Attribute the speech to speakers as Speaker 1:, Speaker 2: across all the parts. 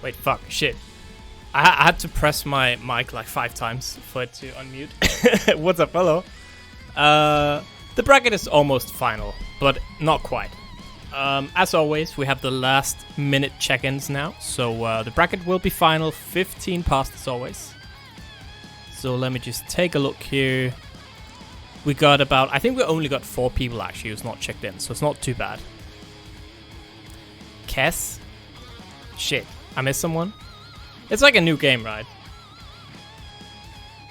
Speaker 1: Wait, fuck, shit. I had to press my mic like 5 times for it to unmute. What's up, hello? The bracket is almost final, but not quite. As always, we have the last minute check-ins now. So the bracket will be final, 15 past as always. So let me just take a look here. We got about, I think we only got 4 people actually who's not checked in, so it's not too bad. Kess? Shit, I missed someone? It's like a new game, right?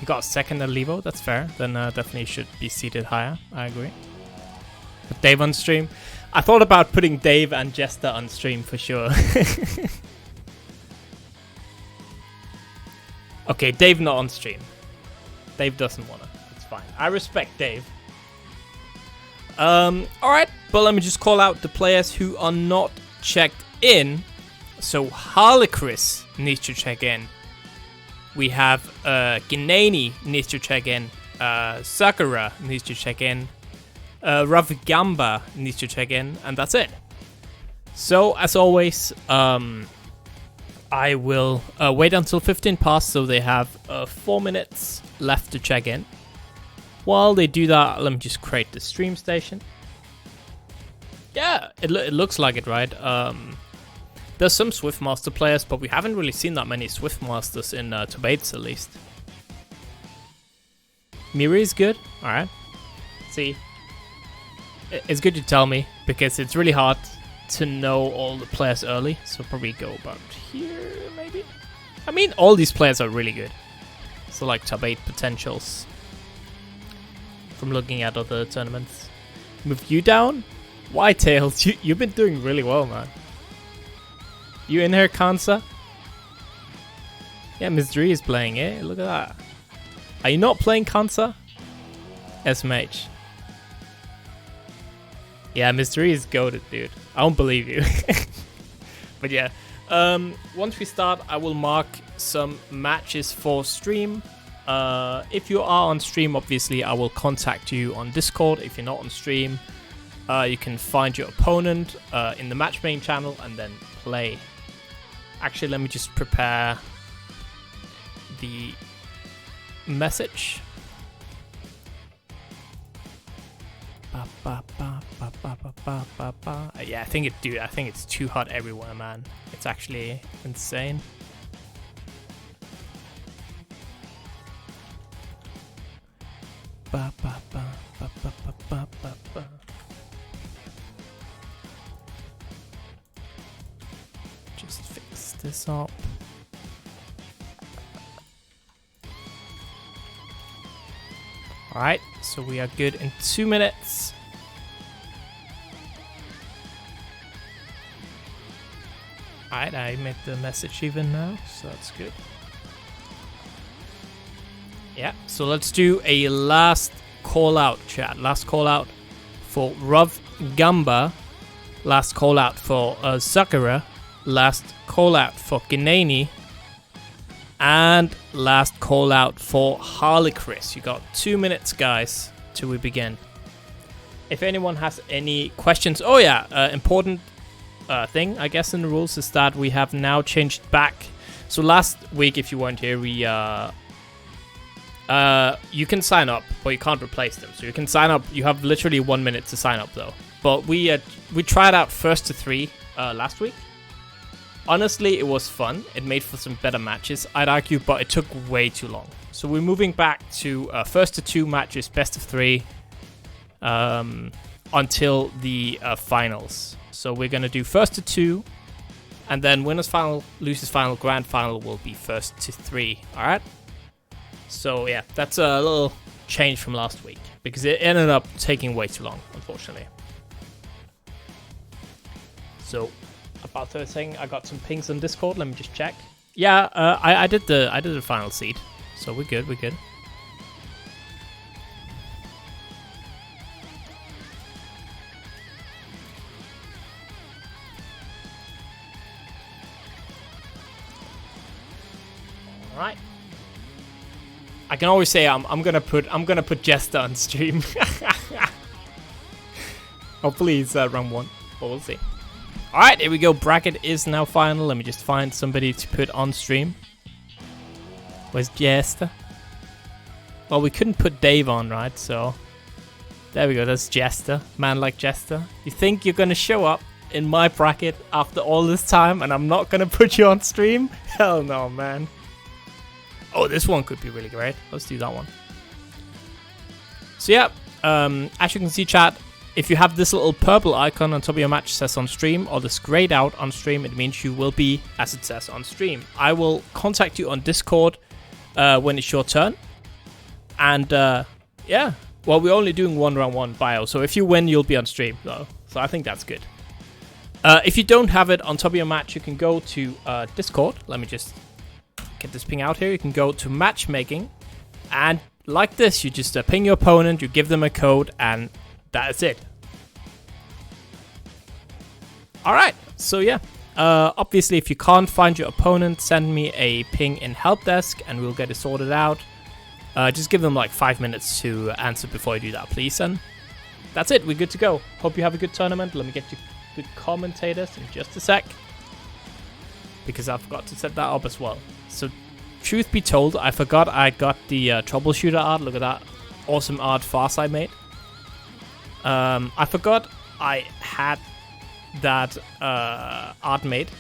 Speaker 1: You got a second at Levo, that's fair. Then definitely should be seated higher, I agree. But Dave on stream. I thought about putting Dave and Jester on stream for sure. Okay, Dave not on stream. Dave doesn't wanna. It's fine. I respect Dave. Alright, but let me just call out the players who are not checked in. So Harlequist needs to check in. We have Ginani needs to check in. Sakura needs to check in. Ravigamba needs to check in, and that's it. So as always, I will wait until 15 past, so they have 4 minutes left to check in. While they do that, let me just create the stream station. Yeah, it looks like it, right? There's some Swiftmaster players, but we haven't really seen that many Swiftmasters in Tobates at least. Mirri is good. Alright. See. It's good to tell me, because it's really hard to know all the players early. So probably go about here, maybe? I mean, all these players are really good. So like Tobate potentials. From looking at other tournaments. Move you down? Why, Tails? You've been doing really well, man. You in here, Kanza? Yeah, Miss Dree is playing it. Look at that. Are you not playing Kanza? SMH. Yeah, Miss Dree is goated, dude. I don't believe you. But yeah. Once we start, I will mark some matches for stream. If you are on stream, obviously, I will contact you on Discord. If you're not on stream, you can find your opponent in the matchmaking channel and then play. Actually, let me just prepare the message. Yeah, I think it's too hot everywhere, man. It's actually insane. Just fix this up. Alright, so we are good in 2 minutes. Alright, I made the message even now, so that's good. Yeah, so let's do a last call out, chat. Last call out for Rav Gamba. Last call out for Sakura. Last call out for Ginani. And last call out for Harlequist. You got 2 minutes, guys, till we begin. If anyone has any questions, oh yeah, important thing, I guess, in the rules is that we have now changed back. So last week, if you weren't here, we you can sign up, but you can't replace them. So you can sign up. You have literally 1 minute to sign up, though. But we tried out first to 3 last week. Honestly, it was fun. It made for some better matches, I'd argue, but it took way too long. So we're moving back to first to 2 matches, best of 3, until the finals. So we're gonna do first to 2, and then winners final, losers final, grand final will be first to 3. All right. So yeah, that's a little change from last week because it ended up taking way too long, unfortunately. So about third thing, I got some pings on Discord. Let me just check. Yeah, I did the final seed, so we're good. We're good. All right. I can always say I'm gonna put Jester on stream. Hopefully it's round 1, but we'll see. Alright, here we go. Bracket is now final. Let me just find somebody to put on stream. Where's Jester? Well, we couldn't put Dave on, right? So, there we go. That's Jester. Man like Jester. You think you're going to show up in my bracket after all this time and I'm not going to put you on stream? Hell no, man. Oh, this one could be really great. Let's do that one. So, yeah. As you can see, chat, if you have this little purple icon on top of your match says on stream, or this grayed out on stream, it means you will be as it says on stream. I will contact you on Discord when it's your turn. And yeah, well, we're only doing 1 round 1 bio, so if you win, you'll be on stream though. So I think that's good. If you don't have it on top of your match, you can go to Discord. Let me just get this ping out here. You can go to matchmaking, and like this, you just ping your opponent, you give them a code, and that's it. Alright, so yeah. Obviously, if you can't find your opponent, send me a ping in help desk and we'll get it sorted out. Just give them like 5 minutes to answer before you do that, please. And that's it, we're good to go. Hope you have a good tournament. Let me get you good commentators in just a sec, because I forgot to set that up as well. So, truth be told, I forgot I got the troubleshooter art. Look at that awesome art Farsight made. I forgot I had that art made,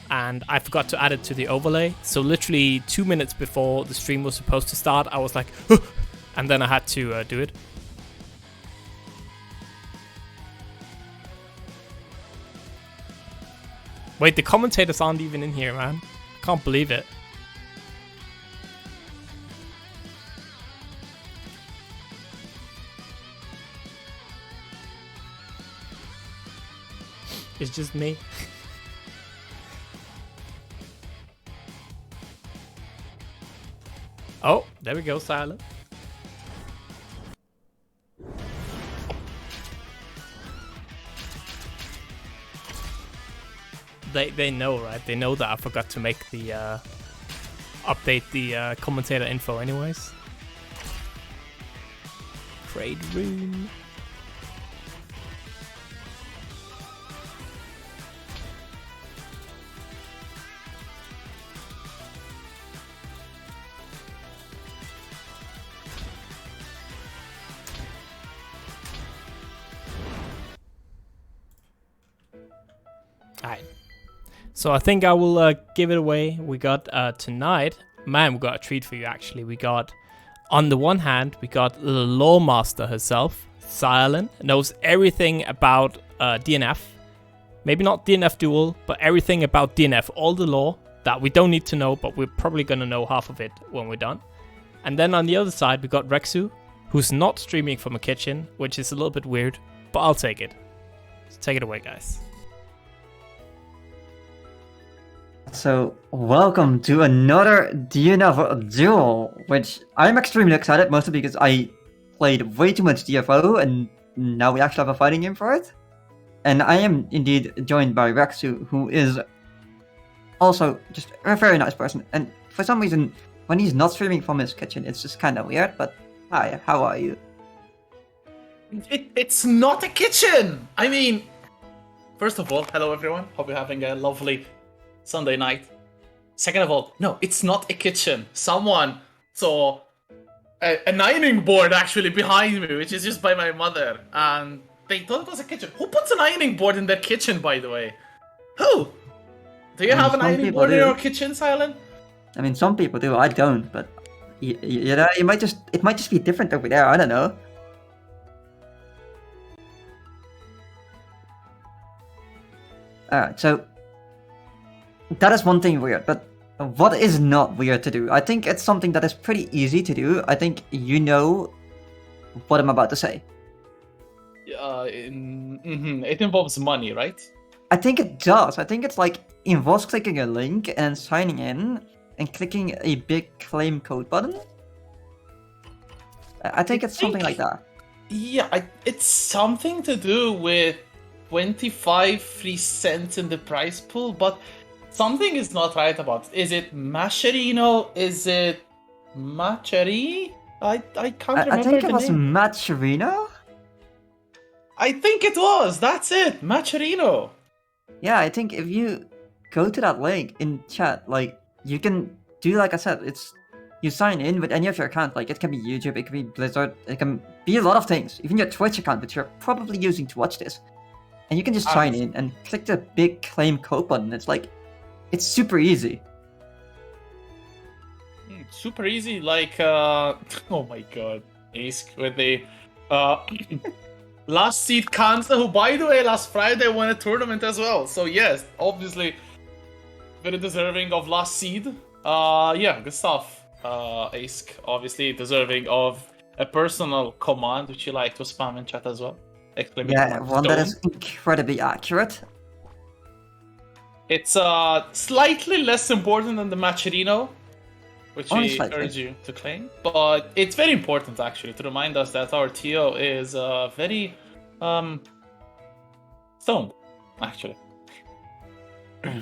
Speaker 1: and I forgot to add it to the overlay. So literally 2 minutes before the stream was supposed to start, I was like, and then I had to do it. Wait, the commentators aren't even in here, man. Can't believe it. It's just me. Oh, there we go, Silent. They know, right? They know that I forgot to make the update the commentator info anyways. Trade room. Alright, so I think I will give it away. We got tonight, man, we got a treat for you actually. We got, on the one hand, we got the lore master herself, Silent, knows everything about DNF. Maybe not DNF Duel, but everything about DNF, all the lore that we don't need to know, but we're probably going to know half of it when we're done. And then on the other side, we got Rexu, who's not streaming from a kitchen, which is a little bit weird, but I'll take it. So take it away, guys.
Speaker 2: So, welcome to another DNF Duel, which I'm extremely excited, mostly because I played way too much DFO, and now we actually have a fighting game for it. And I am indeed joined by Rexu, who is also just a very nice person. And for some reason, when he's not streaming from his kitchen, it's just kind of weird, but hi, how are you?
Speaker 3: It's not a kitchen! I mean, first of all, hello everyone, hope you're having a lovely Sunday night. Second of all, no, it's not a kitchen. Someone saw an ironing board actually behind me, which is just by my mother, and they thought it was a kitchen. Who puts an ironing board in their kitchen, by the way? Who? Do you have an ironing board in your kitchen, Silent?
Speaker 2: I mean, some people do. I don't, but you know, it might just be different over there. I don't know. Alright, so that is one thing weird, but what is not weird to do? I think it's something that is pretty easy to do. I think you know what I'm about to say.
Speaker 3: It involves money, right?
Speaker 2: I think it does. I think it's like involves clicking a link and signing in and clicking a big claim code button. I think it's something like that.
Speaker 3: Yeah, it's something to do with 25 free cents in the prize pool, but something is not right about it. Is it Mascherino? Is it Macheri? I can't remember.
Speaker 2: I think it was Mascherino.
Speaker 3: I think it was. That's it, Mascherino.
Speaker 2: Yeah, I think if you go to that link in chat, like you can do like I said, it's you sign in with any of your account. Like it can be YouTube, it can be Blizzard, it can be a lot of things. Even your Twitch account, which you're probably using to watch this, and you can just sign in and click the big claim code button. It's like it's super easy.
Speaker 3: Super easy, like oh my god, Ace with the last seed Kanza, who by the way last Friday won a tournament as well. So yes, obviously very deserving of last seed. Yeah, good stuff. Ace obviously deserving of a personal command which you like to spam in chat as well.
Speaker 2: Yeah, one that is incredibly accurate.
Speaker 3: It's slightly less important than the Macherino, which we urge you to claim. But it's very important, actually, to remind us that our TO is very stoned, actually.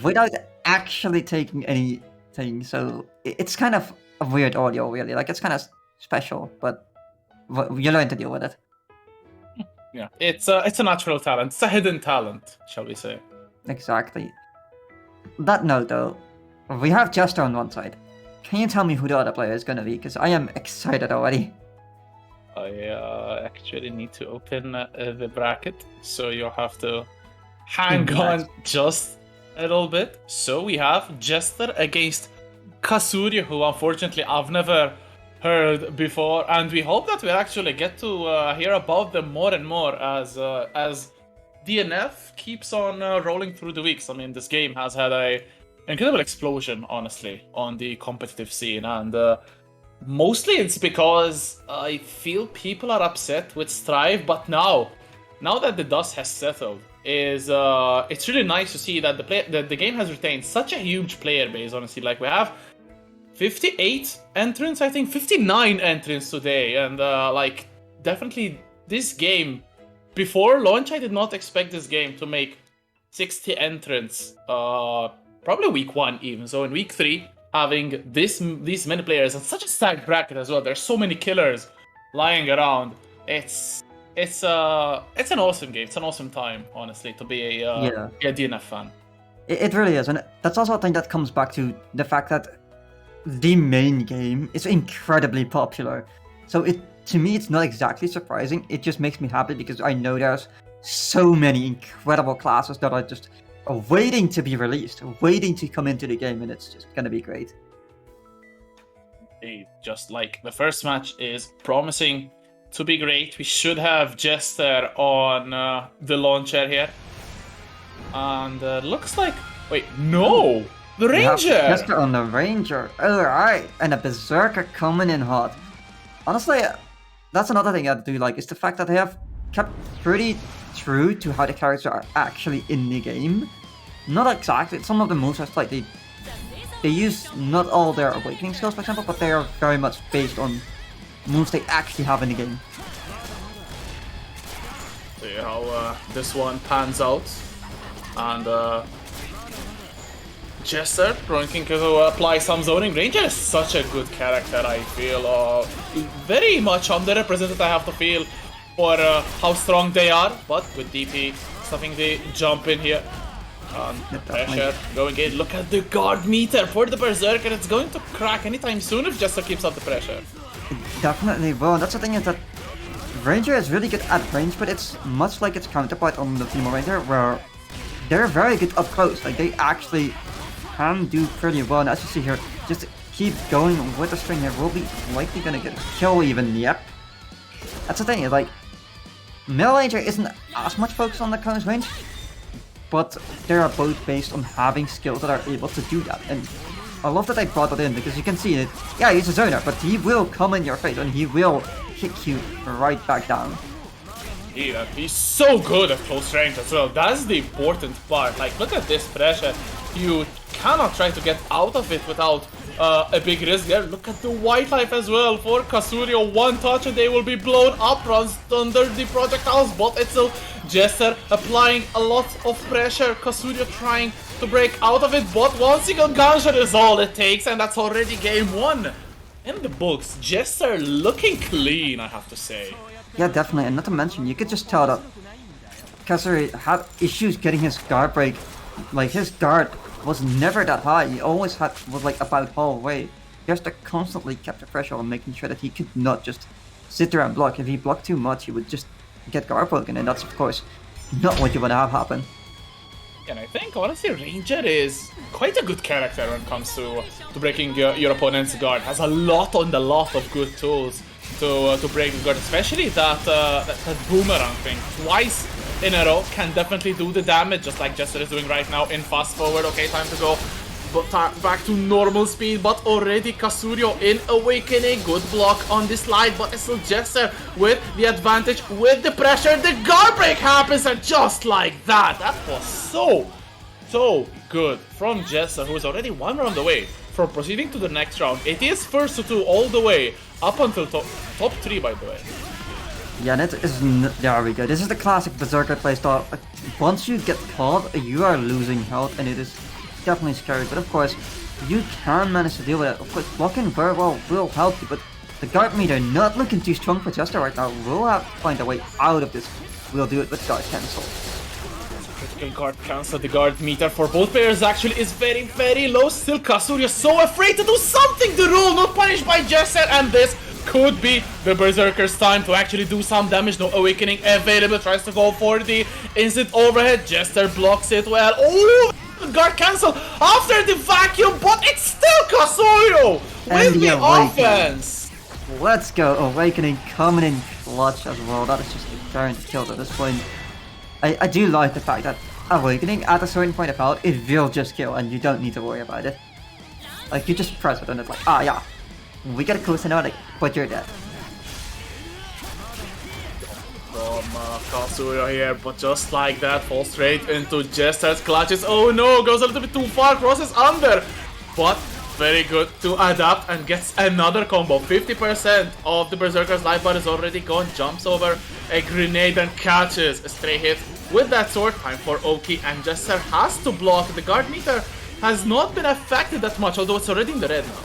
Speaker 2: Without actually taking anything, so it's kind of a weird audio, really. Like, it's kind of special, but you learn to deal with it.
Speaker 3: Yeah, it's a natural talent. It's a hidden talent, shall we say.
Speaker 2: Exactly. That note, though, we have Jester on one side. Can you tell me who the other player is gonna be? Because I am excited already.
Speaker 3: I actually need to open the bracket, so you'll have to hang on just a little bit. So we have Jester against Casurio, who unfortunately I've never heard before, and we hope that we'll actually get to hear about them more and more as DNF keeps on rolling through the weeks. I mean, this game has had a incredible explosion, honestly, on the competitive scene, and mostly it's because I feel people are upset with Strive, but now that the dust has settled, it's really nice to see that the game has retained such a huge player base, honestly. Like, we have 58 entrants, I think 59 entrants today, and like, definitely this game, before launch I did not expect this game to make 60 entrants, probably week 1 even. So in week 3, having these many players and such a stacked bracket as well, there's so many killers lying around. It's an awesome game. It's an awesome time, honestly, to be a DNF fan.
Speaker 2: It really is, and that's also a thing that comes back to the fact that the main game is incredibly popular. So to me, it's not exactly surprising. It just makes me happy because I know there's so many incredible classes that are just waiting to be released, waiting to come into the game, and it's just gonna be great.
Speaker 3: Just like the first match is promising to be great. We should have Jester on the launcher here. And looks like... Wait, no! The Ranger!
Speaker 2: Jester on the Ranger. Alright, and a Berserker coming in hot. Honestly, that's another thing I do like, is the fact that they have kept pretty true to how the characters are actually in the game. Not exactly, some of the moves are slightly... They use not all their awakening skills, for example, but they are very much based on moves they actually have in the game.
Speaker 3: See how this one pans out. And Jester ranking to apply some zoning. Ranger is such a good character, I feel. Very much underrepresented, I have to feel, for how strong they are. But with DP stuffing the jump in here. And pressure going in. Look at the guard meter for the Berserker. It's going to crack anytime soon if Jester keeps up the pressure.
Speaker 2: It definitely will. And that's the thing, is that Ranger is really good at range, but it's much like its counterpart on the female Ranger, where they're very good up close. Like, they actually can do pretty well. And as you see here, just keep going with the string here. We'll be likely gonna get a kill even. Yep. That's the thing, is like, male Ranger isn't as much focused on the close range, but they are both based on having skills that are able to do that. And I love that they brought that in, because you can see it. Yeah, he's a zoner, but he will come in your face and he will kick you right back down.
Speaker 3: Yeah, he's so good at close range as well. That's the important part. Like, look at this pressure. You cannot try to get out of it without a big risk there. Look at the white life as well for Casurio. One touch and they will be blown up, runs under the projectiles, but it's still Jester applying a lot of pressure. Casurio trying to break out of it, but one single gunshot is all it takes, and that's already game 1 in the books. Jester looking clean, I have to say.
Speaker 2: Yeah, definitely, and not to mention, you could just tell that Casurio had issues getting his guard break like his guard was never that high. He always was like about halfway. Jester constantly kept the pressure on making sure that he could not just sit there and block. If he blocked too much, he would just get guard broken, and that's of course not what you want to have happen.
Speaker 3: And I think honestly Ranger is quite a good character when it comes to breaking your opponent's guard. Has a lot of good tools to break the guard, especially that boomerang thing. Twice in a row can definitely do the damage, just like Jester is doing right now in fast forward. Okay, time to go back to normal speed, but already Casurio in Awakening. Good block on this slide, but it's still Jester with the advantage, with the pressure. The guard break happens, and just like that, that was so good from Jester, who is already one round away from proceeding to the next round. It is first to two all the way up until top 3, by the way.
Speaker 2: Yeah, and there we go. This is the classic Berserker playstyle. Once you get caught, you are losing health, and it is definitely scary, but of course you can manage to deal with it. Of course, blocking very well will help you, but the guard meter not looking too strong for Jester right now. We'll have to find a way out of this. We'll do it with guard cancel.
Speaker 3: Critical guard cancel. The guard meter for both players actually is very low. Still Casurio so afraid to do something. The rule not punished by Jester, and this could be the Berserker's time to actually do some damage. No Awakening available. Tries to go for the instant overhead. Jester blocks it well. Oh! Guard cancel after the vacuum, but it's still Casurio with the offense.
Speaker 2: Let's go. Awakening coming in clutch as well. That is just a guaranteed kill at this point. I do like the fact that Awakening at a certain point of health, it will just kill and you don't need to worry about it. Like, you just press it and it's like, ah yeah, we get a close enough, but you're dead.
Speaker 3: From Casurio here, but just like that, falls straight into Jester's clutches. Oh no, goes a little bit too far, crosses under, but very good to adapt and gets another combo. 50% of the Berserker's life bar is already gone. Jumps over a grenade and catches a stray hit with that sword. Time for Oki, and Jester has to block. The guard meter has not been affected that much, although it's already in the red now.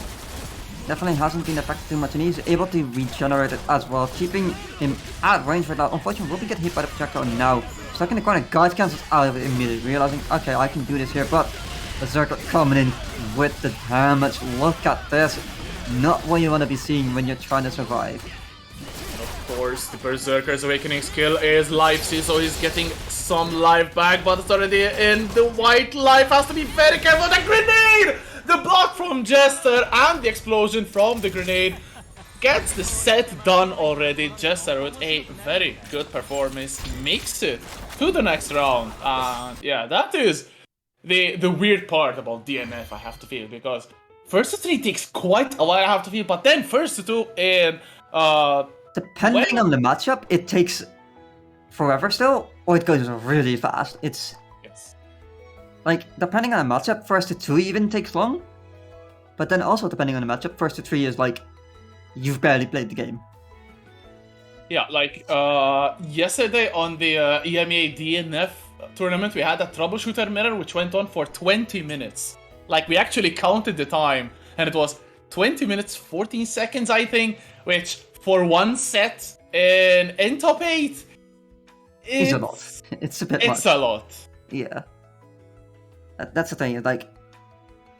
Speaker 2: Definitely hasn't been affected too much, and he's able to regenerate it as well, keeping him at range right now. Unfortunately, will be get hit by the projectile now. Stuck in the corner, guard cancels out of it immediately, realizing, okay, I can do this here, but Berserker coming in with the damage. Look at this. Not what you want to be seeing when you're trying to survive.
Speaker 3: Of course, the Berserker's Awakening skill is life steal, so he's getting some life back, but it's already in the white life. Has to be very careful. The grenade! The block from Jester and the explosion from the grenade gets the set done already. Jester with a very good performance makes it to the next round. And yeah, that is the weird part about DNF, I have to feel, because first to 3 takes quite a while, I have to feel, but then first to 2 in
Speaker 2: depending on the matchup, it takes forever still, or it goes really fast. It's like, depending on the matchup, first to 2 even takes long. But then also, depending on the matchup, first to 3 is like, you've barely played the game.
Speaker 3: Yeah, like, yesterday on the EMEA DNF tournament, we had a troubleshooter mirror which went on for 20 minutes. Like, we actually counted the time, and it was 20 minutes, 14 seconds, I think, which, for one set in top 8,
Speaker 2: it's a lot. It's a bit much.
Speaker 3: It's a lot.
Speaker 2: Yeah. That's the thing, like,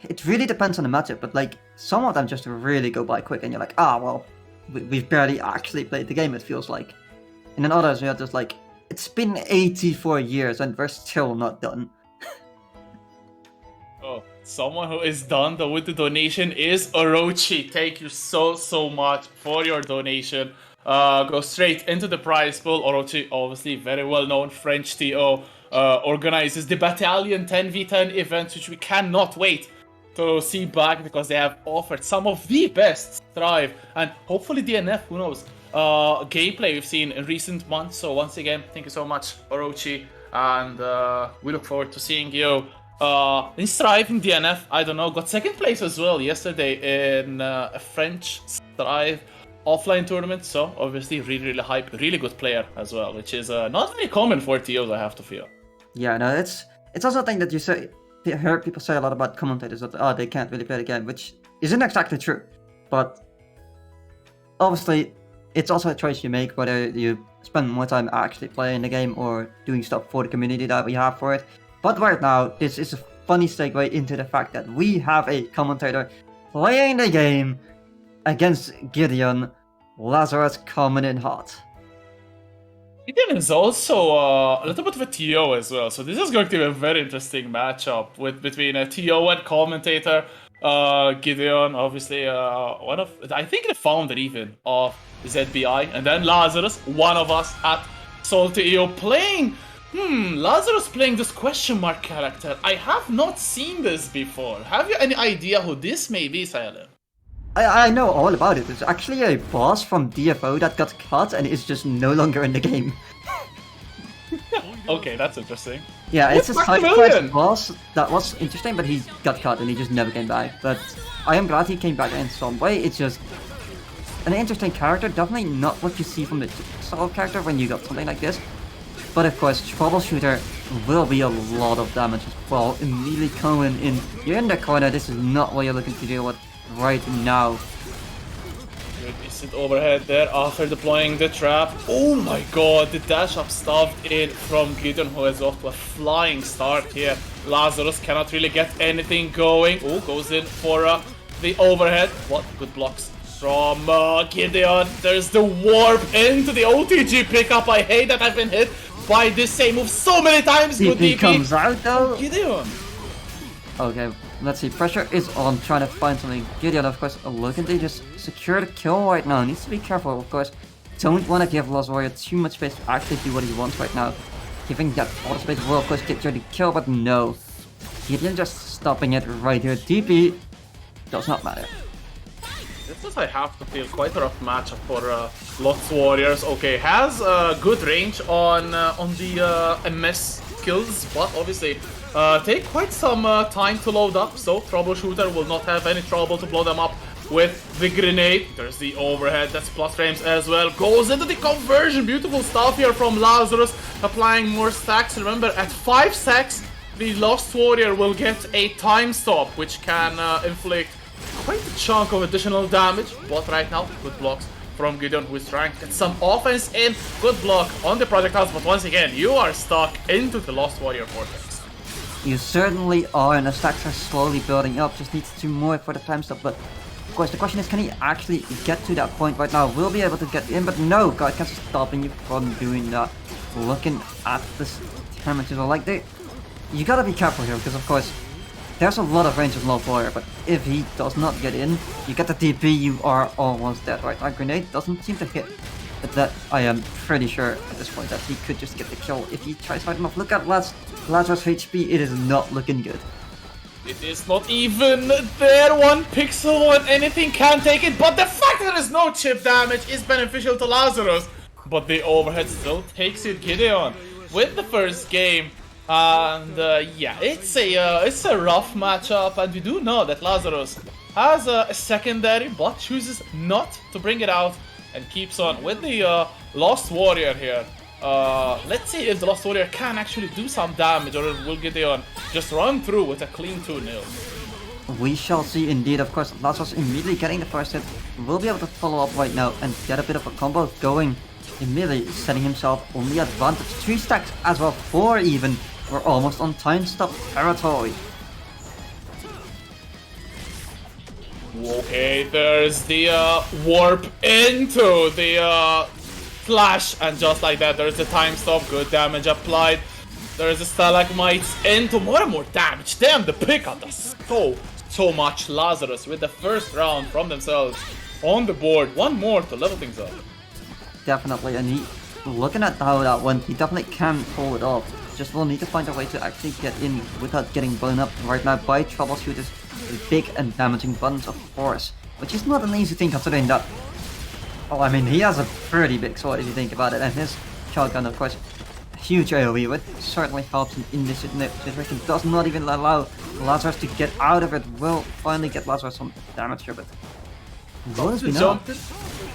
Speaker 2: it really depends on the matchup, but like, some of them just really go by quick, and you're like, ah, well, we've barely actually played the game, it feels like. And then others, you're just like, it's been 84 years, and we're still not done.
Speaker 3: Oh, someone who is done though with the donation is Orochi. Thank you so much for your donation. Go straight into the prize pool. Orochi, obviously very well known French TO. Organizes the Battalion 10v10 events, which we cannot wait to see back, because they have offered some of the best Thrive and hopefully DNF, who knows, gameplay we've seen in recent months. So once again, thank you so much, Orochi, and we look forward to seeing you in Strive in DNF. I don't know, got second place as well yesterday in a French Strive offline tournament, so obviously really hype, really good player as well, which is not very common for TOs, I have to feel.
Speaker 2: Yeah, no, it's also a thing that you heard people say a lot about commentators, that they can't really play the game, which isn't exactly true. But obviously, it's also a choice you make, whether you spend more time actually playing the game or doing stuff for the community that we have for it. But right now, this is a funny segue into the fact that we have a commentator playing the game against Gideon, Lazarus coming in hot.
Speaker 3: Gideon is also a little bit of a TO as well, so this is going to be a very interesting matchup between a TO and commentator. Gideon, obviously, I think the founder even of ZBI, and then Lazarus, one of us at SaltyEU playing. Lazarus playing this question mark character. I have not seen this before. Have you any idea who this may be, Silent?
Speaker 2: I know all about it. It's actually a boss from DFO that got cut and is just no longer in the game.
Speaker 3: Okay, that's interesting.
Speaker 2: Yeah, it's a side quest boss that was interesting, but he got cut and he just never came back. But I am glad he came back in some way. It's just an interesting character, definitely not what you see from the solo character when you got something like this. But of course, Troubleshooter will be a lot of damage as well. Immediately coming in. You're in the corner, this is not what you're looking to deal with right now.
Speaker 3: Good decent overhead there after deploying the trap. Oh my god, the dash up stuffed in from Gideon, who is off to a flying start here. Lazarus cannot really get anything going. Oh, goes in for the overhead. What good blocks from Gideon. There's the warp into the OTG pickup. I hate that I've been hit by this same move so many times. Good
Speaker 2: DP
Speaker 3: DP
Speaker 2: comes out though.
Speaker 3: Gideon.
Speaker 2: Okay, let's see. Pressure is on, trying to find something. Gideon, of course, looking to just secure the kill right now. Needs to be careful, of course. Don't want to give Lost Warrior too much space to actually do what he wants right now. Giving that all the space will, of course, get you the kill, but no. Gideon just stopping it right here. DP does not matter.
Speaker 3: This is, I have to feel, quite a rough matchup for Lost Warriors. Okay, has good range on the MS skills, but obviously take quite some time to load up, so Troubleshooter will not have any trouble to blow them up with the grenade. There's the overhead, that's plus frames as well. Goes into the conversion, beautiful stuff here from Lazarus, applying more stacks. Remember, at 5 stacks, the Lost Warrior will get a time stop, which can inflict quite a chunk of additional damage. But right now, good blocks from Gideon, who is trying to get some offense in. Good block on the projectiles, but once again, you are stuck into the Lost Warrior vortex.
Speaker 2: You certainly are, and the stacks are slowly building up. Just needs 2 more for the time stop, but of course the question is, can he actually get to that point right now? Will be able to get in, but no, God, Kanza stopping you from doing that. Looking at this damage as well, like you gotta be careful here, because of course there's a lot of range of Lost Warrior, but if he does not get in, you get the DP, you are almost dead, right? That grenade doesn't seem to hit. But that, I am pretty sure at this point that he could just get the kill if he tries hard enough. Look at Lazarus HP, it is not looking good.
Speaker 3: It is not even there, 1 pixel and anything can take it, but the fact that there is no chip damage is beneficial to Lazarus. But the overhead still takes it, Gideon, with the first game. And yeah, it's a rough matchup, and we do know that Lazarus has a secondary, but chooses not to bring it out and keeps on with the Lost Warrior here. Let's see if the Lost Warrior can actually do some damage, or will Gideon just run through with a clean 2-0.
Speaker 2: We shall see indeed. Of course, Lazarus immediately getting the first hit. Will be able to follow up right now and get a bit of a combo going. Immediately setting himself on the advantage. 3 stacks as well, 4 even. We're almost on time stop territory.
Speaker 3: Okay, there's the warp into the flash, and just like that, there's the time stop. Good damage applied. There's the stalagmites into more and more damage. Damn, the pickup does so much. Lazarus with the first round from themselves on the board. 1 more to level things up.
Speaker 2: Definitely, and he, looking at how that went, he definitely can pull it off. Just will need to find a way to actually get in without getting blown up right now by Troubleshooters. Big and damaging buttons, of course, which is not an easy thing considering that. Oh, I mean, he has a pretty big sword if you think about it, and his shotgun, of course, huge AoE, which certainly helps him in this situation. Does not even allow Lazarus to get out of it. Will finally get Lazarus some damage here, but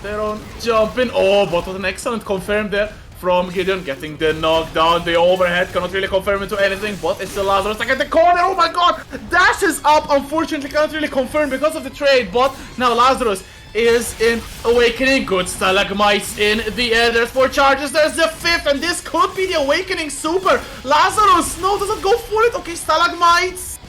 Speaker 3: they're on jumping. Oh, but with an excellent confirm there from Gideon, getting the knockdown. The overhead cannot really confirm into anything, but it's still Lazarus like at the corner. Oh my god, dashes up, unfortunately cannot really confirm because of the trade, but now Lazarus is in Awakening. Good stalagmites in the air. There's 4 charges. There's the 5th, and this could be the Awakening Super. Lazarus, no, doesn't go for it. Okay, stalagmites.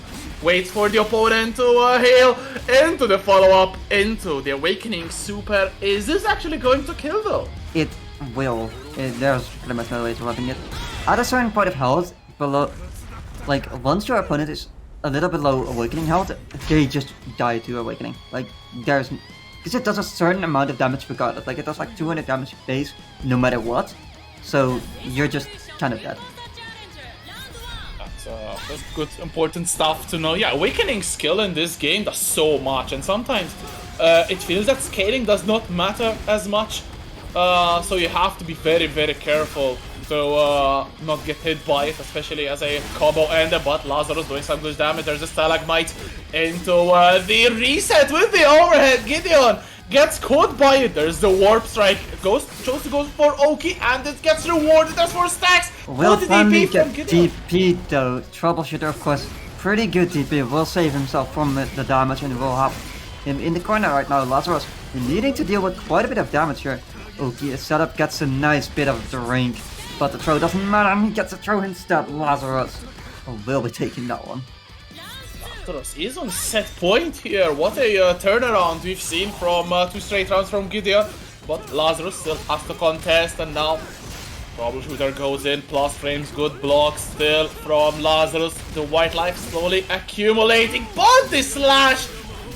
Speaker 3: Waits for the opponent to hail into the follow-up into the Awakening Super. Is this actually going to kill though?
Speaker 2: It will. There's pretty much no way to weapon it. At a certain point of health, below, like once your opponent is a little below Awakening health, they just die to Awakening. Like there's, because it does a certain amount of damage regardless. Like it does like 200 damage base no matter what. So you're just kind of dead.
Speaker 3: That's good, important stuff to know. Yeah, Awakening skill in this game does so much, and sometimes it feels that scaling does not matter as much. So you have to be very, very careful to not get hit by it, especially as a combo ender. But Lazarus doing some good damage. There's a stalagmite into the reset with the overhead. Gideon gets caught by it. There's the warp strike. Chose to go for Oki, and it gets rewarded. There's 4 stacks.
Speaker 2: Will finally get
Speaker 3: Gideon.
Speaker 2: DP though. Troubleshooter, of course, pretty good DP. Will save himself from the damage, and will have him in the corner right now. Lazarus needing to deal with quite a bit of damage here. Oki setup gets a nice bit of drink, but the throw doesn't matter, and he gets a throw instead. Lazarus will be taking that one.
Speaker 3: Lazarus is on set point here. What a turnaround we've seen from 2 straight rounds from Gideon. But Lazarus still has to contest, and now Troubleshooter goes in, plus frames, good block still from Lazarus. The white life slowly accumulating, but the slash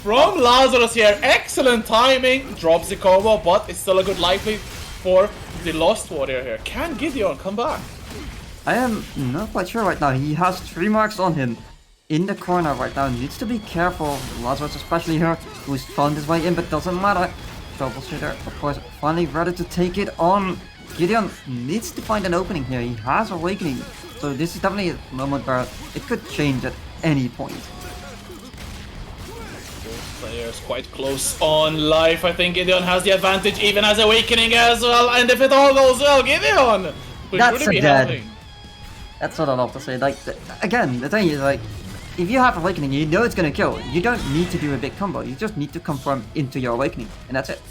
Speaker 3: from Lazarus here. Excellent timing, drops the combo, but it's still a good life lead for the Lost Warrior here. Can Gideon come back?
Speaker 2: I am not quite sure right now. He has 3 marks on him in the corner right now. Needs to be careful. Lazarus especially here, who's found his way in, but doesn't matter. Troubleshooter, of course, finally ready to take it on. Gideon needs to find an opening here. He has Awakening, so this is definitely a moment where it could change at any point.
Speaker 3: Both players quite close on life. I think Gideon has the advantage, even as Awakening as well. And if it all goes well, Gideon will
Speaker 2: That's
Speaker 3: really be
Speaker 2: a dead.
Speaker 3: helping.
Speaker 2: That's what I love to say. Like, again, the thing is, like, if you have Awakening, you know it's gonna kill. You don't need to do a big combo. You just need to confirm into your Awakening, and that's it.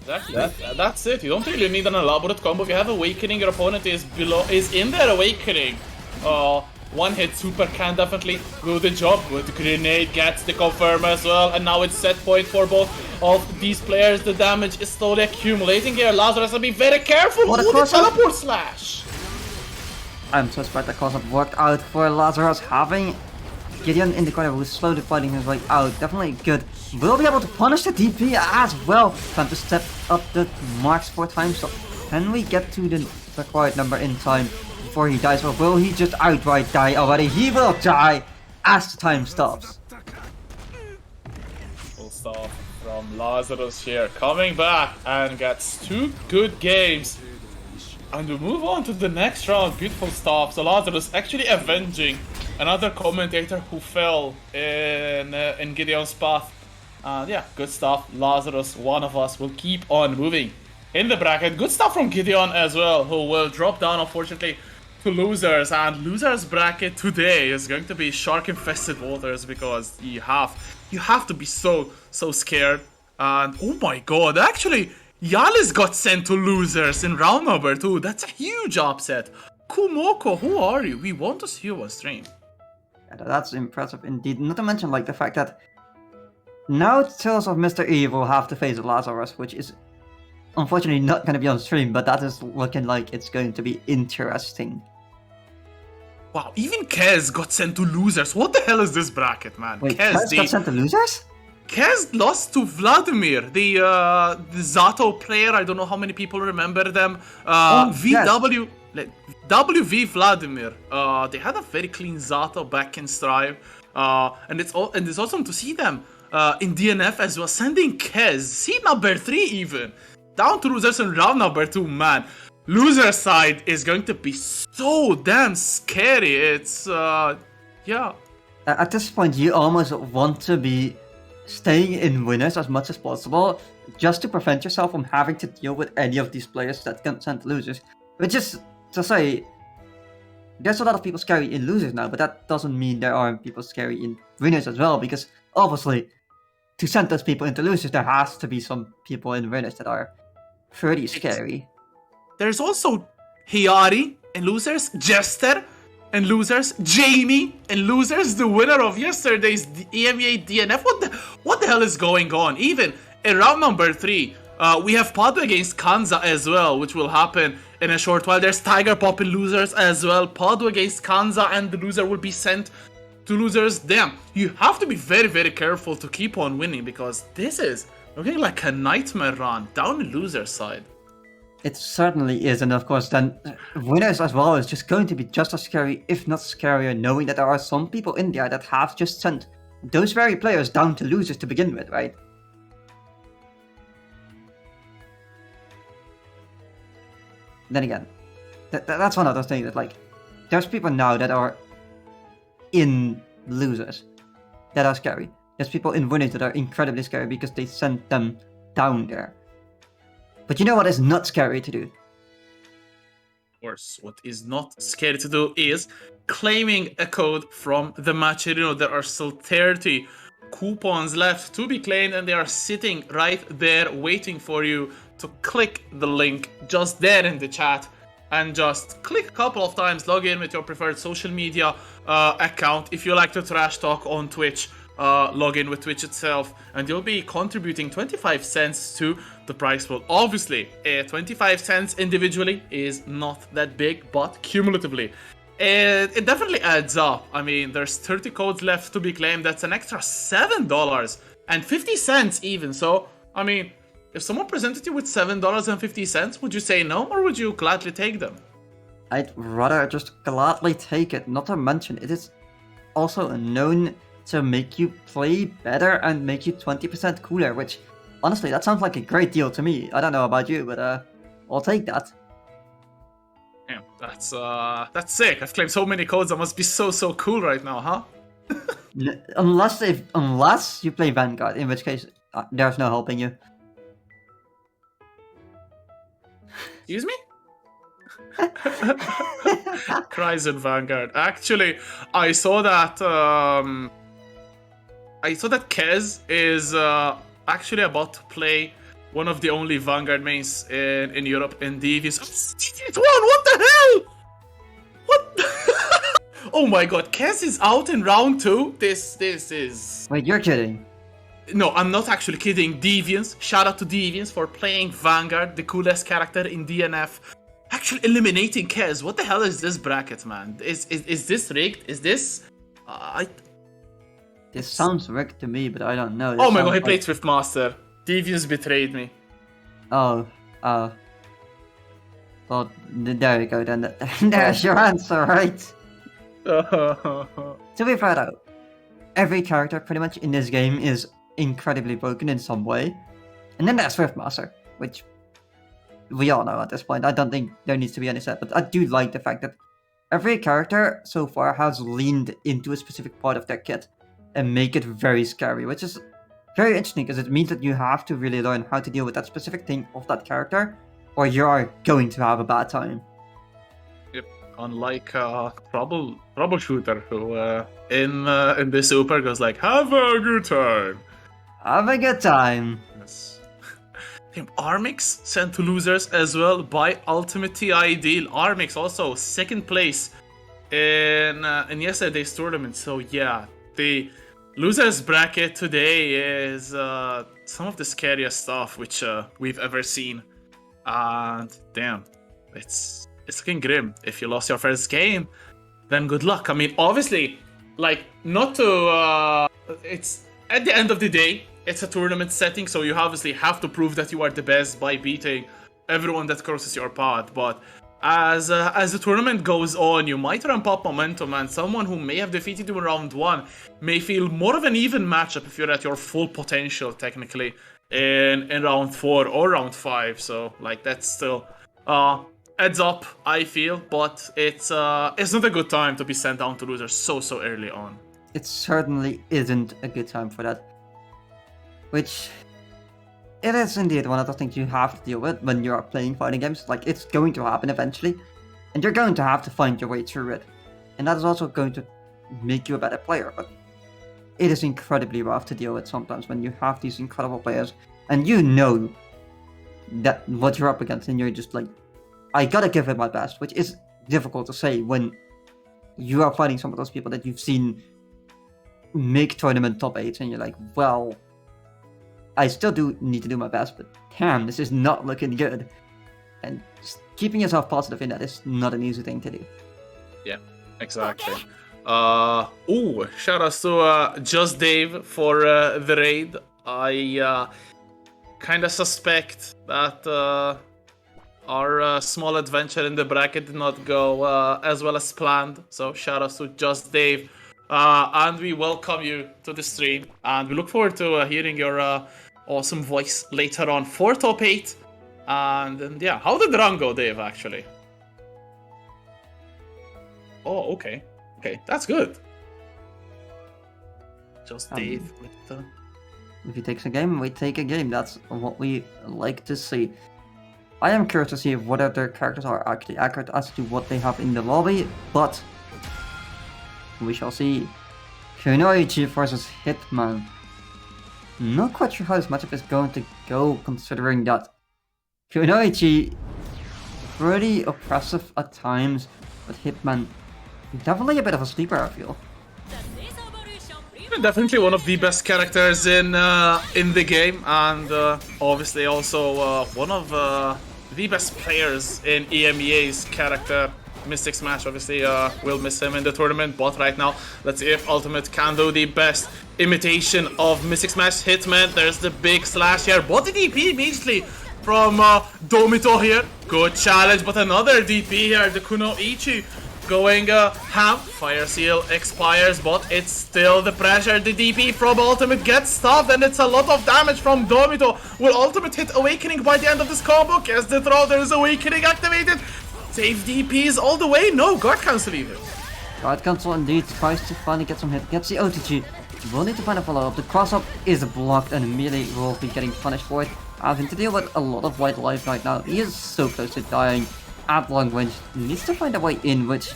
Speaker 3: Exactly. That's it. You don't really need an elaborate combo. If you have Awakening, your opponent is in their Awakening. One hit super can definitely do the job. Good grenade gets the confirm as well, and now it's set point for both of these players. The damage is slowly accumulating here. Lazarus has to be very careful.
Speaker 2: What a
Speaker 3: Ooh, the
Speaker 2: cross-up.
Speaker 3: teleport slash.
Speaker 2: I'm so surprised that cross-up worked out for Lazarus. Having Gideon in the corner who's slowly fighting his way out. Definitely good. Will be able to punish the DP as well. Time to step up the marks 4 times. So can we get to the required number in time before he dies? Or will he just outright die already? He will die as the time stops.
Speaker 3: Full stop from Lazarus here. Coming back and gets 2 good games. And we move on to the next round. Beautiful stuff. So Lazarus actually avenging another commentator who fell in Gideon's path. And yeah, good stuff. Lazarus, one of us, will keep on moving in the bracket. Good stuff from Gideon as well, who will drop down, unfortunately, to losers. And losers bracket today is going to be shark-infested waters, because you have to be so scared. And oh my god, actually, Yalis got sent to losers in round number 2. That's a huge upset. Kumoko, who are you? We want to see you on stream.
Speaker 2: Yeah, that's impressive indeed. Not to mention like the fact that now TalesOfMrE will have to face Lazarus, which is unfortunately not going to be on stream, but that is looking like it's going to be interesting.
Speaker 3: Wow, even Kez got sent to losers. What the hell is this bracket, man?
Speaker 2: Wait, Kez got sent to losers?
Speaker 3: Kez lost to Vladimir, the Zato player. I don't know how many people remember them. VW,
Speaker 2: yes.
Speaker 3: WV Vladimir. They had a very clean Zato back in Strive, and it's awesome to see them in DNF as well. Sending Kez, seed number 3 even, down to losers in round number 2. Man, loser side is going to be so damn scary. It's yeah.
Speaker 2: At this point, you almost want to be staying in winners as much as possible, just to prevent yourself from having to deal with any of these players that get sent to losers. Which is to say, there's a lot of people scary in losers now, but that doesn't mean there aren't people scary in winners as well, because obviously to send those people into losers, there has to be some people in winners that are pretty scary.
Speaker 3: There's also Hiari in losers, Jester in losers, Jamie in losers, the winner of yesterday's EMEA DNF. What the hell is going on? Even in round number 3, we have Padu against Kanza as well, which will happen in a short while. There's Tiger Pop in losers as well. Padu against Kanza, and the loser will be sent to losers. Damn, you have to be very, very careful to keep on winning, because this is looking like a nightmare run down the loser side.
Speaker 2: It certainly is, and of course then winners as well is just going to be just as scary, if not scarier, knowing that there are some people in there that have just sent those very players down to losers to begin with, right? Then again, that's one of those things that, like, there's people now that are in losers that are scary. There's people in winners that are incredibly scary because they sent them down there. But you know what is not scary to do?
Speaker 3: Of course, what is not scary to do is claiming a code from the match. You know, there are still 30 coupons left to be claimed, and they are sitting right there waiting for you to click the link just there in the chat and just click a couple of times, log in with your preferred social media account. If you like to trash talk on Twitch, log in with Twitch itself, and you'll be contributing 25 cents to the prize pool. Obviously, 25 cents individually is not that big, but cumulatively, it definitely adds up. I mean, there's 30 codes left to be claimed. That's an extra $7.50 even. So, I mean, if someone presented you with $7.50, would you say no, or would you gladly take them?
Speaker 2: I'd rather just gladly take it. Not to mention, it is also known to make you play better and make you 20% cooler, which, honestly, that sounds like a great deal to me. I don't know about you, but I'll take that.
Speaker 3: Yeah, that's sick. I've claimed so many codes. That must be so cool right now, huh?
Speaker 2: Unless you play Vanguard, in which case there's no helping you.
Speaker 3: Excuse me? Cries in Vanguard. Actually, I saw that Kez is actually about to play one of the only Vanguard mains in Europe in Deviance. Deviance 1, what the hell? What? Oh my god, Kez is out in round 2. This is...
Speaker 2: Wait, you're kidding.
Speaker 3: No, I'm not actually kidding. Deviance, shout out to Deviance for playing Vanguard, the coolest character in DNF. Actually eliminating Kez. What the hell is this bracket, man? Is this rigged? Is this...
Speaker 2: This sounds rigged to me, but I don't know.
Speaker 3: Oh my god, he played Swiftmaster. Deviance betrayed me.
Speaker 2: Oh, well, there you go then. There's your answer, right? To be fair though, every character pretty much in this game is incredibly broken in some way. And then there's Swiftmaster, which we all know at this point. I don't think there needs to be any set, but I do like the fact that every character so far has leaned into a specific part of their kit and make it very scary, which is very interesting because it means that you have to really learn how to deal with that specific thing of that character, or you are going to have a bad time.
Speaker 3: Yep, unlike Troubleshooter, who in the Super goes like, have a good time.
Speaker 2: Have a good time.
Speaker 3: Yes. Armix sent to losers as well by UltimateTID. Armix also second place in yesterday's tournament. So yeah, the losers bracket today is some of the scariest stuff which we've ever seen. And damn, it's looking grim. If you lost your first game, then good luck. I mean, obviously, like, not to it's at the end of the day, it's a tournament setting, so you obviously have to prove that you are the best by beating everyone that crosses your path. But as the tournament goes on, you might ramp up momentum, and someone who may have defeated you in round 1 may feel more of an even matchup if you're at your full potential, technically, in round 4 or round 5. So, like, that's still heads up, I feel, but it's not a good time to be sent down to losers so early on.
Speaker 2: It certainly isn't a good time for that. Which, it is indeed one of the things you have to deal with when you're playing fighting games. Like, it's going to happen eventually, and you're going to have to find your way through it. And that is also going to make you a better player. But it is incredibly rough to deal with sometimes when you have these incredible players and you know that what you're up against and you're just like, I gotta give it my best, which is difficult to say when you are fighting some of those people that you've seen make tournament top 8s and you're like, well, I still do need to do my best, but damn, this is not looking good. And just keeping yourself positive in that is not an easy thing to do.
Speaker 3: Yeah, exactly. Ooh, shout outs to Just Dave for the raid. I kind of suspect that our small adventure in the bracket did not go as well as planned. So shout outs to Just Dave. And we welcome you to the stream. And we look forward to hearing your awesome voice later on for top 8. And yeah, how did the run go, Dave, actually? Oh, okay. Okay, that's good. Just Dave with the...
Speaker 2: If he takes a game, we take a game. That's what we like to see. I am curious to see whether their characters are actually accurate as to what they have in the lobby, but we shall see. Kunoichi versus Hitman. Not quite sure how this matchup is going to go, considering that Kunoichi pretty oppressive at times, but Hitman definitely a bit of a sleeper, I feel.
Speaker 3: Definitely one of the best characters in the game, and obviously also one of the best players in EMEA's character. Mystic Smash, obviously, we'll miss him in the tournament, but right now, let's see if Ultimate can do the best imitation of Mystic Smash. Hitman, there's the big slash here, but the DP immediately from Domitto here. Good challenge, but another DP here, the Kunoichi going ham. Fire Seal expires, but it's still the pressure. The DP from Ultimate gets stopped, and it's a lot of damage from Domitto. Will Ultimate hit Awakening by the end of this combo? Guess the throw, there's Awakening activated. Save DPs all the way. No, Guard Cancel even.
Speaker 2: Guard Cancel indeed tries to finally get some hit. Gets the OTG. Will need to find a follow-up. The cross-up is blocked and immediately will be getting punished for it. Having to deal with a lot of white life right now. He is so close to dying at long range. Needs to find a way in, which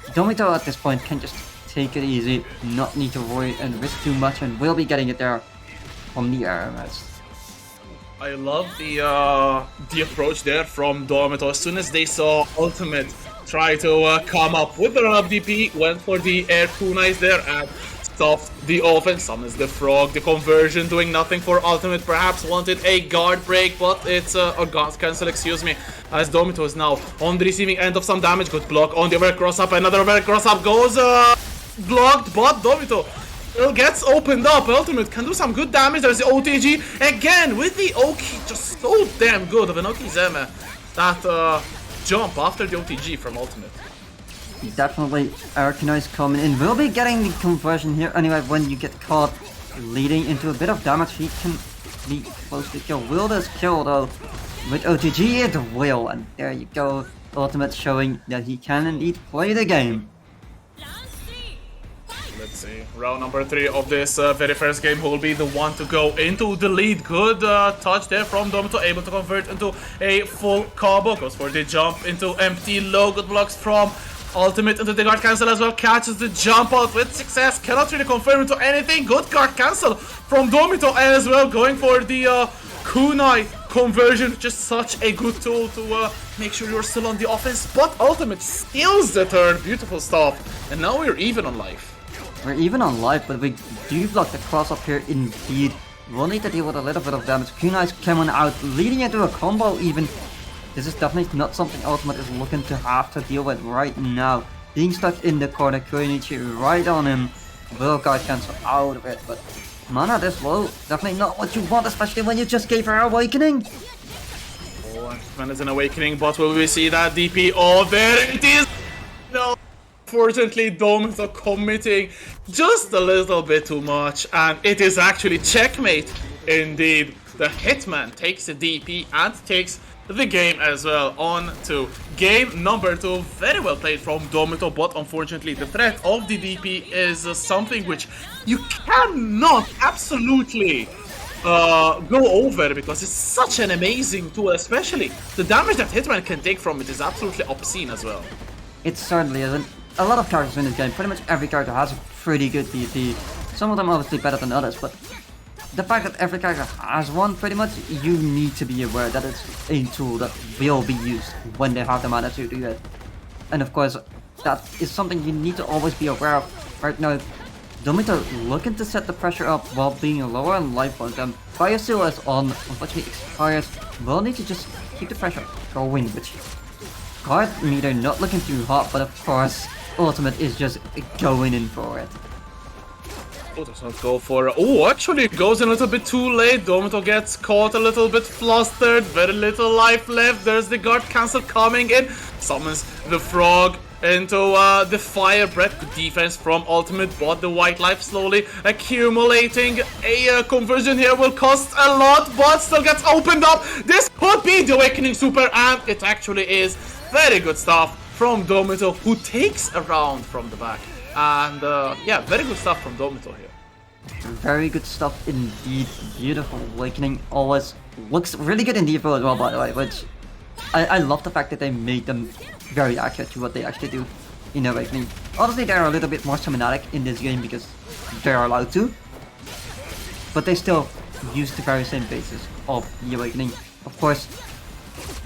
Speaker 2: Domitto at this point can just take it easy, not need to worry and risk too much, and will be getting it there from the RMS.
Speaker 3: I love the approach there from Domitto. As soon as they saw Ultimate try to come up with the run-up DP, went for the air kunais there and stopped the offense. Summons the frog, the conversion doing nothing for Ultimate. Perhaps wanted a guard break, but it's a guard cancel, excuse me, as Domitto is now on the receiving end of some damage. Good block on the over cross-up, another over cross-up goes blocked, but Domitto still gets opened up. Ultimate can do some good damage. There's the OTG again with the Oki, just so damn good of an Oki Zeme. That jump after the OTG from Ultimate.
Speaker 2: Definitely, Arcanine coming in. Will be getting the conversion here. Anyway, when you get caught leading into a bit of damage, he can be close to kill. Will this kill though? With OTG, it will. And there you go. Ultimate showing that he can indeed play the game.
Speaker 3: Let's see, round number 3 of this very first game. Who will be the one to go into the lead? Good touch there from Domitto, able to convert into a full combo. Goes for the jump into empty low. Good blocks from Ultimate into the guard cancel as well. Catches the jump out with success. Cannot really confirm into anything. Good guard cancel from Domitto as well. Going for the kunai conversion. Just such a good tool to make sure you're still on the offense. But Ultimate steals the turn. Beautiful stuff. And now we're even on life.
Speaker 2: We're even on life, but we do block the cross up here indeed. We'll need to deal with a little bit of damage. Kunai's coming out, leading into a combo even. This is definitely not something Ultimate is looking to have to deal with right now. Being stuck in the corner, Kunoichi right on him. Will guard cancel out of it, but mana this low, definitely not what you want, especially when you just gave her Awakening.
Speaker 3: Oh, and it's an Awakening, but will we see that DP? Oh, there it is! No! Unfortunately, Domitto committing just a little bit too much, and it is actually checkmate indeed. The Hitman takes the DP and takes the game as well. On to game number 2. Very well played from Domitto, but unfortunately the threat of the DP is something which you cannot absolutely go over, because it's such an amazing tool. Especially the damage that Hitman can take from it is absolutely obscene as well.
Speaker 2: It certainly isn't. A lot of characters in this game, pretty much every character has a pretty good DP. Some of them obviously better than others, but the fact that every character has one, pretty much, you need to be aware that it's a tool that will be used when they have the mana to do it. And of course, that is something you need to always be aware of. Right now, Domitto looking to set the pressure up while being lower on life points, and Fire Seal is on, unfortunately expires. We'll need to just keep the pressure going, which card meter not looking too hot, but of course, Ultimate is just going in for it.
Speaker 3: Oh, does not go for... Oh, actually, it goes in a little bit too late. Domitto gets caught a little bit flustered. Very little life left. There's the guard cancel coming in. Summons the frog into the fire breath. Good defense from Ultimate, but the white life slowly accumulating. A conversion here will cost a lot, but still gets opened up. This could be the Awakening Super, and it actually is. Very good stuff from Domitto, who takes a round from the back. And yeah, very good stuff from Domitto here.
Speaker 2: Very good stuff indeed. Beautiful Awakening. Always looks really good in DFO as well, by the way, which I love the fact that they made them very accurate to what they actually do in Awakening. Obviously, they're a little bit more cinematic in this game because they're allowed to, but they still use the very same basis of the Awakening. Of course,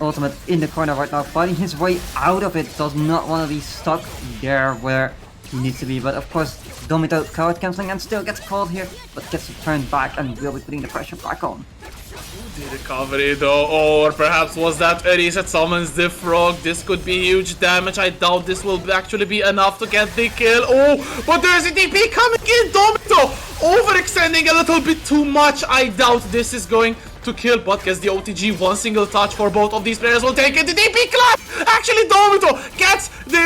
Speaker 2: Ultimate in the corner right now, fighting his way out of it. Does not want to be stuck there where he needs to be, but of course Domitto card cancelling and still gets called here, but gets turned back and will be putting the pressure back on.
Speaker 3: The recovery though, or perhaps was that a reset summons the frog. This could be huge damage. I doubt this will actually be enough to get the kill. Oh, but there's a DP coming in. Domitto overextending a little bit too much. I doubt this is going to kill, but gets the OTG. One single touch for both of these players will take it. The DP clash! Actually, Domitto gets the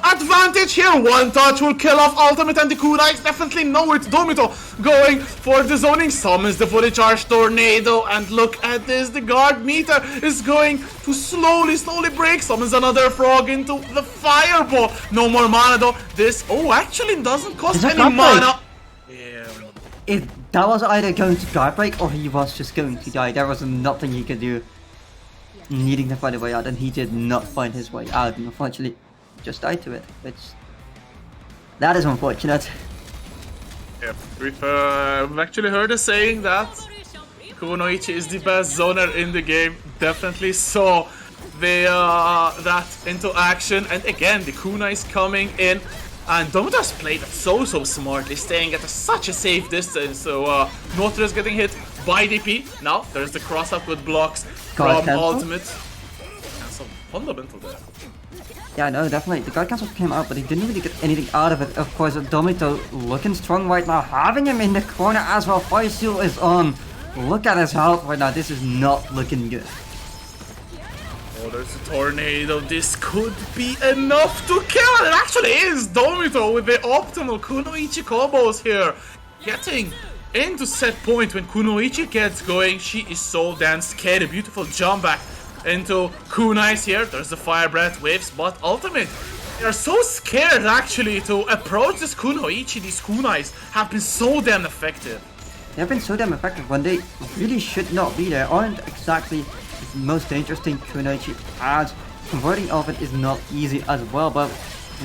Speaker 3: advantage here. One touch will kill off Ultimate, and the Kunoichi definitely know it. Domitto going for the zoning, summons the fully charged tornado, and look at this. The guard meter is going to slowly break. Summons another frog into the fireball. No more mana though. This, oh, actually doesn't cost any mana. Yeah.
Speaker 2: If that was either going to guard break or he was just going to die, there was nothing he could do needing to find a way out, and he did not find his way out, and unfortunately just died to it, which that is unfortunate.
Speaker 3: Yeah, we've actually heard a saying that Kunoichi is the best zoner in the game. Definitely saw the that into action, and again the Kuna is coming in. And Domitto's played it so smartly, staying at such a safe distance. So Notre is getting hit by DP. Now there's the cross up with blocks from Ultimate. And some fundamental there.
Speaker 2: Yeah, no, definitely. The guard cancel came out, but he didn't really get anything out of it. Of course, Domitto looking strong right now, having him in the corner as well. Fire Seal is on. Look at his health right now. This is not looking good.
Speaker 3: Oh, there's a tornado. This could be enough to kill. It actually is. Domitto with the optimal Kunoichi combos here. Getting into set point when Kunoichi gets going. She is so damn scary. Beautiful jump back into Kunais here. There's the fire breath waves, but Ultimate, they are so scared actually to approach this Kunoichi. These Kunais have been so damn effective.
Speaker 2: They've been so damn effective when they really should not be there. Aren't exactly the most dangerous thing Kunoichi has. Converting off it is not easy as well, but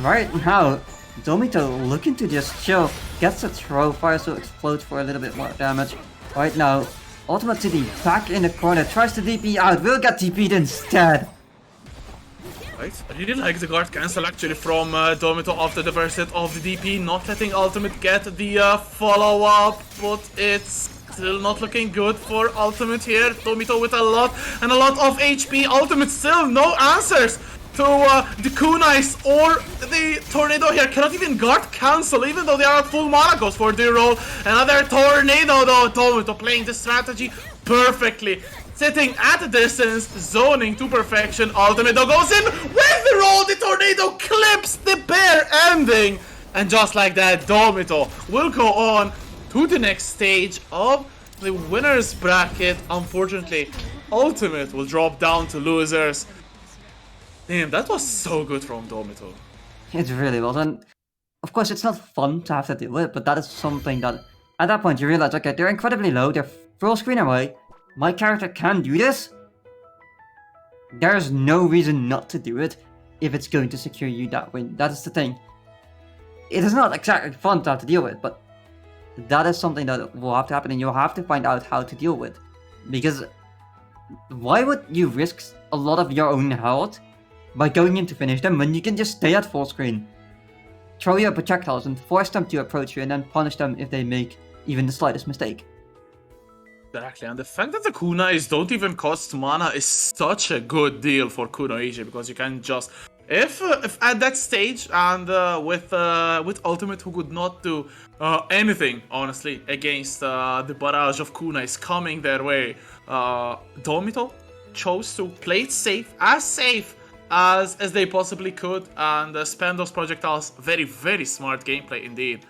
Speaker 2: right now Domitto looking to just chill, gets a throw, Fire Seal explodes for a little bit more damage. Right now UltimateTID back in the corner, tries to DP out, will get DP'd instead.
Speaker 3: Right, I really like the guard cancel actually from Domitto after the first hit of the DP, not letting Ultimate get the follow up, but it's still not looking good for Ultimate here. Domitto with a lot of HP. Ultimate still no answers to the Kunais or the tornado here. Cannot even guard cancel, even though they are at full mana. Goes for the roll. Another tornado though. Domitto playing the strategy perfectly. Sitting at a distance, zoning to perfection. Ultimate though goes in with the roll. The tornado clips the bear ending. And just like that, Domitto will go on to the next stage of the winners bracket. Unfortunately, Ultimate will drop down to losers. Damn, that was so good from Domitto.
Speaker 2: It really was, and of course it's not fun to have to deal with, but that is something that at that point you realize, okay, they're incredibly low, they're full screen away, my character can do this. There's no reason not to do it if it's going to secure you that win. That is the thing. It is not exactly fun to have to deal with, but that is something that will have to happen, and you'll have to find out how to deal with. Because why would you risk a lot of your own health by going in to finish them when you can just stay at full screen, throw your projectiles and force them to approach you, and then punish them if they make even the slightest mistake?
Speaker 3: Exactly, and the fact that the kunais don't even cost mana is such a good deal for Kunoichi, because you can just if at that stage and with Ultimate, who could not do anything honestly against the barrage of kunais coming their way, Domitto chose to play it safe as they possibly could, and spend those projectiles. Very, very smart gameplay indeed.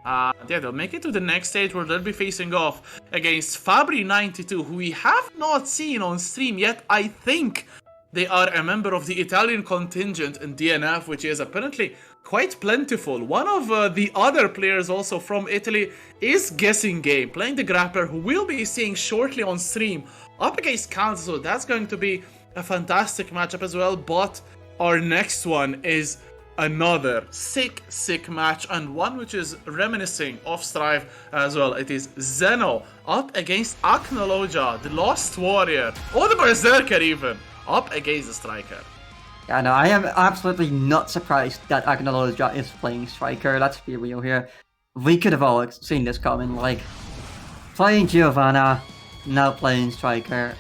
Speaker 3: Yeah, they'll make it to the next stage where they'll be facing off against Fabri92, who we have not seen on stream yet. I think they are a member of the Italian contingent in DNF, which is apparently quite plentiful. One of the other players also from Italy is Guessing Game, playing the Grappler, who we'll be seeing shortly on stream, up against Kanza. So that's going to be a fantastic matchup as well. But our next one is another sick match, and one which is reminiscing of Strive as well. It is Zeno up against Acnologia, the Lost Warrior, or the Berserker even, up against the Striker.
Speaker 2: Yeah, no, I am absolutely not surprised that Acnologia is playing Striker. Let's be real here. We could have all seen this coming, like playing Giovanna, now playing Striker.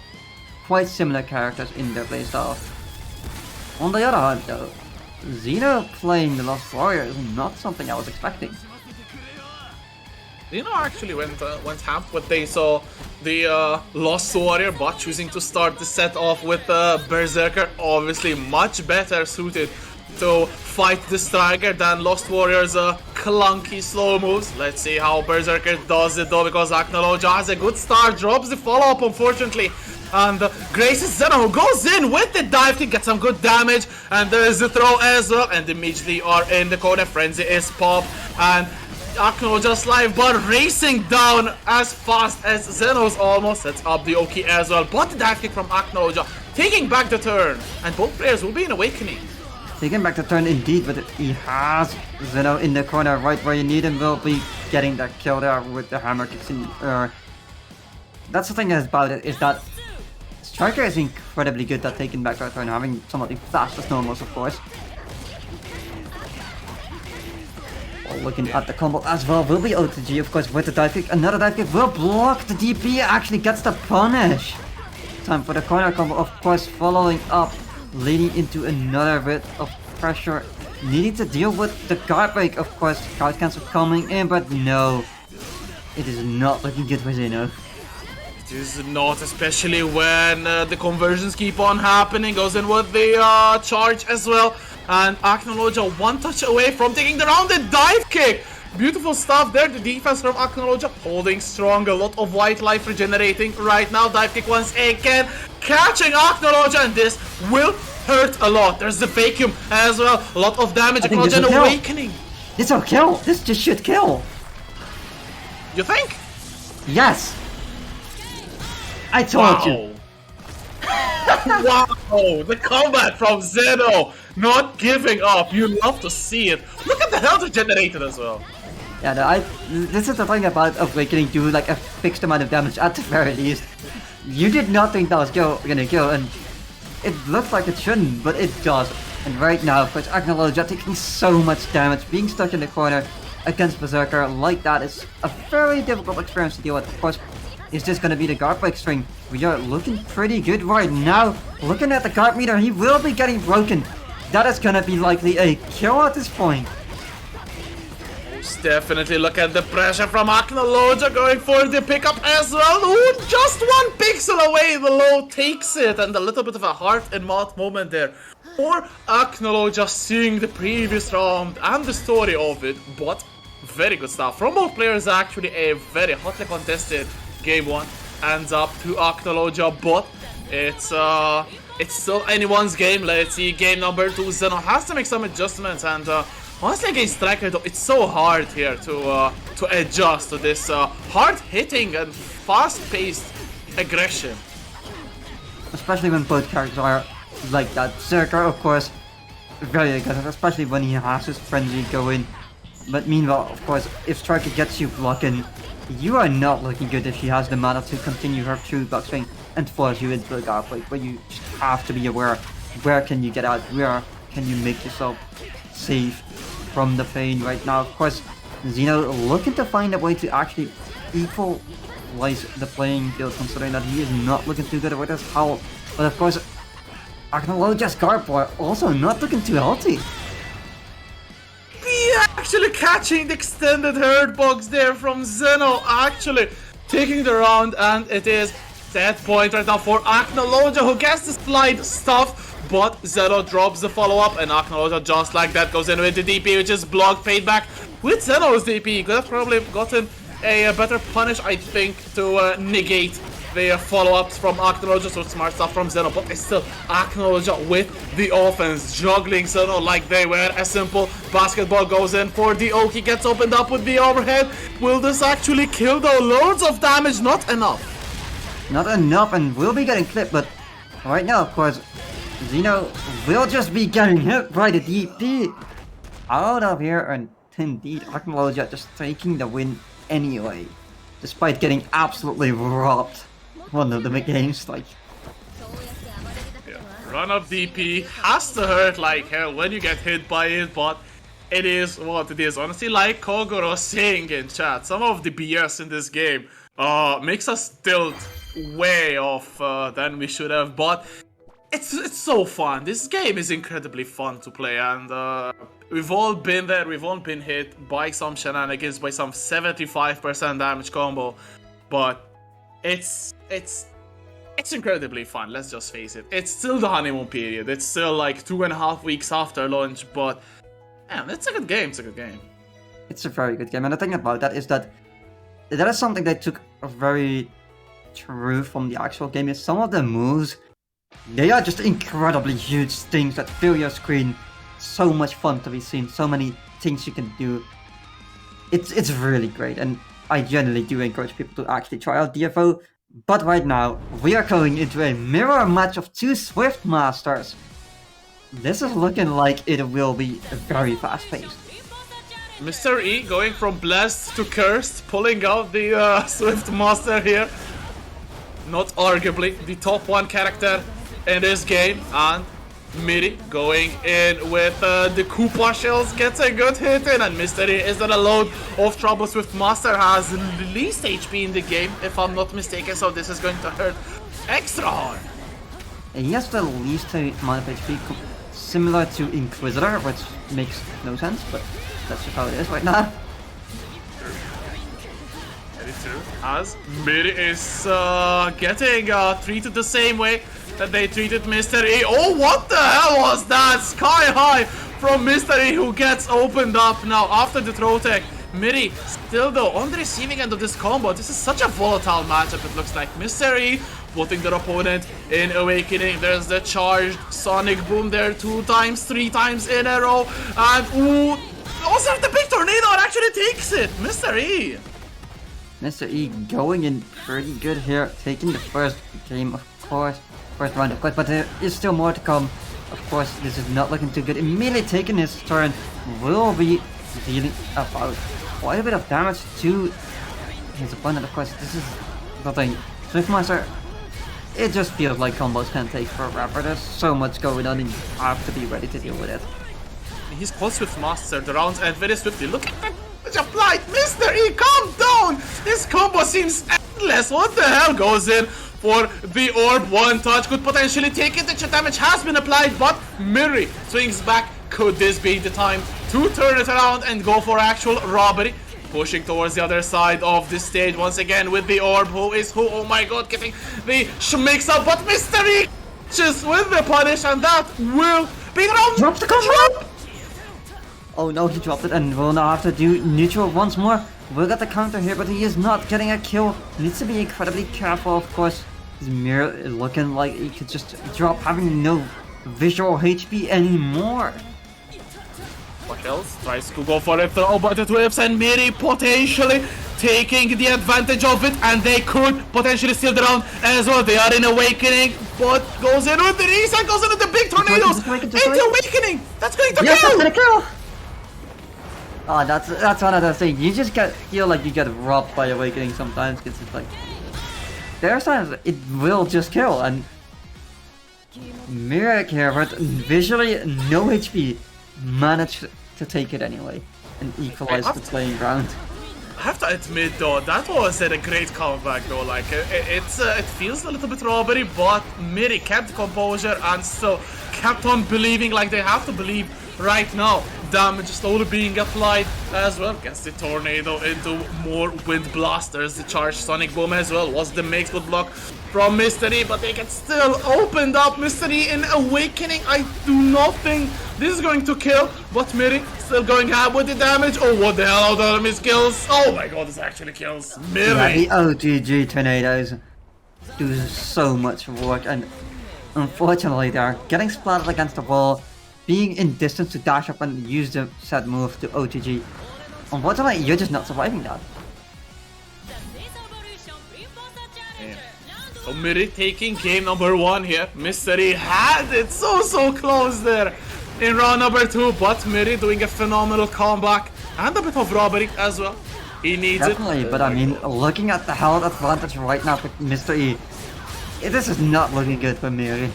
Speaker 2: Quite similar characters in their playstyle. On the other hand though, Zeno playing the Lost Warrior is not something I was expecting.
Speaker 3: Zeno actually went ham when they saw the Lost Warrior, but choosing to start the set off with Berserker, obviously much better suited to fight the Striker than Lost Warrior's clunky slow moves. Let's see how Berserker does it though, because Acnologia has a good start, drops the follow-up unfortunately, and graces Zeno, who goes in with the dive kick, gets some good damage, and there's the throw as well, and immediately are in the corner. Frenzy is popped, and Acnologia's live bar racing down as fast as Zeno's almost sets up the Oki as well, but the dive kick from Acnologia taking back the turn, and both players will be in Awakening.
Speaker 2: Taking back the turn indeed, but he has Zeno in the corner right where you need him. Will be getting that kill there with the hammer kicks in. That's the thing about it, is that Striker is incredibly good at taking back that turn, having some of the fastest normals, of course. Looking at the combo as well will be UltimateTID, of course, with the dive kick. Another dive kick will block the DP, actually gets the punish. Time for the corner combo, of course, following up, leading into another bit of pressure. Needing to deal with the guard break, of course. Guard cancel coming in, but no. It is not looking good for Zeno.
Speaker 3: It is not, especially when the conversions keep on happening. Goes in with the charge as well. And Acnologia one touch away from taking the rounded dive kick. Beautiful stuff there. The defense from Acnologia holding strong. A lot of white life regenerating right now. Dive kick once again. Catching Acnologia, and this will hurt a lot. There's the vacuum as well. A lot of damage. Acnologia and Awakening.
Speaker 2: This will kill. This just should kill.
Speaker 3: You think?
Speaker 2: Yes. I told you.
Speaker 3: Wow, the combat from Zeno, not giving up. You love to see it. Look at the health regenerated as well.
Speaker 2: Yeah, no, this is the thing about Awakening, do like a fixed amount of damage at the very least. You did not think that was gonna kill, and it looks like it shouldn't, but it does. And right now, of course, Acnologia taking so much damage, being stuck in the corner against Berserker like that is a very difficult experience to deal with. Of course, is this going to be the guard break string? We are looking pretty good right now. Looking at the guard meter, he will be getting broken. That is going to be likely a kill at this point.
Speaker 3: Most definitely. Look at the pressure from Acnologia going for the pickup as well. Ooh, just one pixel away. The low takes it, and a little bit of a heart and mouth moment there for Acnologia, seeing the previous round and the story of it. But very good stuff from both players. Actually, a very hotly contested game one ends up to Acnologia, but it's still anyone's game. Let's see game number 2. Zeno has to make some adjustments, and honestly against Striker though, it's so hard here to adjust to this hard-hitting and fast-paced aggression.
Speaker 2: Especially when both characters are like that. Berserker, of course, very aggressive, especially when he has his frenzy going. But meanwhile, of course, if Striker gets you blocking, you are not looking good if she has the mana to continue her true backswing and force you into a Grappler, where you just have to be aware, where can you get out, where can you make yourself safe from the pain right now. Of course, Zeno looking to find a way to actually equalize the playing field, considering that he is not looking too good with his health. But of course, Acnologia's Grappler also not looking too healthy.
Speaker 3: Actually catching the extended hurt box there from Zeno, actually taking the round, and it is that point right now for Acnologia, who gets the slide stuff, but Zeno drops the follow-up, and Acnologia just like that goes in with the DP, which is blocked, paid back with Zeno's DP. Could have probably gotten a better punish, I think, to negate the follow-ups from Acnologia, so smart stuff from Zeno, but it's still Acnologia with the offense, juggling Zeno like they were a simple basketball. Goes in for the Oki, gets opened up with the overhead. Will this actually kill though? Loads of damage, not enough.
Speaker 2: Not enough, and will be getting clipped, but right now, of course, Zeno will just be getting hit by the DP out of here, and indeed, Acnologia just taking the win anyway, despite getting absolutely robbed one of the games. Like,
Speaker 3: run up DP has to hurt like hell when you get hit by it, but it is what it is. Honestly, like Kogoro saying in chat, some of the BS in this game makes us tilt way off than we should have, but it's so fun. This game is incredibly fun to play, and we've all been there, we've all been hit by some shenanigans, by some 75% damage combo, but it's incredibly fun, let's just face it. It's still the honeymoon period, it's still like 2.5 weeks after launch, but man, it's a good game, it's a good game.
Speaker 2: it's a very good game, and the thing about that is that is something they took very true from the actual game, is some of the moves, they are just incredibly huge things that fill your screen. So much fun to be seen, so many things you can do. It's really great, and I generally do encourage people to actually try out DFO. But right now, we are going into a mirror match of two Swift Masters. This is looking like it will be very fast-paced.
Speaker 3: Mr. E going from blessed to cursed, pulling out the Swift Master here. Not arguably the top one character in this game, and Mirri going in with the Koopa shells, gets a good hit in, and Mr. E is in a load of trouble. Swift Master has the least HP in the game, if I'm not mistaken, so this is going to hurt extra hard.
Speaker 2: And he has the least amount of HP, similar to Inquisitor, which makes no sense, but that's just how it is right now.
Speaker 3: Very true, as Mirri is getting treated the same way that they treated Mr. E. Oh, what the hell was that? Sky high from Mr. E, who gets opened up now after the throw tech. Mirri still though on the receiving end of this combo. This is such a volatile matchup, it looks like. Mr. E putting their opponent in Awakening. There's the charged Sonic Boom there 2 times, 3 times in a row. And ooh, also the big tornado actually takes it. Mr. E.
Speaker 2: Mr. E going in pretty good here, taking the first game, of course. First round, of course, but there is still more to come. Of course, this is not looking too good. Immediately taking his turn, will be dealing about quite a bit of damage to his opponent. Of course, this is nothing. Swiftmaster, it just feels like combos can take forever. There's so much going on, and you have to be ready to deal with it.
Speaker 3: He's called Swiftmaster. The rounds end very swiftly. Look at that flight, Mr. E, calm down. This combo seems endless. What the hell goes in? For the orb, one touch could potentially take it. The damage has been applied, but Mirri swings back. Could this be the time to turn it around and go for actual robbery? Pushing towards the other side of the stage once again with the orb. Who is who? Oh my god, getting the mix up, but Mr. E just with the punish, and that will be the round.
Speaker 2: Drop the combo! Oh no, he dropped it, and will now have to do neutral once more. We'll get the counter here, but he is not getting a kill. Needs to be incredibly careful, of course. His mirror is looking like he could just drop, having no visual HP anymore.
Speaker 3: What else? Tries to go for a throw, but it whips, and Mirri potentially taking the advantage of it, and they could potentially steal the round as well. They are in Awakening, but goes in with the reset, goes in with the big tornadoes into Awakening. That's going to
Speaker 2: yes,
Speaker 3: kill.
Speaker 2: That's gonna kill. Oh, that's one of those things. You just feel like you get robbed by Awakening sometimes, because it's like there's times it will just kill, and mirri here, but visually no HP, managed to take it anyway and equalize the playing ground.
Speaker 3: I have to admit though, that was a great comeback though, like it feels a little bit robbery, but mirri kept composure and still kept on believing like they have to believe right now. Damage slowly being applied as well. Gets the tornado into more wind blasters. The charged sonic boom as well was the mix with block from Mystery, but they get still opened up. Mystery in Awakening. I do not think this is going to kill, but mirri still going ham with the damage. Oh, what the hell? How the kills? Oh my god, this actually kills mirri.
Speaker 2: Yeah, the OTG tornadoes do so much work, and unfortunately they are getting splattered against the wall, being in distance to dash up and use the set move to OTG. Unfortunately, you're just not surviving that.
Speaker 3: So mirri taking game number 1 here. Mystery had it so close there in round number 2, but mirri doing a phenomenal comeback and a bit of robbery as well. He needs
Speaker 2: Definitely, but I mean, looking at the health advantage right now with Mr. E, this is not looking good for mirri.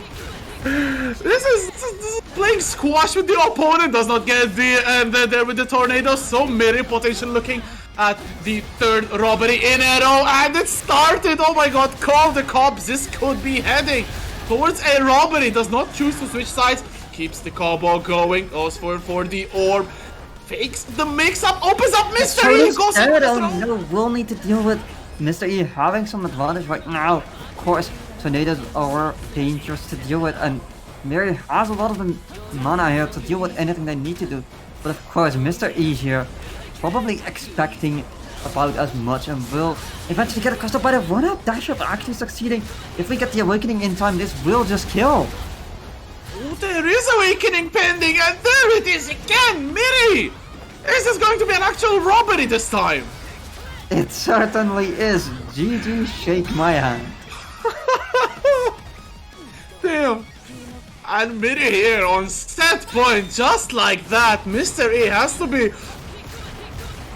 Speaker 3: This is playing squash with the opponent, does not get the there with the tornado. So mirri potential looking at the 3rd robbery in a row, and it started. Oh my god, call the cops. This could be heading towards a robbery. Does not choose to switch sides, keeps the combo going, goes for the orb, fakes the mix-up, opens up Mystery, goes for
Speaker 2: no, we'll need to deal with Mr. E having some advantage right now. Of course, tornadoes are dangerous to deal with, and mirri has a lot of the mana here to deal with anything they need to do. But of course, Mr. E here probably expecting about as much, and will eventually get accosted by the run-up dash up, actually succeeding. If we get the Awakening in time, this will just kill.
Speaker 3: Oh, there is Awakening pending, and there it is again, mirri! Is this going to be an actual robbery this time?
Speaker 2: It certainly is. GG, shake my hand.
Speaker 3: Damn. And mirri here on set point, just like that. Mr. E has to be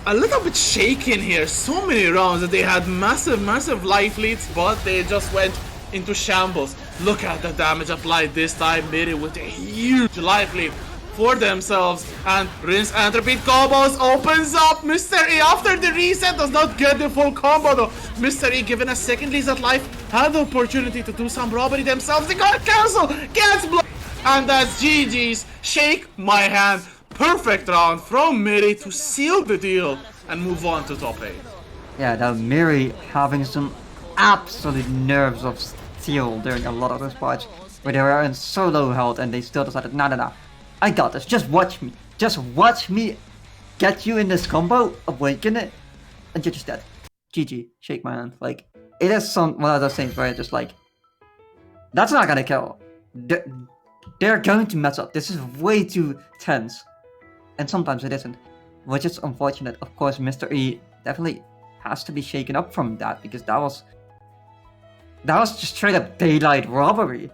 Speaker 3: a little bit shaken here. So many rounds that they had massive life leads, but they just went into shambles. Look at the damage applied this time. mirri with a huge life lead for themselves, and rinse and repeat combos opens up. Mr. E after the reset does not get the full combo though. Mr. E given a second reset life had the opportunity to do some robbery themselves. They got cancel, gets blocked, and that's GG's. Shake my hand. Perfect round from mirri to seal the deal and move on to top 8.
Speaker 2: Yeah, now mirri having some absolute nerves of steel during a lot of those parts where they were in so low health and they still decided, no, I got this, just watch me get you in this combo, awaken it, and you're just dead. GG, shake my hand. Like, it is one of those things where it's just like, that's not gonna kill. They're going to mess up. This is way too tense. And sometimes it isn't, which is unfortunate. Of course, Mr. E definitely has to be shaken up from that, because that was just straight up daylight robbery.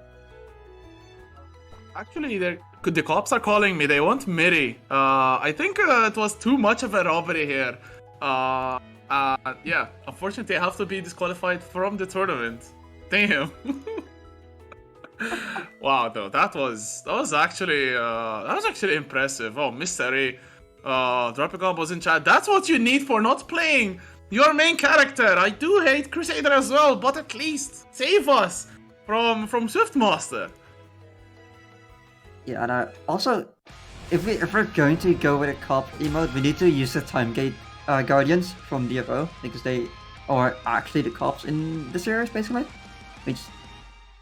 Speaker 3: Actually, the cops are calling me. They want mirri. I think it was too much of a robbery here. Yeah, unfortunately, I have to be disqualified from the tournament. Damn. Wow, though that was actually impressive. Oh, Mystery, dropping combos in chat. That's what you need for not playing your main character. I do hate Crusader as well, but at least save us from Swiftmaster.
Speaker 2: Yeah, and also, if we're going to go with a cop emote, we need to use the time gate guardians from DFO, because they are actually the cops in the series, basically. Which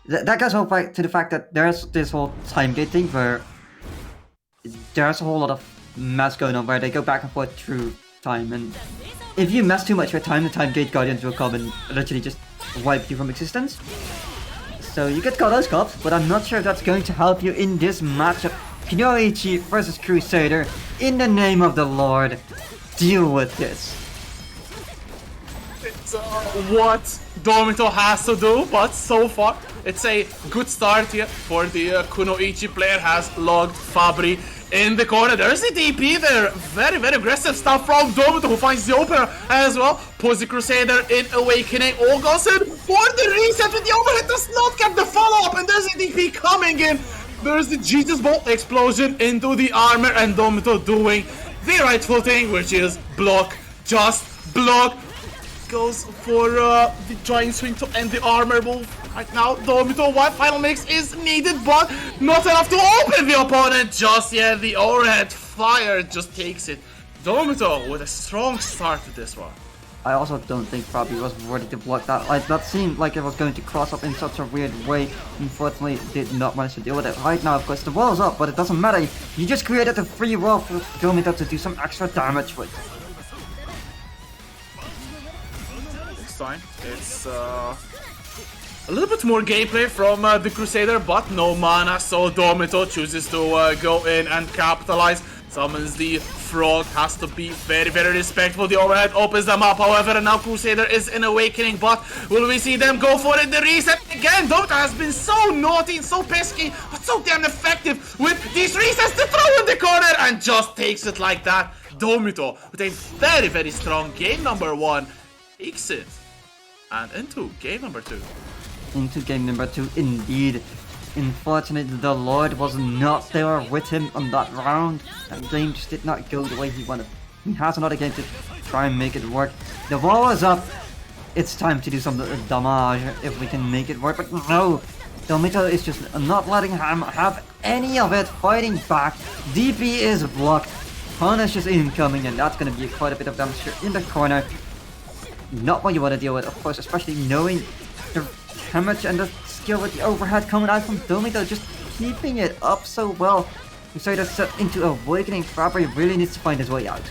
Speaker 2: that goes all back to the fact that there's this whole time gate thing where there's a whole lot of mess going on where they go back and forth through time, and if you mess too much with time, the time gate guardians will come and literally just wipe you from existence. So you get those cops, but I'm not sure if that's going to help you in this matchup. Kunoichi versus Crusader. In the name of the Lord, deal with this.
Speaker 3: is what Domitto has to do, but so far it's a good start here for the Kunoichi player. Has logged Fabri in the corner. There's the DP there. Very, very aggressive stuff from Domitto, who finds the opener as well. Pulls the Crusader in Awakening. All goes in for the reset with the overhead. Does not get the follow-up, and there's the DP coming in. There's the Jesus Bolt explosion into the armor, and Domitto doing the rightful thing, which is block. Just block. Goes for the giant swing to end the armor move. Right now, Domitto, one final mix is needed, but not enough to open the opponent just yet. The overhead fire just takes it. Domitto with a strong start to this one.
Speaker 2: I also don't think Fabi was ready to block that. Like, that seemed like it was going to cross up in such a weird way. Unfortunately, did not manage to deal with it. Right now, of course, the wall's up, but it doesn't matter. You just created a free wall for Domitto to do some extra damage with.
Speaker 3: Time. It's a little bit more gameplay from the Crusader, but no mana, so Domitto chooses to go in and capitalize. Summons the frog, has to be very, very respectful. The overhead opens them up, however, and now Crusader is in Awakening, but will we see them go for it? The reset again. Domitto has been so naughty and so pesky, but so damn effective with these resets to throw in the corner, and just takes it like that. Domitto with a very, very strong game number one. Takes it. And into game number two.
Speaker 2: Into game number two, indeed. Unfortunately, the Lord was not there with him on that round. That game just did not go the way he wanted. He has another game to try and make it work. The wall is up. It's time to do some damage if we can make it work. But no, Domitto is just not letting him have any of it. Fighting back. DP is blocked. Punish is incoming, and that's going to be quite a bit of damage here in the corner. Not what you want to deal with, of course, especially knowing the damage and the skill with the overhead coming out from Domitto, just keeping it up so well. Crusader set into Awakening. Fabri really needs to find his way out.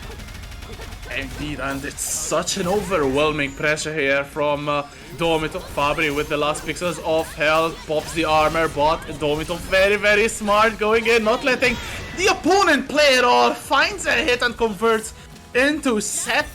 Speaker 3: Indeed, and it's such an overwhelming pressure here from Domitto. Fabri with the last pixels of health, pops the armor, but Domitto very, very smart going in, not letting the opponent play at all. Finds a hit and converts into set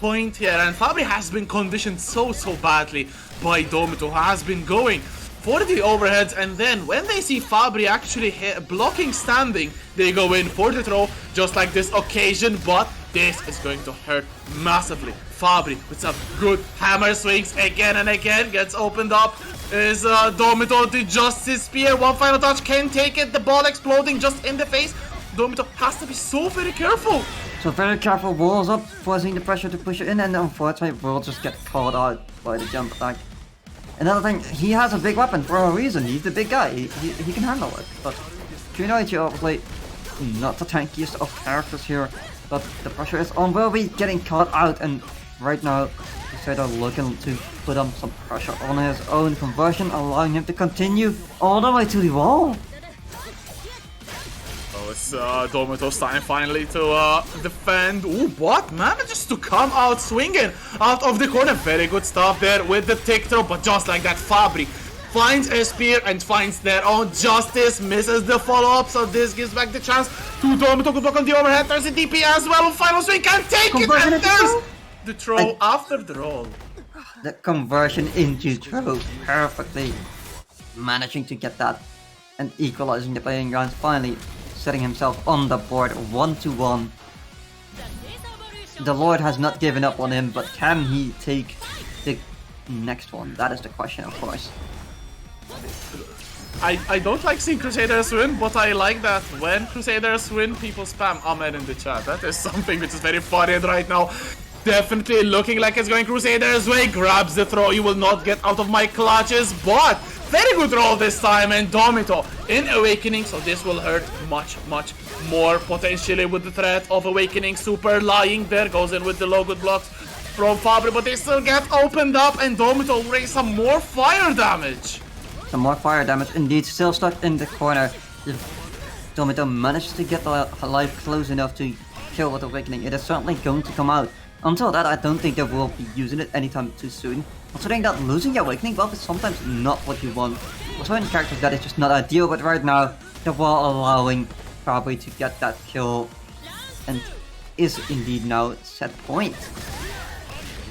Speaker 3: point here, and Fabri has been conditioned so badly by Domitto, who has been going for the overheads, and then when they see Fabri actually blocking standing, they go in for the throw, just like this occasion, but this is going to hurt massively. Fabri with some good hammer swings again and again, gets opened up. Is Domitto the Justice Spear, one final touch, can take it, the ball exploding just in the face. Domitto has to be so very careful.
Speaker 2: So very careful, walls up, forcing the pressure to push it in, and unfortunately will just get caught out by the jump attack. Another thing, he has a big weapon for a reason. He's the big guy, he can handle it. But Kunoichi obviously not the tankiest of characters here, but the pressure is on. Will be getting caught out, and right now Crusader looking to put on some pressure on his own conversion, allowing him to continue all the way to the wall.
Speaker 3: It's Domitto's time finally to defend. Ooh, what? Manages to come out swinging out of the corner. Very good stuff there with the tick throw, but just like that, Fabri finds a spear and finds their own Justice, misses the follow-up, so this gives back the chance to Domitto. Good luck on the overhead. There's a DP as well. Final swing, can take it, and there's the throw after the roll.
Speaker 2: The conversion into throw perfectly, managing to get that and equalizing the playing grounds, finally setting himself on the board 1-1. The Lord has not given up on him, but can he take the next one? That is the question, of course.
Speaker 3: I don't like seeing Crusaders win, but I like that when Crusaders win, people spam Ahmed in the chat. That is something which is very funny right now. Definitely looking like it's going Crusaders' way. Grabs the throw. You will not get out of my clutches, but very good roll this time, and Domitto in Awakening, so this will hurt much more potentially with the threat of Awakening. Super lying there, goes in with the low good blocks from Fabri, but they still get opened up, and Domitto will raise some more fire damage.
Speaker 2: Some more fire damage indeed, still stuck in the corner. If Domitto manages to get the life close enough to kill with Awakening, it is certainly going to come out. Until that, I don't think they will be using it anytime too soon. Considering that losing the Awakening buff is sometimes not what you want. For certain characters that is just not ideal, but right now, they were allowing Fabri to get that kill, and is indeed now set point.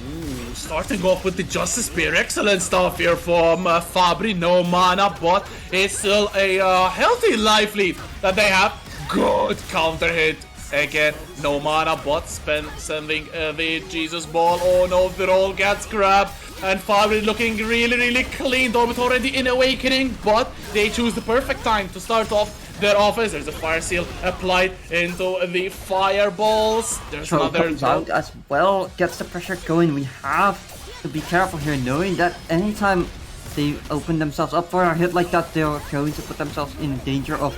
Speaker 3: Ooh, starting off with the Justice Spear. Excellent stuff here from Fabri. No mana, but it's still a healthy life lead that they have. Good counter hit. Again, no mana, but sending the Jesus Ball. Oh no, the roll gets grabbed. And Fabri looking really clean. Domitto already in Awakening, but they choose the perfect time to start off their offense. There's a Fire Seal applied into the fireballs. There's another
Speaker 2: comes out as well, gets the pressure going. We have to be careful here, knowing that anytime they open themselves up for a hit like that, they're going to put themselves in danger of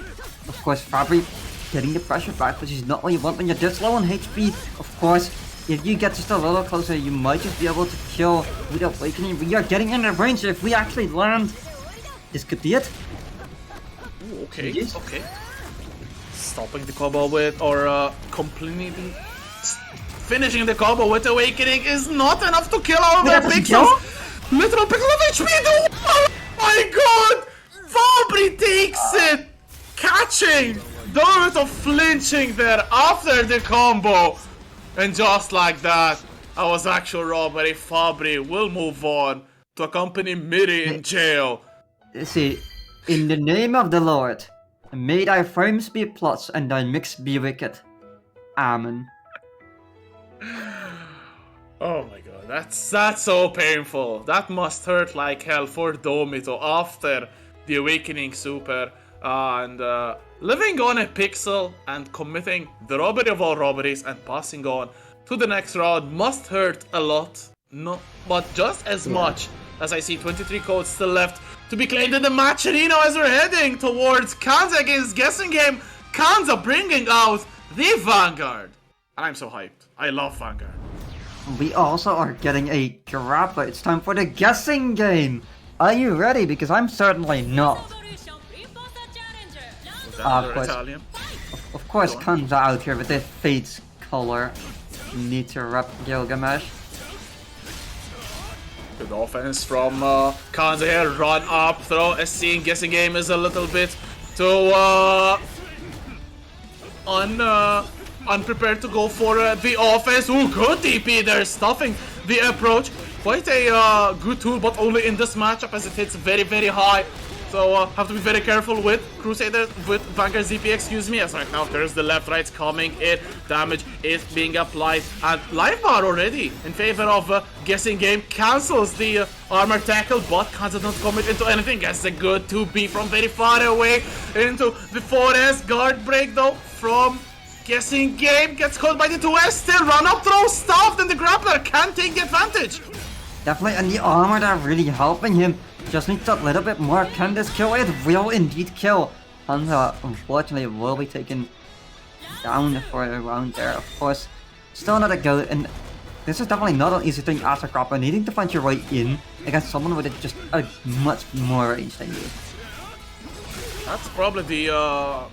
Speaker 2: course, Fabri getting the pressure back, which is not what you want when you're this low on HP. Of course, if you get just a little closer, you might just be able to kill with Awakening. We are getting in the range. If we actually land, this could be it.
Speaker 3: Ooh, okay, okay. Stopping the combo with, or completely finishing the combo with Awakening is not enough to kill our Pixel. Literal Pixel of HP. Oh my god! Fabri takes it! Catching! Domitto flinching there after the combo. And just like that, I was actual robbery. Fabri will move on to accompany mirri in jail.
Speaker 2: See, in the name of the Lord, may thy frames be plots and thy mix be wicked. Amen.
Speaker 3: Oh my god, that's so painful. That must hurt like hell for Domitto after the Awakening Super and living on a pixel and committing the robbery of all robberies and passing on to the next round must hurt a lot. No, but just as much as I see 23 codes still left to be claimed in the match arena as we're heading towards Kanza against Guessing Game. Kanza bringing out the Vanguard. And I'm so hyped. I love Vanguard.
Speaker 2: We also are getting a Grappler. It's time for the Guessing Game. Are you ready? Because I'm certainly not. Of course, Kanza out here with the Fate's color. Need to rep Gilgamesh.
Speaker 3: Good offense from Kanza here. Run up, throw. Seeing Guessing Game is a little bit too unprepared to go for the offense. Ooh, good DP there, stuffing the approach. Quite a good tool, but only in this matchup as it hits very high. So have to be very careful with Crusader, with Vanguard ZP, excuse me, as right now there's the left rights coming in, damage is being applied, and life bar already in favor of Guessing Game cancels the armor tackle, but Kanza don't commit into anything. Gets a good 2B from very far away into the 4S guard break though from Guessing Game, gets caught by the 2S, still run up throw, stuffed, and the Grappler can take the advantage.
Speaker 2: Definitely, and the armor are really helping him. Just needs a little bit more. Can this kill? It will indeed kill. Kanza, unfortunately, will be taken down for a round there. Of course, still not a go, and this is definitely not an easy thing as a Grappler, needing to find your way in against someone with just a much more range than you.
Speaker 3: That's probably the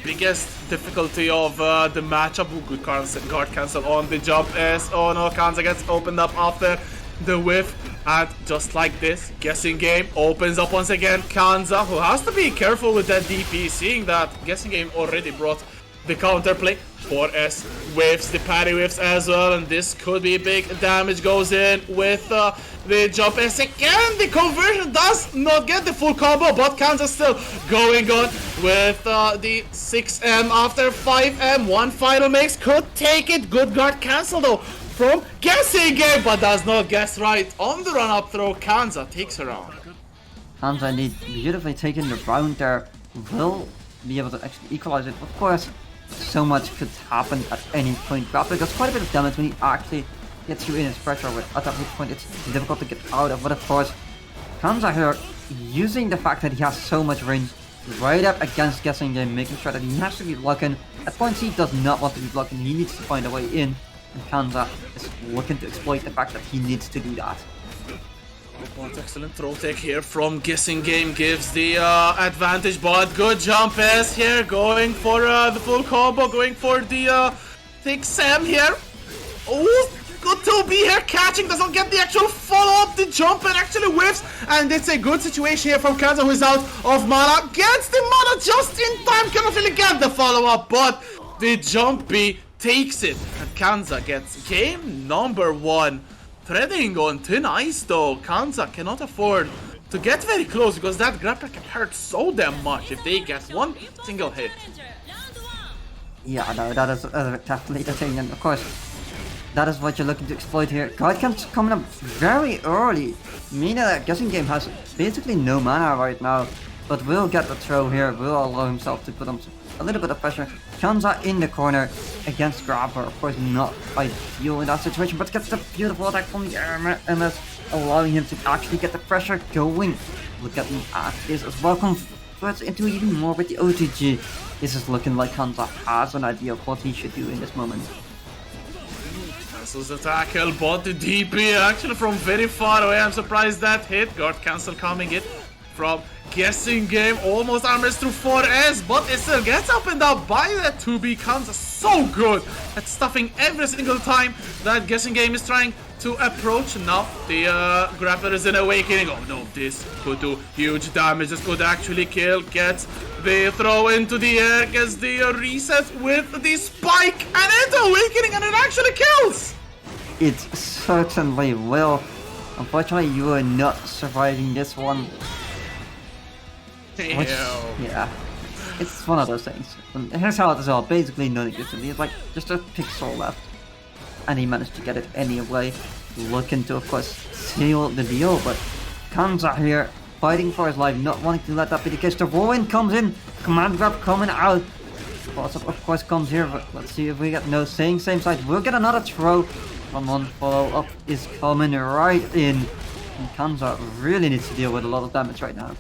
Speaker 3: biggest difficulty of the matchup. Good guard cancel on the jump as oh no, Kanza gets opened up after the whiff, and just like this, Guessing Game opens up once again. Kanza, who has to be careful with that DP, seeing that Guessing Game already brought the counterplay. 4S whiffs, the parry whiffs as well, and this could be big. Damage goes in with the jump S again. The conversion does not get the full combo, but Kanza still going on with the 6M after 5M. One final mix could take it. Good guard cancel though from Guessing Game, but does not guess right on the run up throw. Kanza takes her out.
Speaker 2: Kanza indeed beautifully taking the round there. Will be able to actually equalize it. Of course, so much could happen at any point. Grappler does quite a bit of damage when he actually gets you in his pressure, but at that point it's difficult to get out of. But of course, Kanza here using the fact that he has so much range right up against Guessing Game, making sure that he has to be blocking. At points he does not want to be blocking, he needs to find a way in. And Kanza is looking to exploit the fact that he needs to do that.
Speaker 3: What excellent throw take here from Guessing Game gives the advantage, but good jump is here, going for the full combo, going for the thick Sam here. Oh, good to be here, catching, doesn't get the actual follow-up, the jump and actually whiffs, and it's a good situation here from Kanza, who is out of mana, gets the mana just in time, cannot really get the follow-up, but the jump B takes it, and Kanza gets game number 1 treading on thin ice though. Kanza cannot afford to get very close because that grappler can hurt so damn much if they get one single hit.
Speaker 2: Yeah, no, that is definitely the thing, and of course, that is what you're looking to exploit here. Guard Cancel coming up very early, meaning that Guessing Game has basically no mana right now, but will get the throw here, will allow himself to put on a little bit of pressure. Kanza in the corner against Grappler, of course not ideal in that situation, but gets the beautiful attack from the armor, and that's allowing him to actually get the pressure going. Look at him at this as well, converts into even more with the OTG. This is looking like Kanza has an idea of what he should do in this moment.
Speaker 3: Cancels the tackle, but the DP actually from very far away. I'm surprised that hit. Guard Cancel coming in from Guessing Game. Almost armors through 4S, but it still gets up and up by that 2B. Kanza so good at stuffing every single time that Guessing Game is trying to approach. Now the Grappler is in Awakening. Oh no, this could do huge damage. This could actually kill. Gets the throw into the air, gets the reset with the spike, and into Awakening, and it actually kills!
Speaker 2: It certainly will. Unfortunately, you are not surviving this one. Which, yeah, it's one of those things. And here's how it is all basically non-existent. He's like just a pixel left, and he managed to get it anyway. Looking to, of course, seal the deal, but Kanza here fighting for his life, not wanting to let that be the case. The whirlwind comes in, command grab coming out. Boss-up, of course, comes here, but let's see if we get no same side. We'll get another throw. Come on, follow-up is coming right in. And Kanza really needs to deal with a lot of damage right now.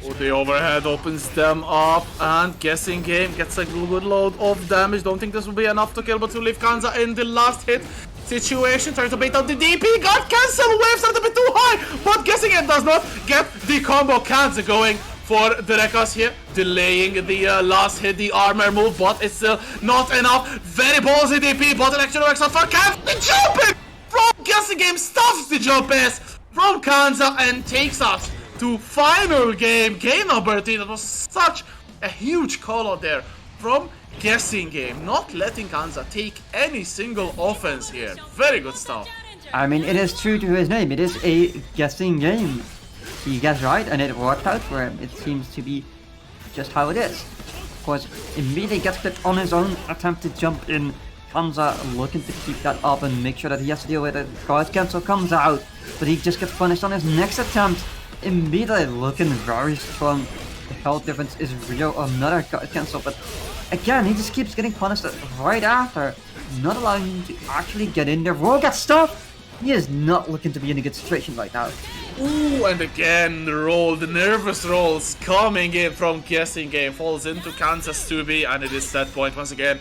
Speaker 3: Oh, the overhead opens them up, and Guessing Game gets a good load of damage. Don't think this will be enough to kill, but to leave Kanza in the last hit situation. Trying to bait out the DP. Guard Cancel waves are a bit too high, but Guessing Game does not get the combo. Kanza going for the Rekas here, delaying the last hit, the armor move, but it's still not enough. Very ballsy DP, but it actually works out for Kanza. The jump from Guessing Game stuffs the jump S from Kanza and takes us to final game number 3. That was such a huge call out there from Guessing Game, not letting Kanza take any single offense here. Very good stuff.
Speaker 2: I mean, it is true to his name. It is a Guessing Game. He gets right, and it worked out for him. It seems to be just how it is. Of course, immediately gets clipped on his own attempt to jump in. Kanza looking to keep that up and make sure that he has to deal with it. Guard Cancel comes out, but he just gets punished on his next attempt. Immediately looking very strong. The health difference is real. Another Guard Cancel, but again, he just keeps getting punished right after, not allowing him to actually get in there. Roll gets stuffed. He is not looking to be in a good situation right now.
Speaker 3: Ooh, and again the roll, the nervous rolls coming in from Guessing Game, falls into Kanza's 2B, and it is set point once again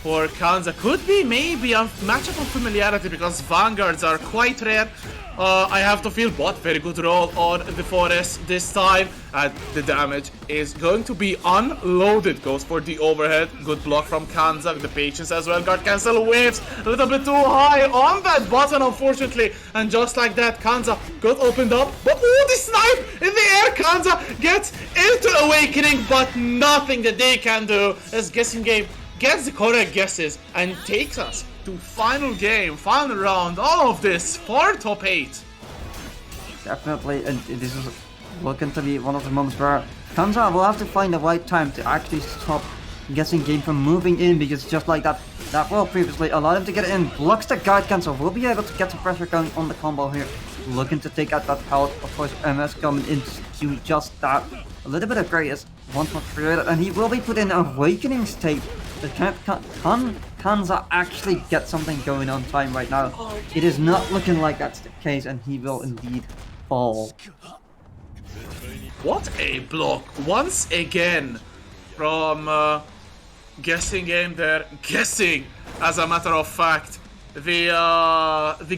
Speaker 3: for Kanza. Could be maybe a matchup of familiarity because Vanguards are quite rare. I have to feel, but very good roll on the 4S this time, and the damage is going to be unloaded. Goes for the overhead, good block from Kanza, the patience as well. Guard Cancel waves a little bit too high on that button, unfortunately, and just like that, Kanza got opened up, but ooh, the snipe in the air. Kanza gets into Awakening, but nothing that they can do as Guessing Game gets the correct guesses and takes us to final game, final round, all of this for top 8.
Speaker 2: Definitely, and this is looking to be one of the moments where Kanza will have to find the right time to actually stop Guessing Game from moving in, because just like that roll previously allowed him to get in, blocks the Guard Cancel, will be able to get some pressure going on the combo here, looking to take out that health. Of course, MS coming in to do just that. A little bit of grace once more created, and he will be put in Awakening state. But can Kanza actually get something going on time right now? It is not looking like that's the case, and he will indeed fall.
Speaker 3: What a block once again from Guessing Game there. Guessing, as a matter of fact, the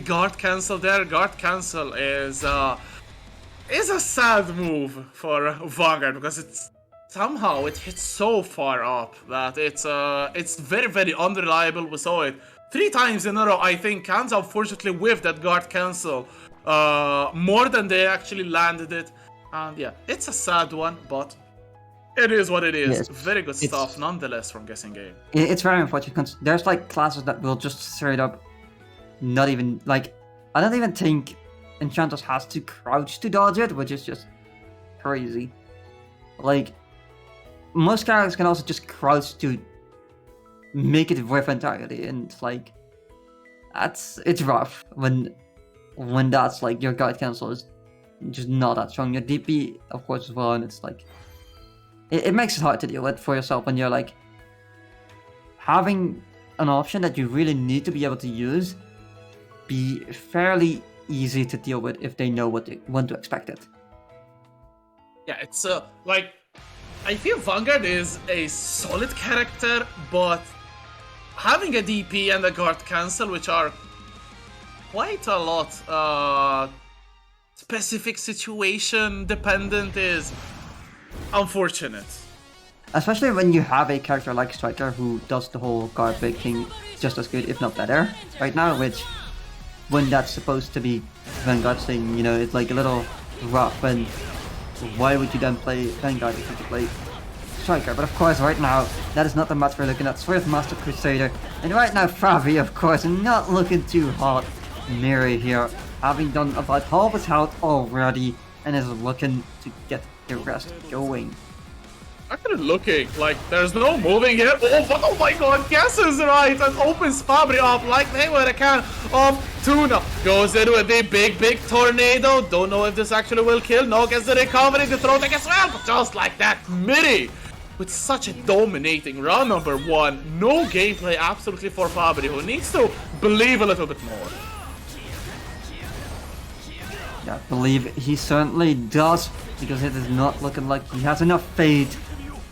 Speaker 3: Guard Cancel there. Guard Cancel is a sad move for Vanguard because it's somehow it hits so far up that it's very, very unreliable. We saw it 3 times in a row. I think Kanza unfortunately whiffed that Guard Cancel more than they actually landed it. And yeah, it's a sad one, but it is what it is.
Speaker 2: Yes,
Speaker 3: very good stuff nonetheless from Guessing Game.
Speaker 2: It's very unfortunate because there's like classes that will just straight up not even, like, I don't even think Enchantress has to crouch to dodge it, which is just crazy. Like, most characters can also just crouch to make it whiff entirely, and like, it's rough when that's like your guide cancel is just not that strong. Your DP, of course, as well, and it's like, it makes it hard to deal with for yourself when you're like having an option that you really need to be able to use be fairly easy to deal with if they know when to expect it.
Speaker 3: Yeah, it's like, I feel Vanguard is a solid character, but having a DP and a guard cancel, which are quite a lot specific situation dependent, is unfortunate.
Speaker 2: Especially when you have a character like Striker who does the whole guard break thing just as good, if not better, right now, which, when that's supposed to be Vanguard's thing, you know, it's like a little rough, and why would you then play Vanguard if you could play Striker? But of course, right now, that is not the match we're looking at. Swift Master Crusader, and right now Fabi, of course, not looking too hot. Mirri here, having done about half his health already, and is looking to get the rest going.
Speaker 3: Actually looking like there's no moving here. Oh my god, guesses right and opens Fabri up like they were a can of tuna. Goes in with the big tornado. Don't know if this actually will kill. No, gets the recovery, the throw tech as well. But just like that, Mirri with such a dominating round number 1. No gameplay absolutely for Fabri, who needs to believe a little bit more.
Speaker 2: Yeah, I believe he certainly does, because it is not looking like he has enough fade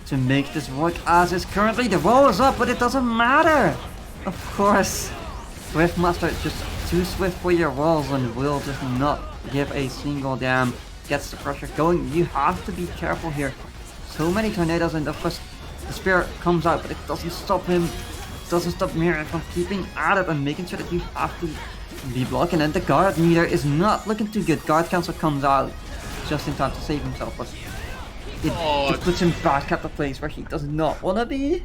Speaker 2: to make this work as is currently. The roll is up, but it doesn't matter. Of course, Swift Master is just too swift for your rolls and will just not give a single damn. Gets the pressure going. You have to be careful here. So many tornadoes, and of course the spear comes out, but it doesn't stop him. It doesn't stop Mirri from keeping at it and making sure that you have to be blocking. And the guard meter is not looking too good. Guard cancel comes out just in time to save himself, but it just puts him back at the place where he does not want to be.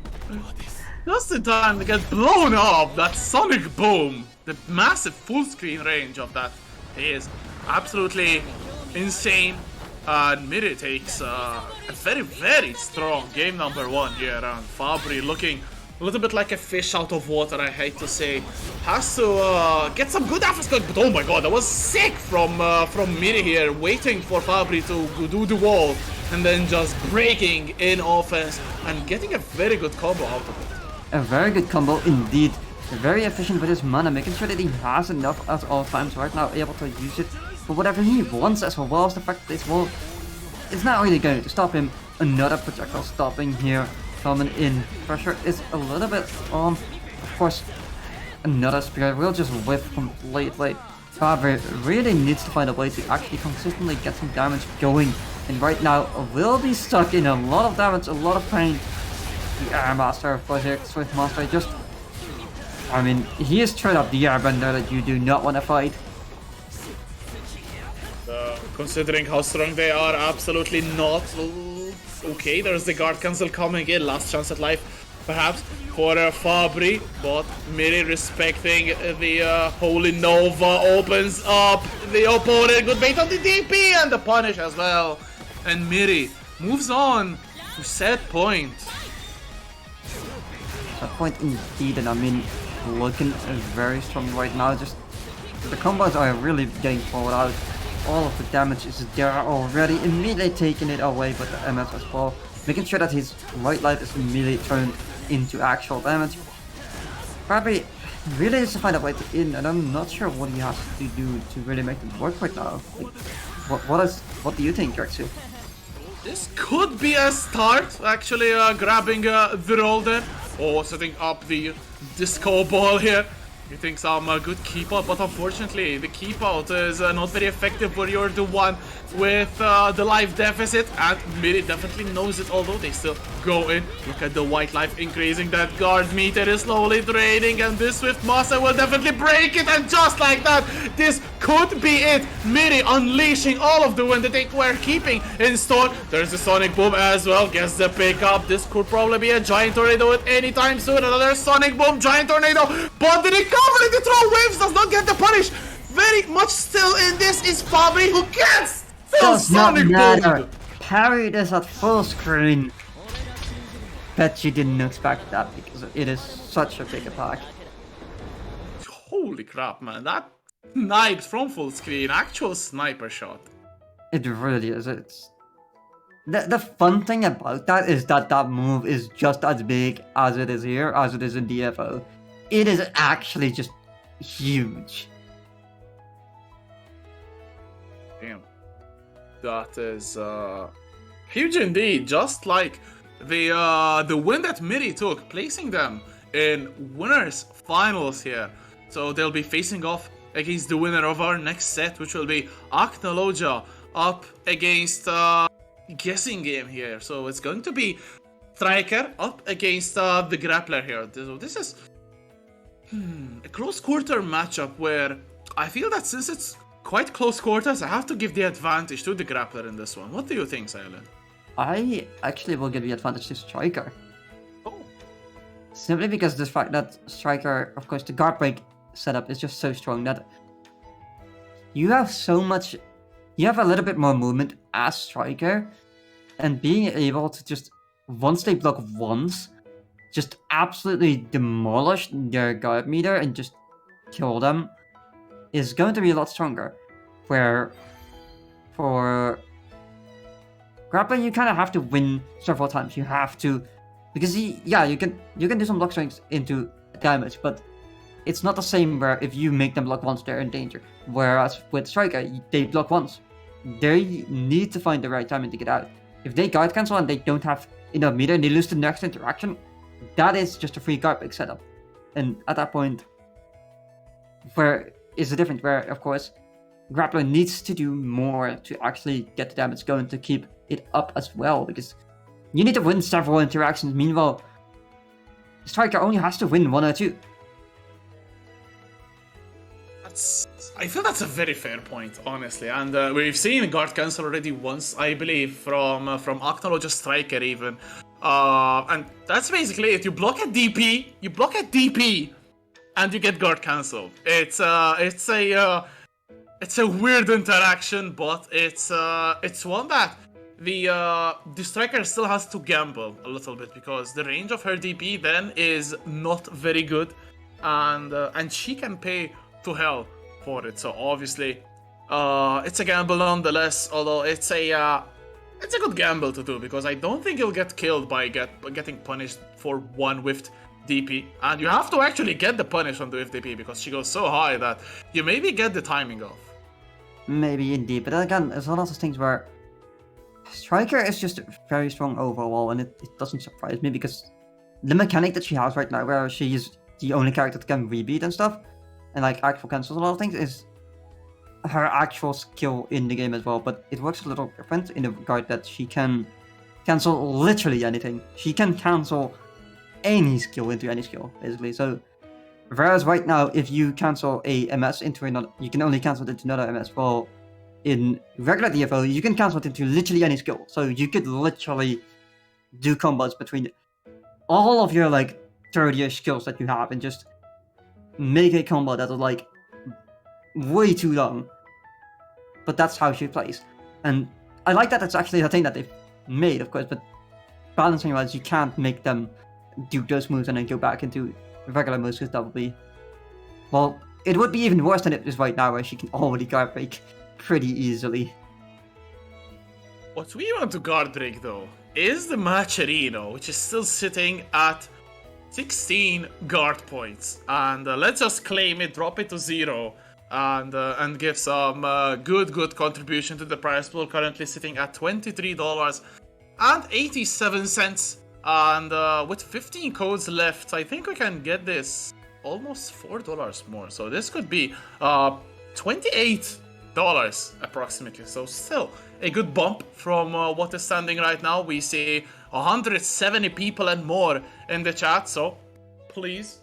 Speaker 3: Just in time to get blown up. That sonic boom, the massive full screen range of that is absolutely insane. And Mirri takes a very strong game number 1 here, and Fabri looking a little bit like a fish out of water, I hate to say. Has to get some good after but oh my god, that was sick from Mirri here, waiting for Fabri to do the wall, and then just breaking in offense and getting a very good combo out of it.
Speaker 2: A very good combo indeed. Very efficient with his mana, making sure that he has enough at all times right now, able to use it for whatever he wants, as well as the fact that this wall is not really going to stop him. Another projectile stopping here, coming in. Pressure is a little bit on. Of course, another spear will just whiff completely. Fabri really needs to find a way to actually consistently get some damage going. And right now, will be stuck in a lot of damage, a lot of pain. The Air Master, of course, here, Swift Master, just... I mean, he is straight up the airbender that you do not want to fight.
Speaker 3: Considering how strong they are, absolutely not. Okay, there's the guard cancel coming in. Last chance at life, perhaps, for Fabri. But Mirri respecting the Holy Nova opens up the opponent. Good bait on the DP and the punish as well. And Mirri moves on to set point.
Speaker 2: Set point indeed, and I mean, looking very strong right now. Just the combos are really getting forward out. All of the damage is there already, immediately taking it away with the MS as well, making sure that his right light is immediately turned into actual damage. Fabri really needs to find a way to in, and I'm not sure what he has to do to really make it work right now. Like, what do you think, Rexu?
Speaker 3: This could be a start, actually grabbing the roll there, or setting up the disco ball here. He thinks I'm a good keep out, but unfortunately the keep out is not very effective where you're the one with the life deficit, and mirri definitely knows it, although they still go in. Look at the white life increasing, that guard meter is slowly draining, and this Swift Master will definitely break it, and just like that, this could be it. mirri unleashing all of the wind that they were keeping in store. There's the Sonic Boom as well, gets the pickup. This could probably be a Giant Tornado at any time soon. Another Sonic Boom, Giant Tornado, but the recovery, the throw waves does not get the punish. Very much still in this is Fabri, who gets
Speaker 2: Does not
Speaker 3: Sonic
Speaker 2: matter.
Speaker 3: Boom.
Speaker 2: Parried is at full screen. Bet you didn't expect that because it is such a big attack.
Speaker 3: Holy crap, man, that snipes from full screen, actual sniper shot.
Speaker 2: It really is. It's the fun thing about that is that that move is just as big as it is here, as it is in DFO. It is actually just huge.
Speaker 3: Damn. That is huge indeed, just like the win that mirri took, placing them in winners finals here. So they'll be facing off against the winner of our next set, which will be Acnologia up against guessing game here. So it's going to be Striker up against the Grappler here. So this is a close quarter matchup where I feel that since it's quite close quarters, I have to give the advantage to the Grappler in this one. What do you think, Silent?
Speaker 2: I actually will give the advantage to Striker.
Speaker 3: Oh.
Speaker 2: Simply because the fact that Striker, of course, the guard break setup is just so strong that you have so much, you have a little bit more movement as Striker, and being able to just, once they block once, just absolutely demolish their guard meter and just kill them is going to be a lot stronger. Where for Grappler, you kind of have to win several times. You have to, because you can do some block strengths into damage, but it's not the same where if you make them block once, they're in danger. Whereas with Striker, they block once. They need to find the right timing to get out. If they guard cancel and they don't have enough meter and they lose the next interaction, that is just a free guard break setup. And at that point, where is the difference? Where, of course, Grappler needs to do more to actually get the damage going to keep it up as well, because you need to win several interactions. Meanwhile, Striker only has to win one or two.
Speaker 3: I feel that's a very fair point, honestly, and we've seen guard cancel already once, I believe, from Acnologia Striker even, and that's basically it. You block a DP, and you get guard cancel. It's a weird interaction, but it's one that the Striker still has to gamble a little bit, because the range of her DP then is not very good, and she can pay to hell for it. So obviously, it's a gamble nonetheless. Although it's a good gamble to do, because I don't think you'll get killed by getting punished for one whiffed DP, and you have to actually get the punish on the whiffed DP because she goes so high that you maybe get the timing off.
Speaker 2: Maybe indeed, but again, it's one of those things where Striker is just very strong overall, and it doesn't surprise me because the mechanic that she has right now, where she is the only character that can rebeat and stuff, and like actual cancels a lot of things, is her actual skill in the game as well. But it works a little different in the regard that she can cancel literally anything. She can cancel any skill into any skill, basically. So whereas right now, if you cancel a MS into another, you can only cancel it into another MS. Well, in regular DFO, you can cancel it into literally any skill. So you could literally do combos between all of your like third-year skills that you have and just make a combo that is like way too long. But that's how she plays. And I like that it's actually a thing that they've made, of course, but balancing wise, you can't make them do those moves and then go back into regular moves, because that would be, well, it would be even worse than it is right now, where she can already guard break pretty easily.
Speaker 3: What we want to guard break though is the match arena, which is still sitting at 16 guard points, and let's just claim it, drop it to 0, and give some good contribution to the prize pool, currently sitting at $23.87, and with 15 codes left, I think we can get this almost $4 more. So this could be 28 approximately. So still a good bump from what is standing right now. We see 170 people and more in the chat, so please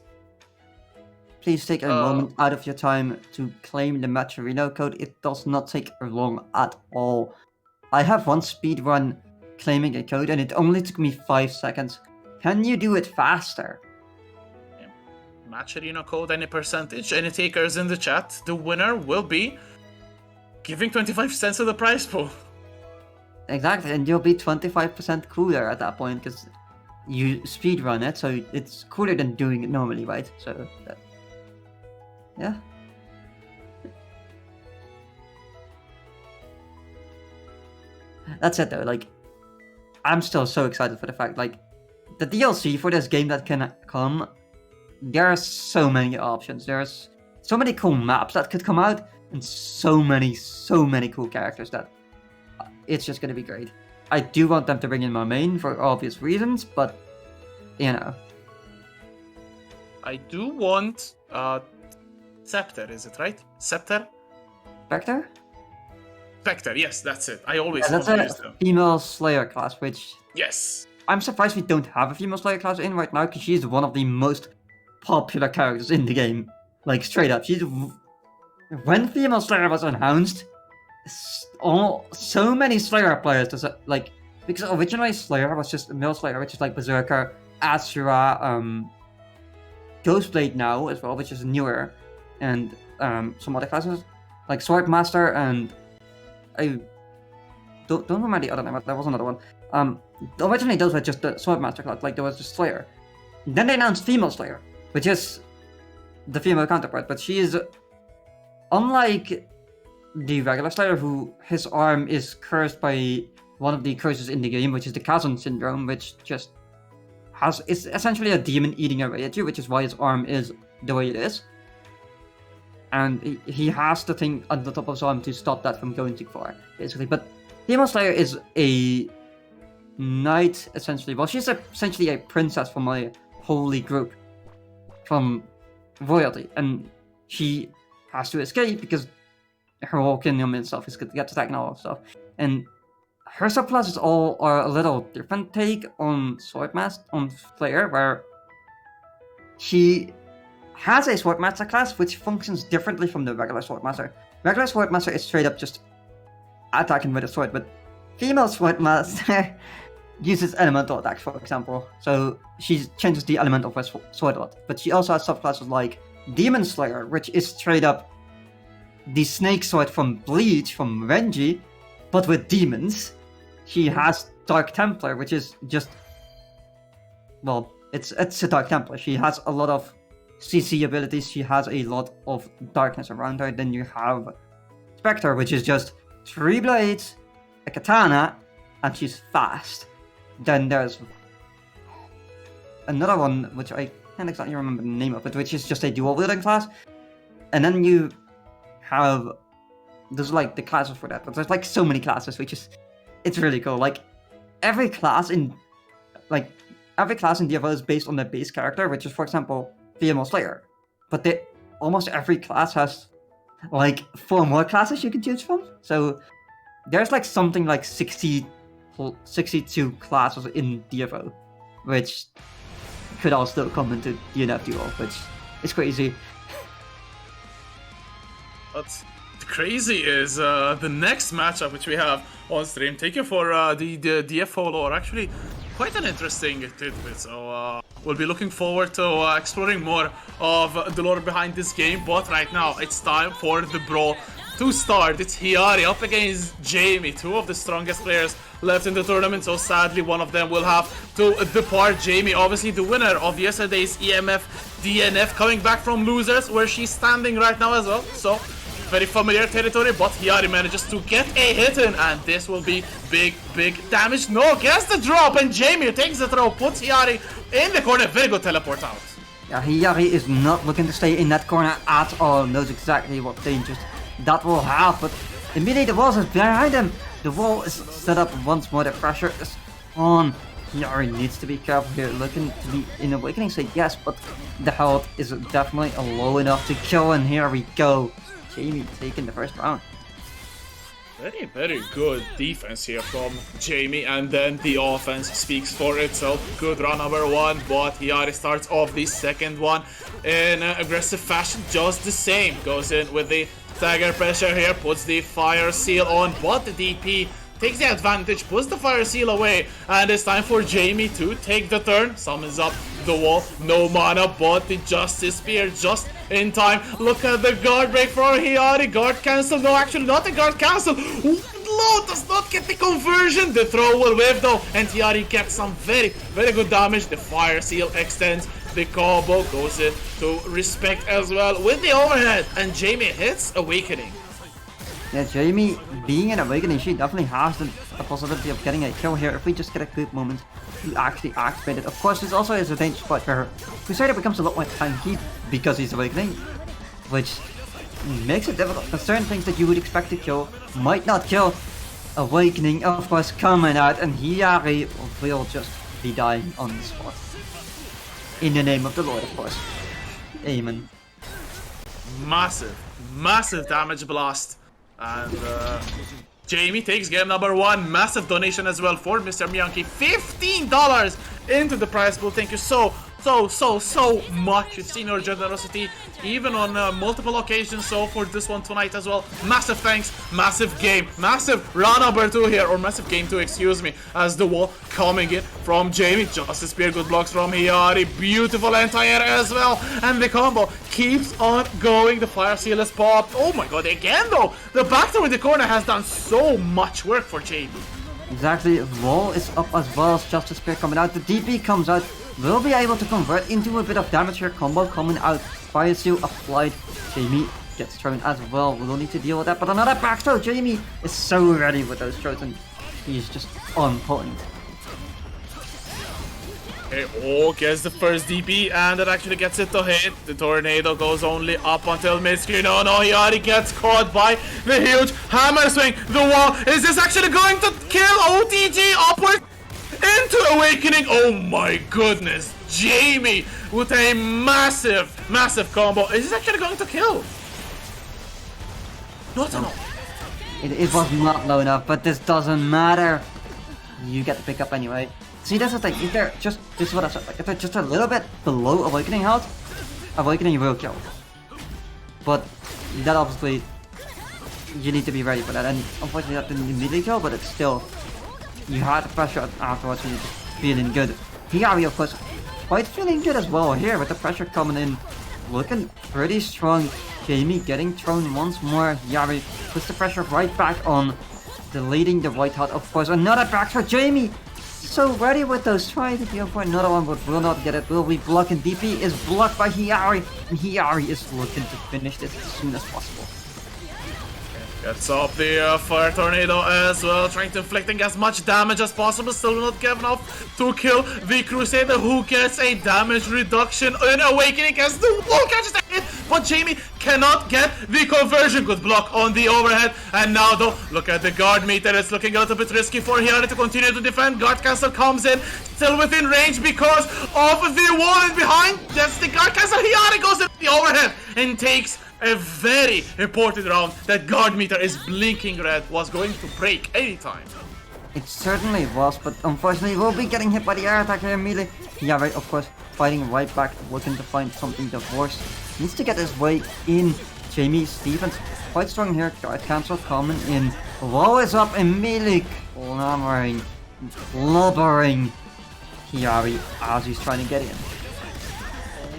Speaker 2: take a moment out of your time to claim the Matcherino code. It does not take long at all. I have one speedrun claiming a code and it only took me 5 seconds. Can you do it faster?
Speaker 3: Matcherino code, any percentage, any takers in the chat. The winner will be giving 25 cents of the prize pool.
Speaker 2: Exactly, and you'll be 25% cooler at that point because you speedrun it, so it's cooler than doing it normally, right? So, yeah. That's it though, like, I'm still so excited for the fact, like, the DLC for this game that can come, there are so many options. There's so many cool maps that could come out, and so many cool characters that it's just gonna be great. I do want them to bring in my main for obvious reasons, but, you know.
Speaker 3: I do want, Scepter, is it right? Scepter?
Speaker 2: Spectre?
Speaker 3: Spectre, yes, that's it. I always
Speaker 2: Yeah, that's
Speaker 3: want to use
Speaker 2: a
Speaker 3: them.
Speaker 2: female Slayer class, which...
Speaker 3: Yes.
Speaker 2: I'm surprised we don't have a female Slayer class in right now, because she's one of the most popular characters in the game. Like, straight up. When female Slayer was announced, so many Slayer players, like, because originally Slayer was just a male Slayer, which is like Berserker, Asura, Ghostblade now as well, which is newer, and some other classes, like Swordmaster, and I don't remember the other name, but there was another one. Originally those were just the Swordmaster class, like there was the Slayer. Then they announced Female Slayer, which is the female counterpart, but she is, unlike the regular Slayer, who his arm is cursed by one of the curses in the game, which is the Kazan syndrome, which just is essentially a demon eating away at you, which is why his arm is the way it is. And he has the thing on the top of his arm to stop that from going too far, basically. But Female Slayer is a knight, essentially. Well, she's essentially a princess from a holy group, from royalty, and she has to escape because her whole kingdom and stuff is to get attacked and all that stuff. And her subclasses all are a little different take on Slayer, where she has a Swordmaster class which functions differently from the regular Swordmaster. Regular Swordmaster is straight up just attacking with a sword, but female Swordmaster uses elemental attacks, for example. So she changes the element of her sword a lot. But she also has subclasses like Demon Slayer, which is straight up the snake sword from Bleach, from Renji, but with demons. She has Dark Templar, which is just, well, it's a Dark Templar. She has a lot of CC abilities, she has a lot of darkness around her. Then you have Spectre, which is just 3 blades, a katana, and she's fast. Then there's another one, which I can't exactly remember the name of it, which is just a dual wielding class. And then you have, there's like the classes for that, but there's like so many classes, which is, it's really cool. Like every class in DFO is based on their base character, which is, for example, Female Slayer. But almost every class has like 4 more classes you can choose from. So there's like something like 62 classes in DFO, which could all still come into DNF Duel, which is crazy.
Speaker 3: What's crazy is the next matchup which we have on stream. Thank you for the DFO lore. Actually, quite an interesting tidbit. So we'll be looking forward to exploring more of the lore behind this game. But right now, it's time for the brawl to start. It's Hiari up against Jamie, 2 of the strongest players left in the tournament. So sadly, one of them will have to depart. Jamie, obviously the winner of yesterday's EMF DNF, coming back from losers, where she's standing right now as well. So very familiar territory, but Hiari manages to get a hit in, and this will be big damage. No, gets the drop, and Jamie takes the throw, puts Hiari in the corner. Very good teleport out.
Speaker 2: Yeah, Hiari is not looking to stay in that corner at all. Knows exactly what dangers that will have, but immediately the wall is behind him. The wall is set up once more. The pressure is on. Hiari needs to be careful here, looking to be in Awakening state, yes, but the health is definitely low enough to kill, and here we go. Jamie taking the first round.
Speaker 3: Very, very good defense here from Jamie, and then the offense speaks for itself. Good run number one, but Hiari starts off the second one in aggressive fashion, just the same. Goes in with the stagger pressure here, puts the fire seal on, but the DP takes the advantage, puts the fire seal away, and it's time for Jamie to take the turn. Summons up the wall, no mana, but the Justice Spear just in time. Look at the guard break for Hiari, guard cancel, no actually not a guard cancel. Low does not get the conversion, the throw will whiff though, and Hiari gets some very, very good damage. The fire seal extends, the combo goes in to respect as well with the overhead, and Jamie hits Awakening.
Speaker 2: Yeah, Jamie being an Awakening, she definitely has the possibility of getting a kill here if we just get a good moment to actually activate it. Of course, this also is a danger spot for her. Crusader becomes a lot more tanky because he's Awakening, which makes it difficult. Because certain things that you would expect to kill might not kill. Awakening, of course, coming out, and Hiari will just be dying on the spot. In the name of the Lord, of course. Amen.
Speaker 3: Massive, massive damage blast. And Jamie takes game number one. Massive donation as well for Mr. Miyanki. $15 into the prize pool. Thank you so much. You've seen your generosity even on multiple occasions. So for this one tonight as well, massive thanks. Massive game, massive round number two here, or massive game two, excuse me, as the wall coming in from Jamie. Justice Spear, good blocks from Hiari, beautiful anti-air as well, and the combo keeps on going. The fire seal is popped. Oh my god, again though, the back throw in the corner has done so much work for Jamie.
Speaker 2: Exactly, wall is up as well as Justice Spear coming out. The DP comes out, will be able to convert into a bit of damage here. Combo coming out, fire seal applied. Jamie gets thrown as well. We'll need to deal with that, but another back throw. Jamie is so ready with those throws, and he's just on point.
Speaker 3: Okay, oh, gets the first DP, and it actually gets it to hit. The tornado goes only up until mid-screen. Oh no, he already gets caught by the huge hammer swing. The wall, is this actually going to kill OTG upward into Awakening? Oh my goodness, Jamie with a massive, massive combo. Is this actually going to kill? Not enough.
Speaker 2: It was not low enough, but this doesn't matter. You get the pickup anyway. See, that's the thing. If they're just, this is what I said, like, if they're just a little bit below Awakening health, Awakening will kill. But that obviously, you need to be ready for that. And unfortunately, that didn't immediately kill, but it's still, you had the pressure afterwards, and you're just feeling good. Hiari, of course, quite feeling good as well here with the pressure coming in, looking pretty strong. Jamie getting thrown once more. Hiari puts the pressure right back on, deleting the white hot. Of course, another back for Jamie. So ready with those, trying to deal for another one, but will not get it. Will be blocking. DP is blocked by Hiari, and Hiari is looking to finish this as soon as possible.
Speaker 3: Gets up the fire tornado as well, trying to inflicting as much damage as possible. Still not good enough to kill the Crusader, who gets a damage reduction in Awakening as the wall catches the hit, but Jamie cannot get the conversion. Good block on the overhead, and now though, look at the guard meter. It's looking a little bit risky for Hiari to continue to defend. Guard cancel comes in, still within range because of the wall in behind. That's the guard cancel. Hiari goes in the overhead and takes a very important round. That guard meter is blinking red, was going to break anytime.
Speaker 2: It certainly was, but unfortunately we'll be getting hit by the air attack here immediately. Hiari, of course, fighting right back, looking to find something divorced. Needs to get his way in. Jamie's defense quite strong here. Guard cancel coming in. Wall is up immediately. Blubbering Hiari as he's trying to get in.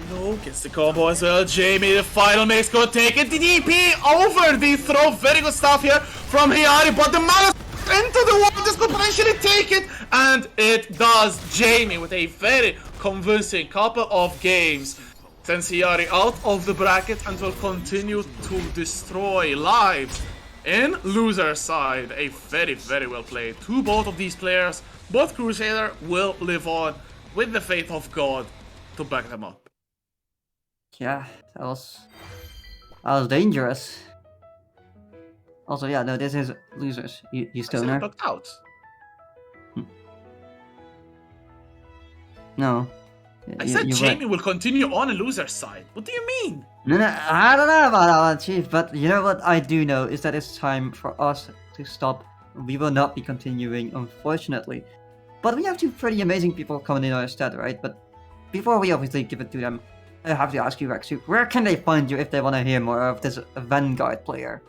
Speaker 3: No, gets the combo as well. Jamie, the final mace could take it. The DP over the throw. Very good stuff here from Hiari, but the mana into the wall. This could potentially take it, and it does. Jamie with a very convincing couple of games sends Hiari out of the bracket and will continue to destroy lives in loser side. A very, very well played to both of these players. Both Crusader will live on with the faith of God to back them up.
Speaker 2: Yeah, that was dangerous. Also, yeah, no, this is losers. You stoner.
Speaker 3: Knocked out.
Speaker 2: No.
Speaker 3: I said Jamie will continue on a loser's side. What do you mean?
Speaker 2: No, I don't know about that one, Chief. But you know what I do know is that it's time for us to stop. We will not be continuing, unfortunately. But we have two pretty amazing people coming in our stead, right? But before we obviously give it to them, I have to ask you, Rexu, where can they find you if they want to hear more of this Vanguard player?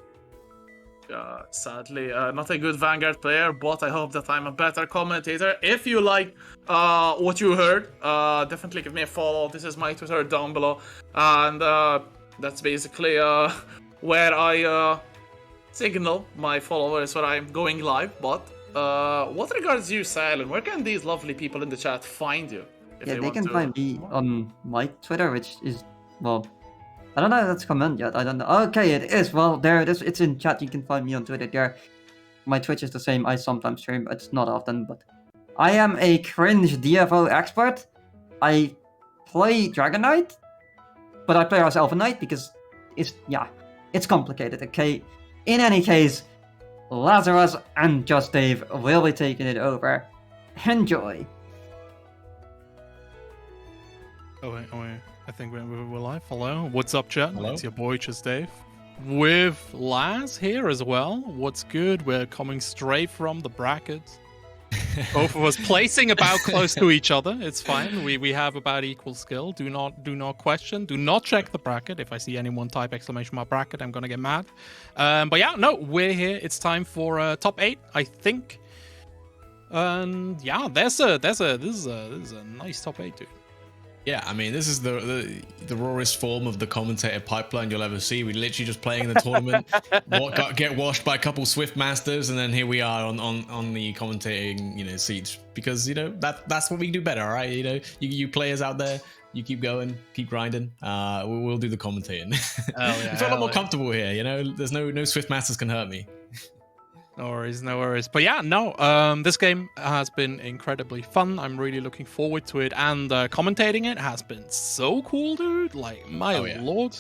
Speaker 3: Sadly, not a good Vanguard player, but I hope that I'm a better commentator. If you like what you heard, definitely give me a follow. This is my Twitter down below. And that's basically where I signal my followers when I'm going live. But what regards you, Silent, where can these lovely people in the chat find you?
Speaker 2: Yeah, they can find me on my Twitter, which is, well, I don't know if that's comment yet. I don't know. Okay, it is. Well, there it is. It's in chat. You can find me on Twitter there. My Twitch is the same. I sometimes stream. It's not often, but I am a cringe DFO expert. I play Dragon Knight, but I play as Elven Knight because it's complicated, okay? In any case, Lazarus and Just Dave will be taking it over. Enjoy.
Speaker 4: Oh wait. I think we're live. Hello. What's up, chat?
Speaker 5: Hello.
Speaker 4: It's your boy, Just Dave. With Laz here as well. What's good? We're coming straight from the brackets. Both of us placing about close to each other. It's fine. We have about equal skill. Do not question. Do not check the bracket. If I see anyone type exclamation mark bracket, I'm gonna get mad. But yeah, no, we're here. It's time for top 8, I think. And yeah, this is a nice top 8, dude.
Speaker 5: Yeah, I mean, this is the rawest form of the commentator pipeline you'll ever see. We're literally just playing in the tournament, get washed by a couple Swift Masters, and then here we are on the commentating, seats. Because that's what we do better, all right? You players out there, you keep going, keep grinding. We'll do the commentating. I feel a lot more comfortable here. There's no Swift Masters can hurt me.
Speaker 4: No worries. But yeah, no, this game has been incredibly fun. I'm really looking forward to it, and commentating it has been so cool, dude. Like, my lord.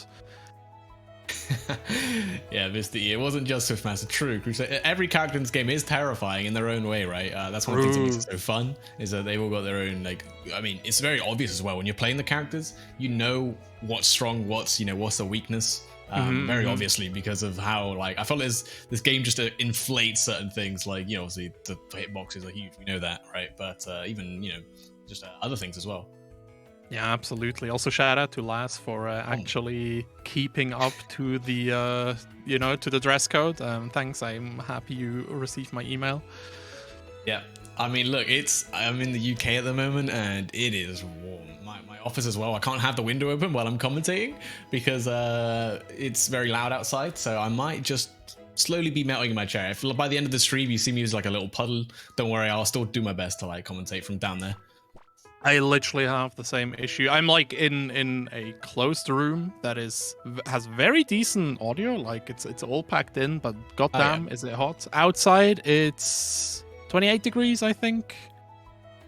Speaker 5: Yeah, Mr. E. It wasn't just Swiftmaster. True, Crusader. Every character in this game is terrifying in their own way, right? That's one of the things that makes it so fun, is that they've all got their own, it's very obvious as well. When you're playing the characters, you know what's strong, what's the weakness. Very obviously, because of how I felt this game just inflates certain things, obviously the hitboxes are huge, we know that, right? But even just other things as well.
Speaker 4: Yeah, absolutely. Also, shout out to Laz for actually keeping up to the to the dress code. Thanks. I'm happy you received my email.
Speaker 5: Yeah, I mean, look, I'm in the UK at the moment, and it is warm. My office as well. I can't have the window open while I'm commentating because it's very loud outside. So I might just slowly be melting in my chair. If by the end of the stream you see me as like a little puddle, don't worry, I'll still do my best to commentate from down there.
Speaker 4: I literally have the same issue. I'm in a closed room that has very decent audio. It's all packed in, but goddamn, is it hot outside? It's 28 degrees, I think.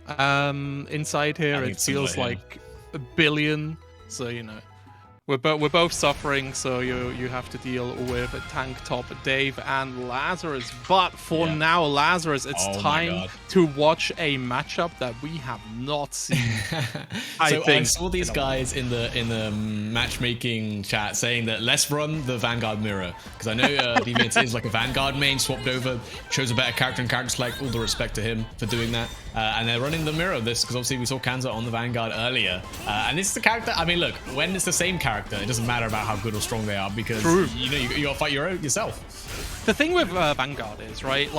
Speaker 4: Inside here it feels like a billion, so we're both suffering, so you have to deal with a tank top Dave and Lazarus. But for now, Lazarus, it's time to watch a matchup that we have not seen. I
Speaker 5: saw these guys in the matchmaking chat saying that let's run the Vanguard mirror, because I know Deviance is like a Vanguard main, swapped over, chose a better character and character select. All the respect to him for doing that. And they're running the mirror of this because obviously we saw Kanza on the Vanguard earlier. And this is the character. I mean, look, when it's the same character, it doesn't matter about how good or strong they are, because you gotta fight yourself.
Speaker 4: The thing with Vanguard is, right,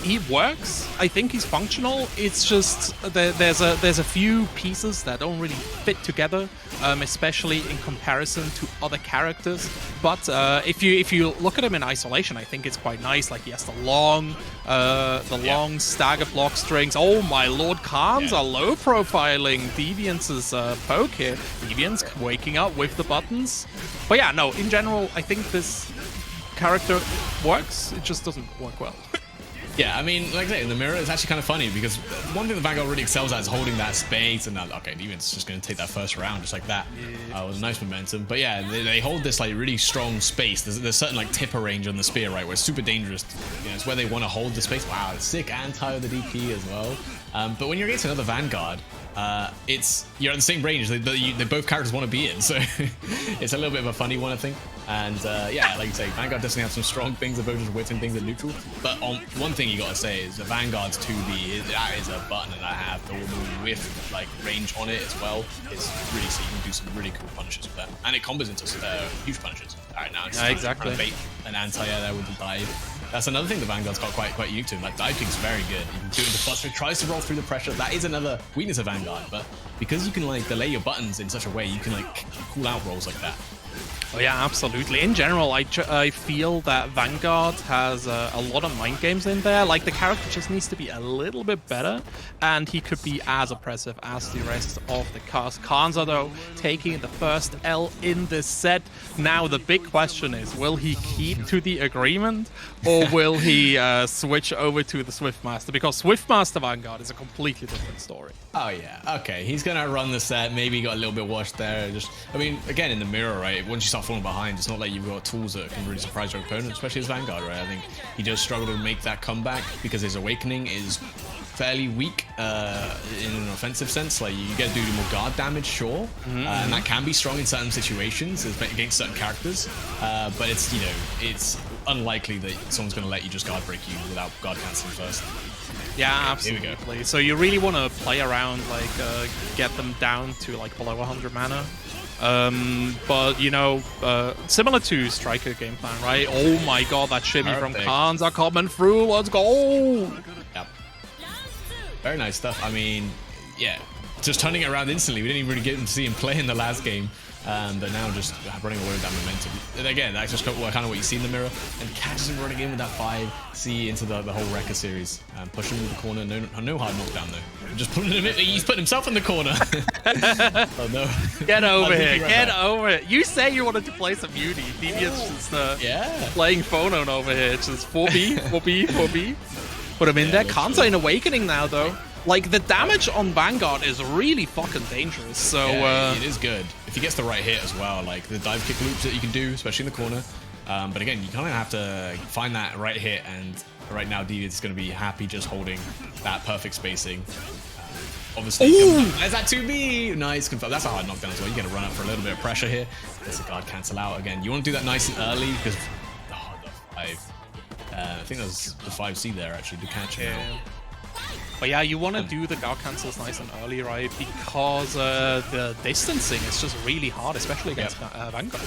Speaker 4: he works. I think he's functional. It's just there's a few pieces that don't really fit together, especially in comparison to other characters. But if you look at him in isolation, I think it's quite nice. He has the long stagger block strings. Oh my lord, Kanza low profiling Deviance's poke here. Deviance waking up with the buttons. But yeah, no, in general, I think this character works. It just doesn't work well.
Speaker 5: Yeah, I mean, like I say, in the mirror, it's actually kind of funny because one thing the Vanguard really excels at is holding that space, and Deviance just going to take that first round just like that. It was a nice momentum. But yeah, they hold this really strong space. There's certain tipper range on the spear, right, where it's super dangerous. It's where they want to hold the space. Wow, it's sick anti of the DP as well. But when you're against another Vanguard, you're at the same range. They both characters want to be in, so it's a little bit of a funny one, I think. And yeah, like you say, Vanguard definitely have some strong things about just whiffing things at neutral. But on one thing you gotta say is the Vanguard's 2B, that is a button that I have the whiff like range on it as well. It's really so you can do some really cool punishes with that, and it combos into huge punishes. All right, now it's
Speaker 1: exactly.
Speaker 5: Bait an anti-air there with the dive. That's another thing the Vanguard's got quite unique to him. Like dive kick's very good. You can do it with the cluster. It tries to roll through the pressure. That is another weakness of Vanguard, but because you can like delay your buttons in such a way, you can like cool out rolls like that.
Speaker 4: Oh yeah, absolutely. In general, I feel that Vanguard has a lot of mind games in there. Like, the character just needs to be a little bit better, and he could be as oppressive as the rest of the cast. Kanza, though, taking the first L in this set. Now, the big question is, will he keep to the agreement, or will he switch over to the Swiftmaster? Because Swiftmaster Vanguard is a completely different story.
Speaker 5: Oh yeah, okay. He's gonna run the set. Maybe he got a little bit washed there. Just, I mean, again, in the mirror, right? Once you start falling behind, it's not like you've got tools that can really surprise your opponent, especially as Vanguard, right? I think he does struggle to make that comeback because his awakening is fairly weak in an offensive sense. Like, you get to do more guard damage, sure, and that can be strong in certain situations against certain characters. But it's, you know, it's unlikely that someone's gonna let you just guard break you without guard canceling first.
Speaker 4: Yeah, absolutely.
Speaker 5: Here we go.
Speaker 4: So you really want to play around, like, get them down to like below 100 mana. But you know, similar to Striker game plan, right? Oh my god, that shimmy from Kanza coming through. Let's go!
Speaker 5: Yep. Very nice stuff. I mean, yeah, just turning it around instantly. We didn't even really get to see him play in the last game. But now just running away with that momentum. And again, that's just kind of what you see in the mirror. And catches him running in with that 5C into the whole Wrecker series. Pushing him in the corner. No hard knockdown though. Just putting him in. He's putting himself in the corner. Oh no.
Speaker 4: Get over here. Get over it. You say you wanted to play some Beauty. Deviance just playing Phonon over here. It's just 4B, 4B, 4B. Put him in there. Kanza in Awakening now though. Like, the damage on Vanguard is really fucking dangerous, so...
Speaker 5: Yeah, it is good. If he gets the right hit as well, like the dive kick loops that you can do, especially in the corner. But again, you kind of have to find that right hit, and right now, Deviance is going to be happy just holding that perfect spacing. Obviously, there's that 2B! Nice, confirm. That's a hard knockdown as well. You got to run up for a little bit of pressure here. Let's the guard cancel out again. You want to do that nice and early, because... Oh, the 5... I think that was the 5C there, actually, to catch him out.
Speaker 4: But yeah, you want to do the guard cancels nice and early, right? Because the distancing is just really hard, especially against Vanguard.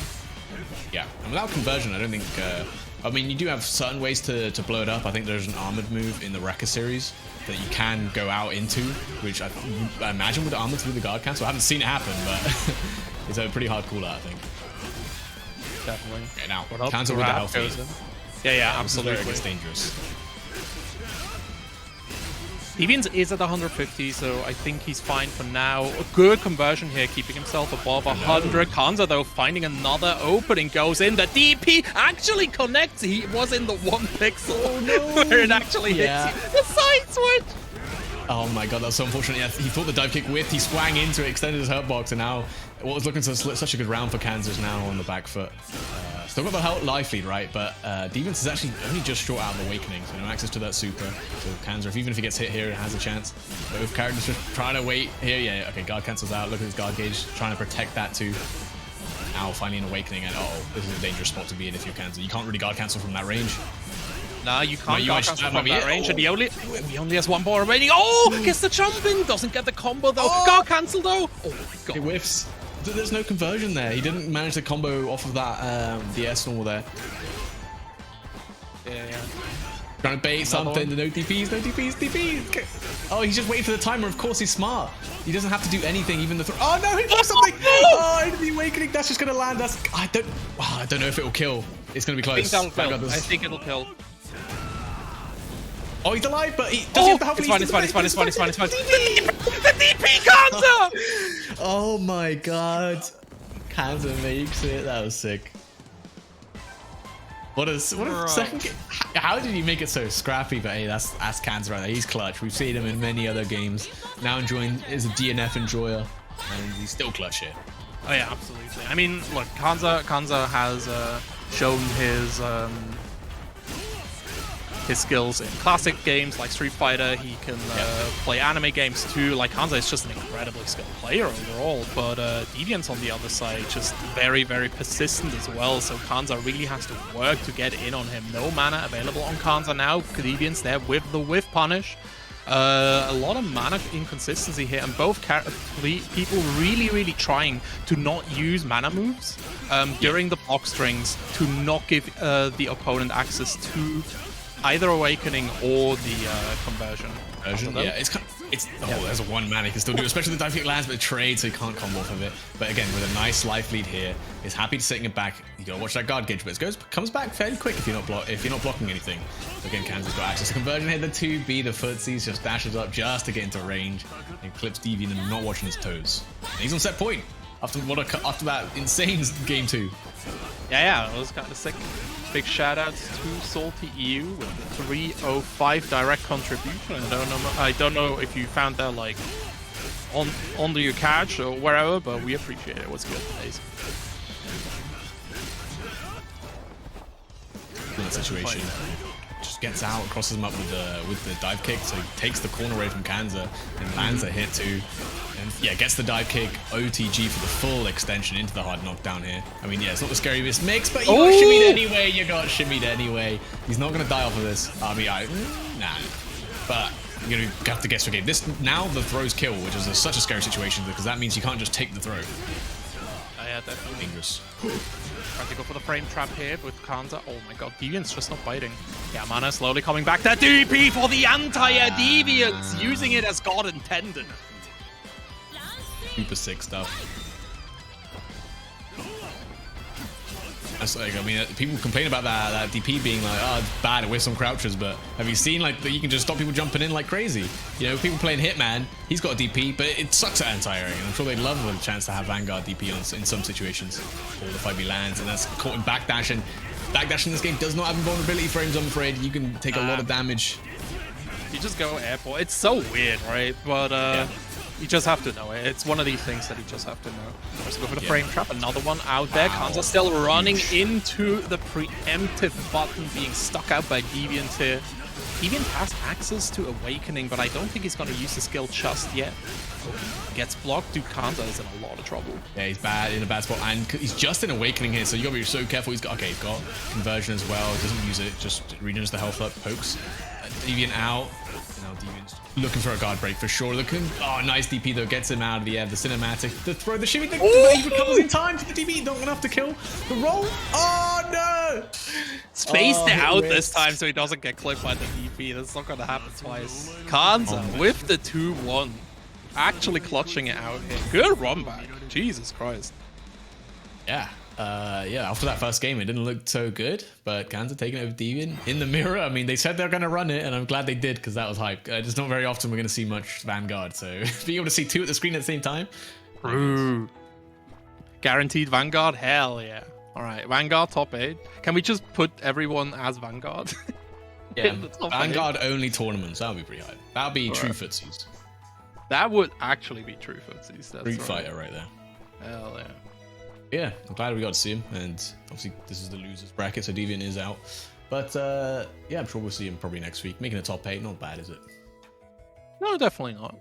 Speaker 5: Yeah, and without conversion, I don't think... I mean, you do have certain ways to blow it up. I think there's an armored move in the Wrecker series that you can go out into, which I imagine would armor through the guard cancel. I haven't seen it happen, but it's a pretty hard call out, I think.
Speaker 4: Definitely.
Speaker 5: Okay, now, cancel with the health.
Speaker 4: Yeah, absolutely.
Speaker 5: It gets dangerous.
Speaker 4: Deviance is at 150, so I think he's fine for now. A good conversion here, keeping himself above 100. Kanza, though, finding another opening, goes in. The DP actually connects. He was in the 1 pixel where it actually hits you. The side switch!
Speaker 5: Oh my god, that's so unfortunate. Yeah, he thought the dive kick with, he swang into it, extended his hurt box, and now what was looking such a good round for Kanza is now on the back foot. Still got the life lead, right? But Deviance is actually only just short out of Awakening, so no access to that super. So Kanza, even if he gets hit here, has a chance. Both characters just trying to wait here. Yeah, okay, guard cancels out. Look at his guard gauge, trying to protect that too. Now finding an Awakening, and this is a dangerous spot to be in if you're Kanza. You can't really guard cancel from that range.
Speaker 4: Nah, you can't guard cancel from that range, and he only has 1 ball remaining. Oh, gets the jump in, doesn't get the combo though. Guard cancel though. Oh my god.
Speaker 5: It whiffs. There's no conversion there. He didn't manage to combo off of that DS normal there.
Speaker 4: Yeah.
Speaker 5: Trying to bait something. No DPs, no DPs, DPs. Oh, he's just waiting for the timer. Of course, he's smart. He doesn't have to do anything, even the oh no, he got something. Oh, into the Awakening. That's just gonna land. That's I don't know if it will kill. It's gonna be close.
Speaker 4: I think it'll kill.
Speaker 5: Oh, he's alive, but he does he have the health.
Speaker 4: It's fine. The DP Kanza!
Speaker 5: Oh my god. Kanza makes it. That was sick. What a second game. How did he make it so scrappy? But hey, that's Kanza right there. He's clutch. We've seen him in many other games. Now is a DNF enjoyer, and he's still clutch here.
Speaker 4: Oh yeah, absolutely. I mean, look, Kanza has shown his his skills in classic games like Street Fighter. He can play anime games too. Like Kanza is just an incredibly skilled player overall, but Deviance on the other side just very, very persistent as well. So Kanza really has to work to get in on him. No mana available on Kanza now. Deviance there with the whiff punish. A lot of mana inconsistency here, and both people really, really trying to not use mana moves during the block strings to not give the opponent access to either Awakening or the conversion.
Speaker 5: Yeah, there's a one mana he can still do, especially the dive kick lands, but trade, so he can't come off of it. But again, with a nice life lead here, he's happy to setting it back. You gotta watch that guard gauge, but it comes back fairly quick if you're not blocking anything. So again, Kanza's got access to conversion here. The 2B, the footsies, just dashes up just to get into range and clips Deviant and not watching his toes. And he's on set point after that insane game 2.
Speaker 4: Yeah, that was kind of sick. Big shout outs to SaltyEU with the 305 direct contribution. I don't know if you found that like on your couch or wherever, but we appreciate it. It was good. Amazing.
Speaker 5: In that situation, just gets out, crosses him up with the dive kick, so he takes the corner away from Kanza and lands a hit too. And yeah, gets the dive kick, OTG for the full extension into the hard knockdown here. I mean, yeah, it's not the scariest mix, but you got shimmied anyway. He's not gonna die off of this. I mean, nah. But you're gonna have to guess for game. This now the throws kill, which is such a scary situation because that means you can't just take the throw.
Speaker 4: Yeah, definitely.
Speaker 5: Dangerous.
Speaker 4: Trying to go for the frame trap here with Kanza. Oh my god, Deviant's just not biting. Yeah, mana slowly coming back. That DP for the anti-air Deviance, using it as God intended.
Speaker 5: Super sick stuff. That's like, I mean, people complain about that DP being like, oh, it's bad with some crouchers, but have you seen like that you can just stop people jumping in like crazy? You know, people playing Hitman, he's got a DP, but it sucks at anti-airing, and I'm sure they'd love a chance to have Vanguard DP in some situations. Or the 5B lands, and that's caught in backdash, and backdash in this game does not have invulnerability frames, I'm afraid. You can take a lot of damage.
Speaker 4: You just go airport. It's so weird, right? But
Speaker 5: yeah.
Speaker 4: You just have to know it. It's one of these things that you just have to know. Let's go for the frame trap. Another one out there. Kanza still running into the preemptive button, being stuck out by Deviant here. Deviant has access to Awakening, but I don't think he's going to use the skill just yet. Gets blocked. Dude, Kanza is in a lot of trouble.
Speaker 5: Yeah, he's in a bad spot, and he's just in Awakening here, so you got to be so careful. He's got conversion as well. Doesn't use it. Just regens the health up. Pokes. Deviant out. Now Deviant's looking for a guard break for sure. Nice DP though, gets him out of the air. The cinematic, the throw, the shimmy, he recovers in time for the DP. Not enough to kill. The roll. Oh no!
Speaker 4: Spaced it out this time so he doesn't get clipped by the DP. That's not gonna happen twice. Kanza with the 2-1, actually clutching it out here. Good run back. Jesus Christ.
Speaker 5: Yeah. After that first game, it didn't look so good, but Kanza taking it over Deviant in the mirror. I mean, they said they're going to run it, and I'm glad they did because that was hype. It's not very often we're going to see much Vanguard, so being able to see 2 at the screen at the same time.
Speaker 4: Ooh. Guaranteed Vanguard? Hell yeah. All right, Vanguard top 8. Can we just put everyone as Vanguard?
Speaker 5: Yeah, Vanguard only tournaments. That would be pretty hype. That would be true footsies.
Speaker 4: That would actually be true footsies. That's
Speaker 5: Street Fighter right there.
Speaker 4: Hell yeah.
Speaker 5: Yeah, I'm glad we got to see him, and obviously this is the losers bracket, so Deviant is out. But yeah, I'm sure we'll see him probably next week. Making a top 8, not bad, is it?
Speaker 4: No, definitely not.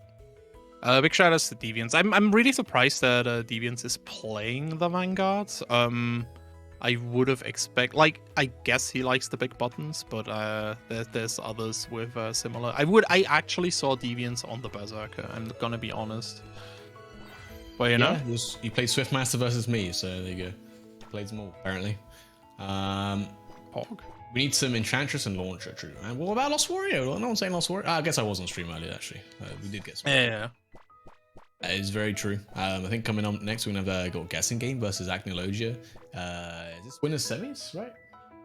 Speaker 4: Big shout outs to Deviance. I'm really surprised that Deviance is playing the Vanguards. I would have I guess he likes the big buttons, but there's others with similar. I actually saw Deviance on the Berserker. I'm gonna be honest. Well, you know,
Speaker 5: he played Swiftmaster versus me, so there you go. Played them all apparently.
Speaker 4: Pog.
Speaker 5: We need some Enchantress and Launcher, true. And what about Lost Warrior? No one's saying Lost Warrior. I guess I was on stream earlier actually. We did get some.
Speaker 4: Yeah.
Speaker 5: That is very true. I think coming on next we're gonna have got Guessing Game versus Acnologia. Is this winners semis, right?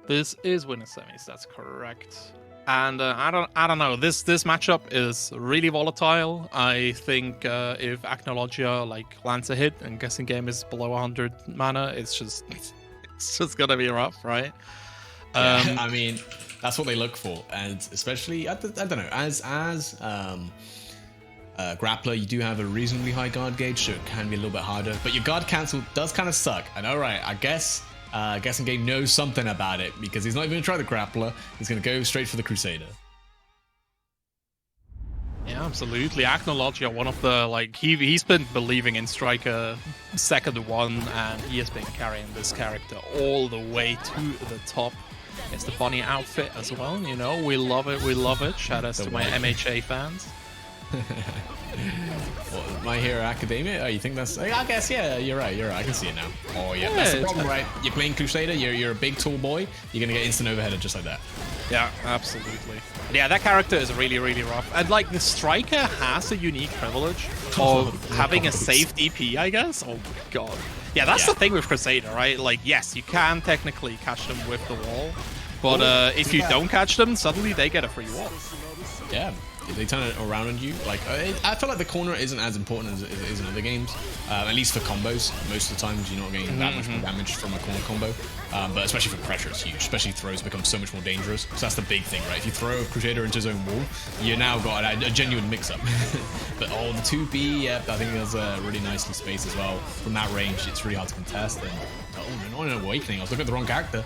Speaker 4: This is winners semis. That's correct. And I don't know. This matchup is really volatile. I think if Acnologia lands a hit and Guessing Game is below 100 mana, it's just gonna be rough, right?
Speaker 5: Yeah, I mean, that's what they look for, and especially I don't know, as Grappler, you do have a reasonably high guard gauge, so it can be a little bit harder. But your guard cancel does kind of suck. And all right, I guess Guessing Game knows something about it because he's not even going to try the Grappler. He's going to go straight for the Crusader.
Speaker 4: Yeah, absolutely. Acnologia, one of the, like, he's been believing in Striker second one, and he has been carrying this character all the way to the top. It's the bunny outfit as well, you know, we love it, we love it. Shout outs to my MHA fans.
Speaker 5: What, My Hero Academia? Oh, you think that's... I guess, yeah, you're right, I can see it now. Oh, yeah, that's the problem, right? You're playing Crusader, you're a big, tall boy, you're going to get instant overheaded just like that.
Speaker 4: Yeah, absolutely. Yeah, that character is really, really rough. And, like, the Striker has a unique privilege of having a safe DP, I guess? Oh, my God. Yeah, that's the thing with Crusader, right? Like, yes, you can technically catch them with the wall, but if you don't catch them, suddenly they get a free wall.
Speaker 5: Yeah. They turn it around on you. Like, I feel like the corner isn't as important as it is in other games, at least for combos. Most of the times you're not getting that much more damage from a corner combo, but especially for pressure it's huge. Especially throws become so much more dangerous. So that's the big thing, right? If you throw a Crusader into his own wall, you now got a genuine mix-up. But the 2B, yeah, I think there's really nicely spaced as well. From that range, it's really hard to contest. And oh, not an Awakening. I was looking at the wrong character.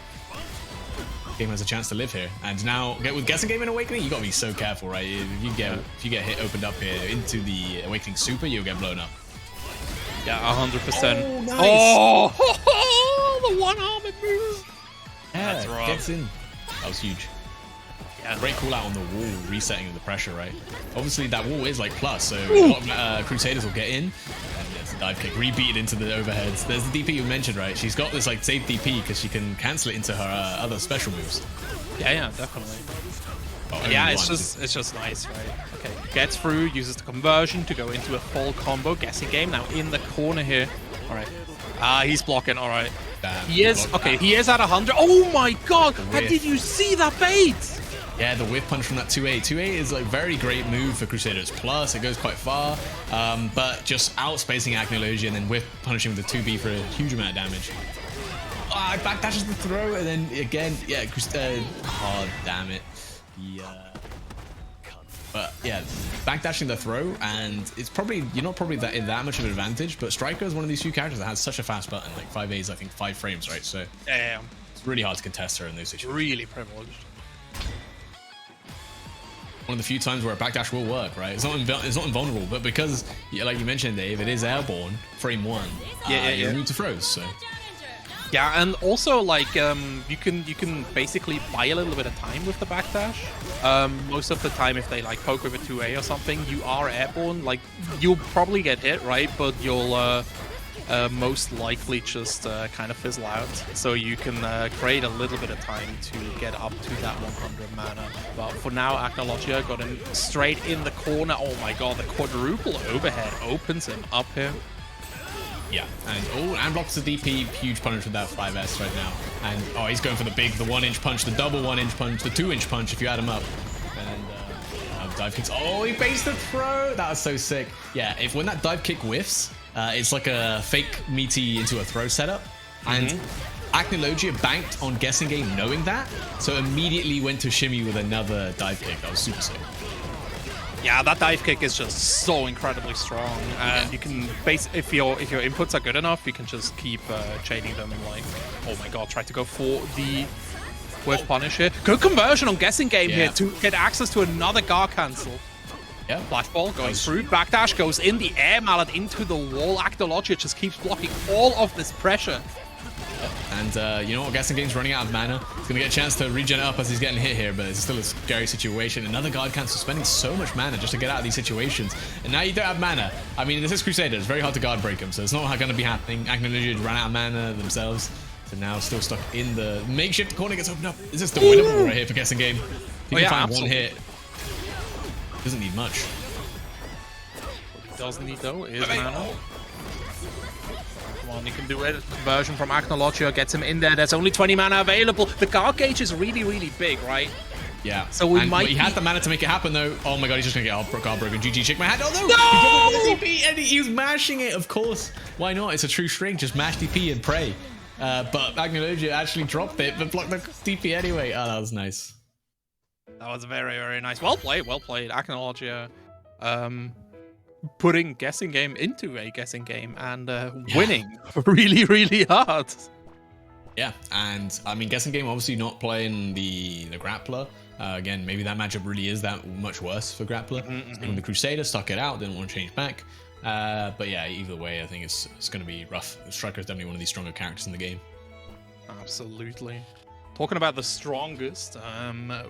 Speaker 5: Game has a chance to live here, and now with Guessing Game and Awakening, you gotta be so careful, right? If you get hit opened up here into the Awakening Super, you'll get blown up.
Speaker 4: Yeah, 100%.
Speaker 5: Oh, nice.
Speaker 4: Oh, the one-armed move.
Speaker 5: Yeah,
Speaker 4: that's rough.
Speaker 5: Gets in. That was huge. Yeah, great call out on the wall, resetting the pressure, right? Obviously, that wall is like plus, so a lot of Crusaders will get in, and there's a dive kick, rebeat it into the overheads. There's the DP you mentioned, right? She's got this like safe DP because she can cancel it into her other special moves.
Speaker 4: Yeah, definitely.
Speaker 5: Oh,
Speaker 4: yeah, it's just nice, right? Okay, gets through, uses the conversion to go into a full combo. Guessing Game now in the corner here. All right. He's blocking. All right.
Speaker 5: Damn,
Speaker 4: he is at 100. Oh my God! And did you see that bait?
Speaker 5: Yeah, the whip punch from that 2A. 2A is a very great move for Crusaders. Plus, it goes quite far, but just outspacing Acnologia and then whip punishing with the 2B for a huge amount of damage. Backdashes the throw, and then again, yeah, oh, damn it. But yeah, backdashing the throw, and it's probably, you're not probably that much of an advantage, but Striker is one of these few characters that has such a fast button, like 5A is I think 5 frames, right? So
Speaker 4: damn,
Speaker 5: it's really hard to contest her in those situations.
Speaker 4: Really privileged.
Speaker 5: One of the few times where a backdash will work, right? It's not invulnerable, but because, like you mentioned, Dave, it is airborne, frame 1. You're immune to throws, so.
Speaker 4: Yeah, and also like you can basically buy a little bit of time with the backdash. Most of the time, if they like poke with a 2A or something, you are airborne. Like you'll probably get hit, right? But you'll most likely just kind of fizzle out. So you can create a little bit of time to get up to that 100 mana. But for now, Acnologia got him straight in the corner. Oh my God, the quadruple overhead opens him up here.
Speaker 5: Yeah, and blocks the DP, huge punish with that 5S right now. And he's going for the 1-inch punch, the double 1-inch punch, the 2-inch punch if you add him up. And dive kicks. Oh, he based the throw. That was so sick. Yeah, when that dive kick whiffs, it's like a fake meaty into a throw setup. And Acnologia banked on Guessing Game knowing that, so immediately went to shimmy with another dive kick. That was super sick.
Speaker 4: Yeah, that dive kick is just so incredibly strong, and you can if your inputs are good enough, you can just keep chaining them. Like, oh my God, try to go for the whiff punish here. Good conversion on Guessing Game here to get access to another guard cancel.
Speaker 5: Yeah,
Speaker 4: flashball going through, backdash goes in the air mallet into the wall. Acnologia just keeps blocking all of this pressure.
Speaker 5: And you know what, Guessing Game's running out of mana. He's gonna get a chance to regen up as he's getting hit here, but it's still a scary situation. Another guard cancel, spending so much mana just to get out of these situations. And now you don't have mana. I mean, this is Crusader, it's very hard to guard break him, so it's not gonna be happening. Acnologia ran out of mana themselves, so now still stuck in the makeshift corner, gets opened up. Is this the winnable right here for Guessing Game? He can find one hit. Doesn't need much.
Speaker 4: What he does need though is mana. Come on, you can do it. Conversion from Acnologia gets him in there. There's only 20 mana available. The guard gauge is really, really big, right?
Speaker 5: Yeah.
Speaker 4: So we might.
Speaker 5: He had the mana to make it happen, though. Oh my God, he's just gonna get guard broken. GG, shake my hand. Oh no! DP, and he was mashing it. Of course. Why not? It's a true string. Just mash DP and pray. But Acnologia actually dropped it, but blocked the DP anyway. Oh, that was nice.
Speaker 4: That was very, very nice. Well played. Well played. Acnologia. Putting Guessing Game into a Guessing Game and winning really, really hard.
Speaker 5: Yeah, and I mean, guessing game obviously not playing the Grappler. Again, maybe that matchup really is that much worse for Grappler. When the Crusader stuck it out, didn't want to change back. But yeah, either way, I think it's going to be rough. Striker is definitely one of these stronger characters in the game.
Speaker 4: Absolutely. Talking about the strongest,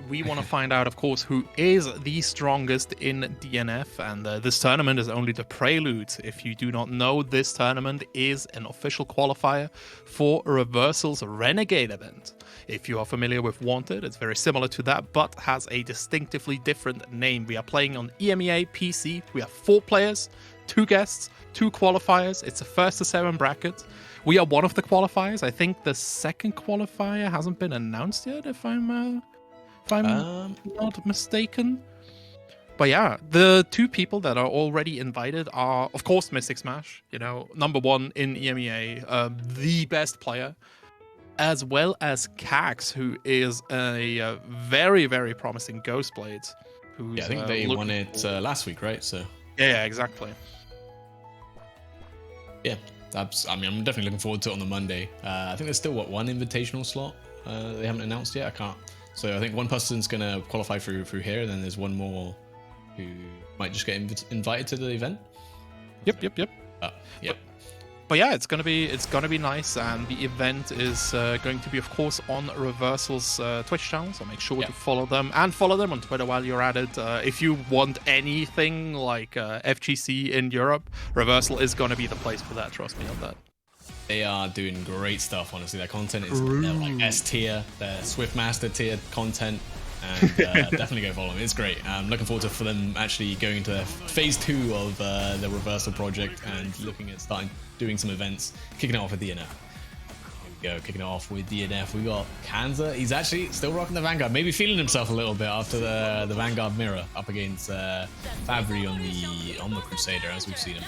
Speaker 4: we want to find out, of course, who is the strongest in DNF, and this tournament is only the prelude. If you do not know, this tournament is an official qualifier for Reversal's Renegade event. If you are familiar with Wanted, it's very similar to that, but has a distinctively different name. We are playing on EMEA PC. We have 4 players, 2 guests, 2 qualifiers. It's a 1st to 7 bracket. We are one of the qualifiers. I think the second qualifier hasn't been announced yet, if I'm not mistaken. But yeah, the 2 people that are already invited are, of course, Mystic Smash, you know, #1 in EMEA, the best player, as well as Cax, who is a very, very promising Ghostblade.
Speaker 5: Yeah, I think they won it last week, right? So
Speaker 4: yeah, exactly.
Speaker 5: Yeah. I mean, I'm definitely looking forward to it on the Monday. I think there's still, one invitational slot they haven't announced yet? I can't. So I think one person's going to qualify through here, and then there's one more who might just get invited to the event.
Speaker 4: Yep.
Speaker 5: Yep.
Speaker 4: But yeah, it's gonna be nice, and the event is going to be, of course, on Reversal's Twitch channel. So make sure to follow them and follow them on Twitter while you're at it. If you want anything like FGC in Europe, Reversal is gonna be the place for that. Trust me on that.
Speaker 5: They are doing great stuff. Honestly, their content is like S tier, their Swiftmaster tier content. And definitely go follow them. It's great. I'm looking forward for them actually going into their phase 2 of the Reversal project and looking at doing some events, kicking it off with DNF. Here we go, kicking it off with DNF. We got Kanza. He's actually still rocking the Vanguard, maybe feeling himself a little bit after the Vanguard mirror up against Fabry on the Crusader, as we've seen him.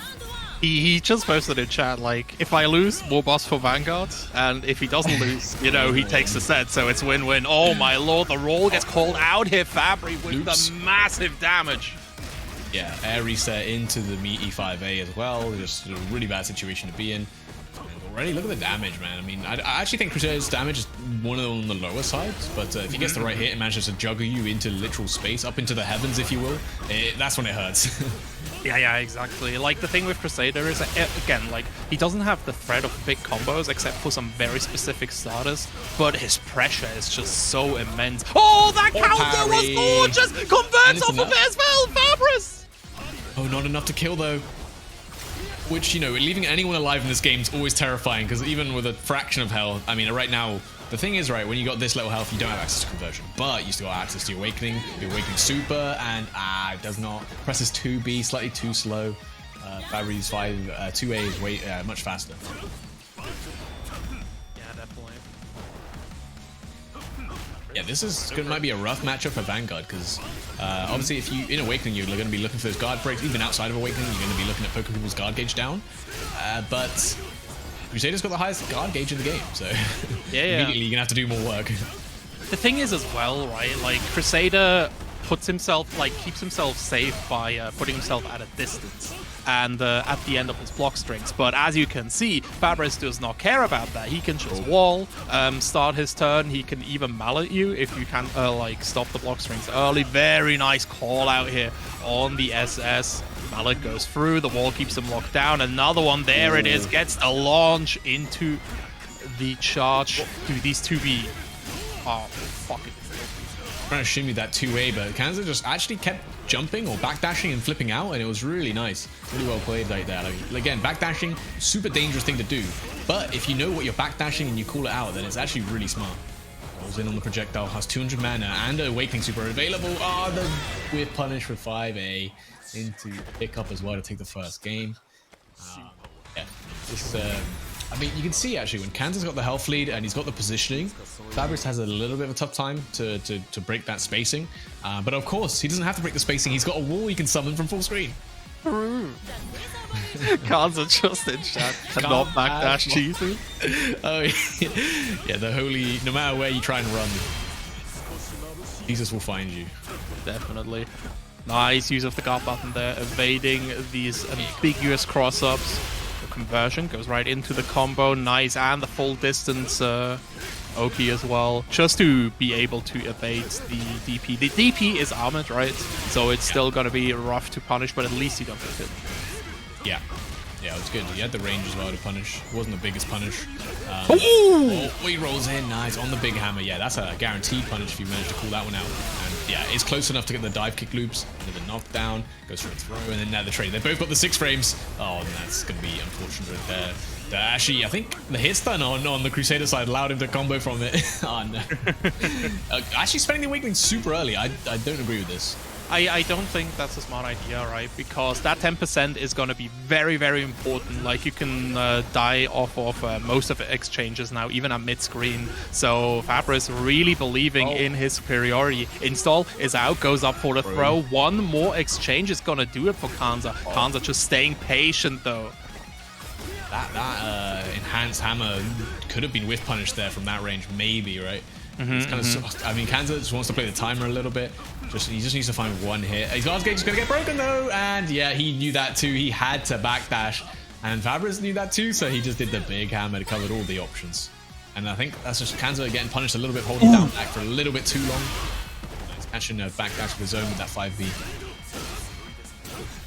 Speaker 4: He just posted in chat, like, if I lose, more boss for Vanguard, and if he doesn't lose, you know, he takes the set, so it's win-win. Oh my lord, the roll gets called out here, Fabry with the massive damage.
Speaker 5: Yeah, air reset into the meaty 5A as well, just a really bad situation to be in. And already, look at the damage, man. I mean, I actually think Crusader's damage is one of on the lower sides, but if he gets the right hit and manages to juggle you into literal space, up into the heavens, if you will, that's when it hurts.
Speaker 4: Yeah, exactly. Like, the thing with Crusader is, again, like, he doesn't have the threat of big combos except for some very specific starters, but his pressure is just so immense. Oh, that counter was gorgeous! Converts off of it as well, Fabris!
Speaker 5: Oh, not enough to kill, though. Which, you know, leaving anyone alive in this game is always terrifying, because even with a fraction of health, I mean, right now, the thing is, right, when you got this little health, you don't have access to conversion, but you still have access to your Awakening super, and it does not. Presses 2B, slightly too slow. Fabry's 2A is way much faster.
Speaker 4: Yeah, definitely.
Speaker 5: Yeah, this might be a rough matchup for Vanguard, because obviously if you, in Awakening, you're going to be looking for those guard breaks. Even outside of Awakening, you're going to be looking at poking people's guard gauge down. But Crusader's got the highest guard gauge in the game, so immediately you're going to have to do more work.
Speaker 4: The thing is as well, right, like, Crusader keeps himself safe by putting himself at a distance and at the end of his block strings. But as you can see, Fabris does not care about that. He can just wall, start his turn. He can even mallet you if you can like stop the block strings early. Very nice call out here on the SS. Mallet goes through, the wall keeps him locked down. Another one, there it is, gets the launch into the charge. Dude, these 2B are fucking
Speaker 5: trying to shimmy that 2A, but Kanza just actually kept jumping or backdashing and flipping out, and it was really nice. Really well played like that. Like, again, backdashing, super dangerous thing to do, but if you know what you're backdashing and you call it out, then it's actually really smart. Rolls in on the projectile, has 200 mana and an Awakening super available. We're punished with 5A into pickup as well to take the first game. Yeah, this I mean, you can see actually when Kanza's got the health lead and he's got the positioning, Fabris has a little bit of a tough time to break that spacing. But of course, he doesn't have to break the spacing. He's got a wall he can summon from full screen.
Speaker 4: Kanza just in chat. Cannot backdash cheesy.
Speaker 5: Oh, yeah, the holy, no matter where you try and run, Jesus will find you.
Speaker 4: Definitely. Nice use of the guard button there, evading these ambiguous cross-ups. The conversion goes right into the combo, nice, and the full distance OP as well, just to be able to evade the DP. The DP is armored, right? So it's still gonna be rough to punish, but at least you don't get hit.
Speaker 5: Yeah. Yeah, it was good. He had the range as well to punish. It wasn't the biggest punish. He rolls in, nice, on the big hammer. Yeah, that's a guaranteed punish if you manage to call that one out. And yeah, it's close enough to get the dive kick loops, and the knockdown, goes for a throw, and then now the trade. They've both got the 6 frames. Oh, and that's going to be unfortunate there. Actually, I think the hit stun on the Crusader side allowed him to combo from it. Oh, no. Actually, spending the awakening super early. I don't agree with this.
Speaker 4: I don't think that's a smart idea, right? Because that 10% is going to be very, very important. Like, you can die off of most of the exchanges now, even at mid-screen. So Fabris really believing in his superiority. Install is out, goes up for the throw. One more exchange is going to do it for Kanza. Kanza just staying patient, though.
Speaker 5: That enhanced hammer could have been whiff punished there from that range, maybe, right? It's kind of, I mean, Kanza just wants to play the timer a little bit. He just needs to find one hit. His last gate's gonna get broken though, and yeah, he knew that too. He had to backdash, and Fabris knew that too, so he just did the big hammer to cover all the options. And I think that's just Kanza getting punished a little bit, holding down back for a little bit too long. He's catching a backdash of his own with that 5B.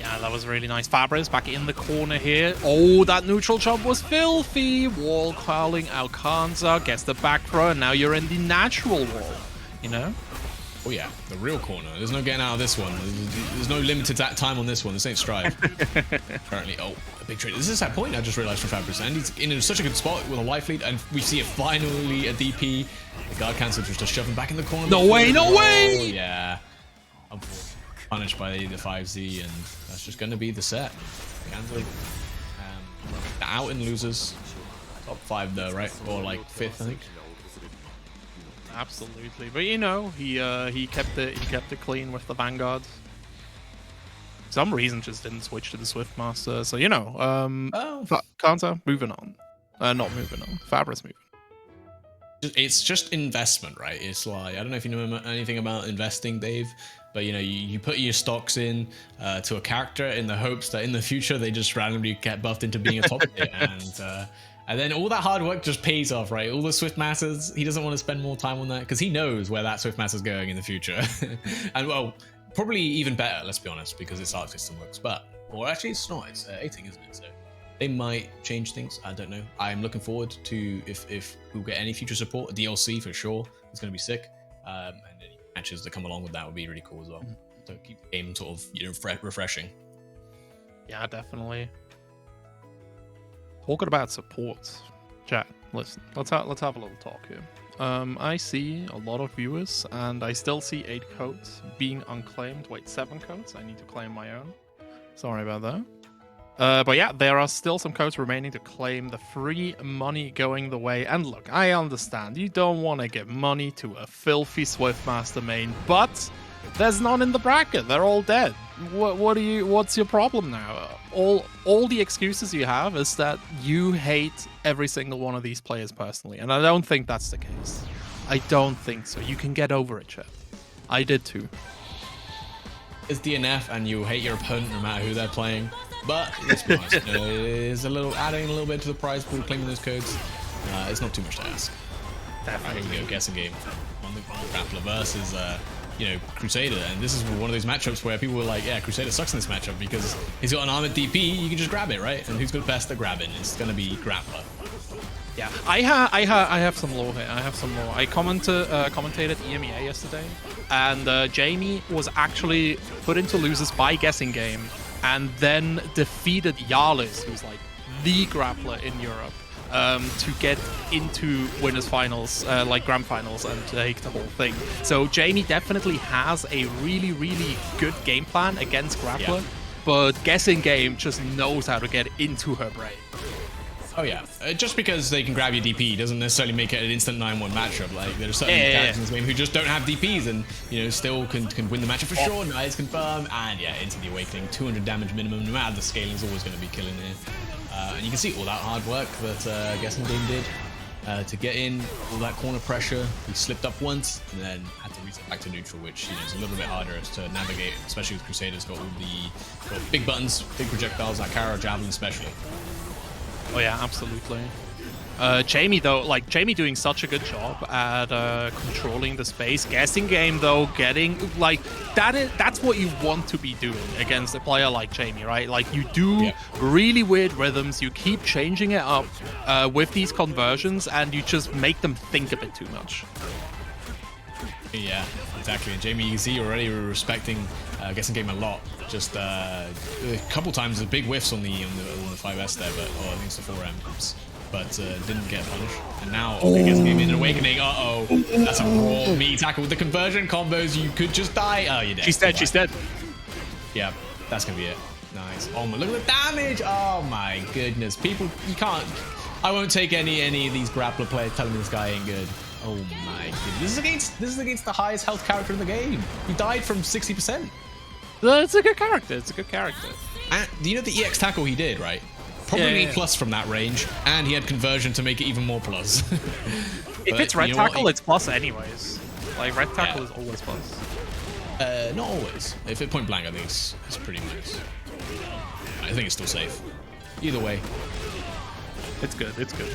Speaker 4: Yeah, that was really nice. Fabris back in the corner here. Oh, that neutral jump was filthy. Wall calling out Kanza, gets the back throw, and now you're in the natural wall, you know?
Speaker 5: Oh yeah, the real corner. There's no getting out of this one. There's no limited time on this one. This ain't Strive. Currently, oh, a big trade. This is that point I just realized from Fabris. And he's in such a good spot with a life lead, and we see it finally a DP. The guard cancel just shove him back in the corner.
Speaker 4: No way, no way!
Speaker 5: Oh, yeah. Punished by the 5Z, and that's just going to be the set. Kanza out in losers. Top 5 though, right? Or like 5th, I think.
Speaker 4: Absolutely, but you know, he kept it clean with the Vanguard. For some reason, just didn't switch to the Swiftmaster. So you know, Kanza moving on, not moving on. Fabris moving.
Speaker 5: It's just investment, right? It's like, I don't know if you know anything about investing, Dave, but you know, you put your stocks in to a character in the hopes that in the future they just randomly get buffed into being a top tier, and then all that hard work just pays off, right? All the Swiftmasters, he doesn't want to spend more time on that because he knows where that Swiftmaster's going in the future. And well, probably even better, let's be honest, because its arc system works. But, or actually it's not, it's 18, isn't it? So they might change things, I don't know. I'm looking forward to if we'll get any future support, a DLC for sure. It's going to be sick. And any matches that come along with that would be really cool as well. So keep the game sort of, you know, refreshing.
Speaker 4: Yeah, definitely. Talking about support, chat. Listen, let's have a little talk here. I see a lot of viewers, and I still see 8 codes being unclaimed. Wait, 7 codes? I need to claim my own. Sorry about that. But yeah, there are still some codes remaining to claim. The free money going the way. And look, I understand you don't want to give money to a filthy Swiftmaster main, but there's none in the bracket. They're all dead. What's your problem now? All the excuses you have is that you hate every single one of these players personally, and I don't think that's the case. I don't think so. You can get over it, chat. I did too.
Speaker 5: It's DNF, and you hate your opponent no matter who they're playing. But let's be honest, it's a little adding a little bit to the prize pool, claiming those codes. It's not too much to ask.
Speaker 4: Definitely.
Speaker 5: Here we go, guessing game on the Grappler versus you know, Crusader, and this is one of those matchups where people were like, yeah, Crusader sucks in this matchup because he's got an armored DP, you can just grab it, right? And who's good best at grabbing? It's gonna be Grappler.
Speaker 4: Yeah, I have some lore here. I have some lore. I commentated EMEA yesterday, and Jamie was actually put into losers by guessing game, and then defeated Yalis, who's like the grappler in Europe, to get into winners finals, like grand finals, and take the whole thing. So Jamie definitely has a really, really good game plan against Grappler, but guessing game just knows how to get into her brain.
Speaker 5: Oh yeah, just because they can grab your DP doesn't necessarily make it an instant 9-1 matchup. Like, there are certain characters in this game who just don't have DPs and, you know, still can win the matchup for sure. Nice, confirm, and yeah, into the awakening, 200 damage minimum. No matter the scaling, is always going to be killing here. And you can see all that hard work that Guessing Game did to get in, all that corner pressure. He slipped up once and then had to reset back to neutral, which, you know, is a little bit harder to navigate, especially with Crusaders. Got all the big buttons, big projectiles, like Arrow, Javelin especially.
Speaker 4: Oh yeah, absolutely. Jamie though, like Jamie doing such a good job at controlling the space. Guessing game though, getting like that's what you want to be doing against a player like Jamie, right? Like you do really weird rhythms, you keep changing it up with these conversions, and you just make them think a bit too much.
Speaker 5: Yeah, exactly. And Jamie, you can see already respecting guessing game a lot. Just a couple times the big whiffs on the 5S there, but I think it's the 4M. But didn't get punished. And now guessing game in Awakening. That's a raw meat tackle with the conversion combos. You could just die. Oh, you're dead.
Speaker 4: She's dead. She's dead.
Speaker 5: Yeah, that's gonna be it. Nice. Oh my! Look at the damage. Oh my goodness. People, you can't. I won't take any of these grappler players telling me this guy ain't good. Oh my goodness. This is against the highest health character in the game. He died from 60%.
Speaker 4: It's a good character. It's a good character.
Speaker 5: And you know the EX tackle he did, right? Probably plus from that range, and he had conversion to make it even more plus.
Speaker 4: If it's red tackle, it's plus anyways. Like red tackle is always plus.
Speaker 5: Not always. If it point blank, I think it's pretty nice. I think it's still safe. Either way,
Speaker 4: it's good. It's good.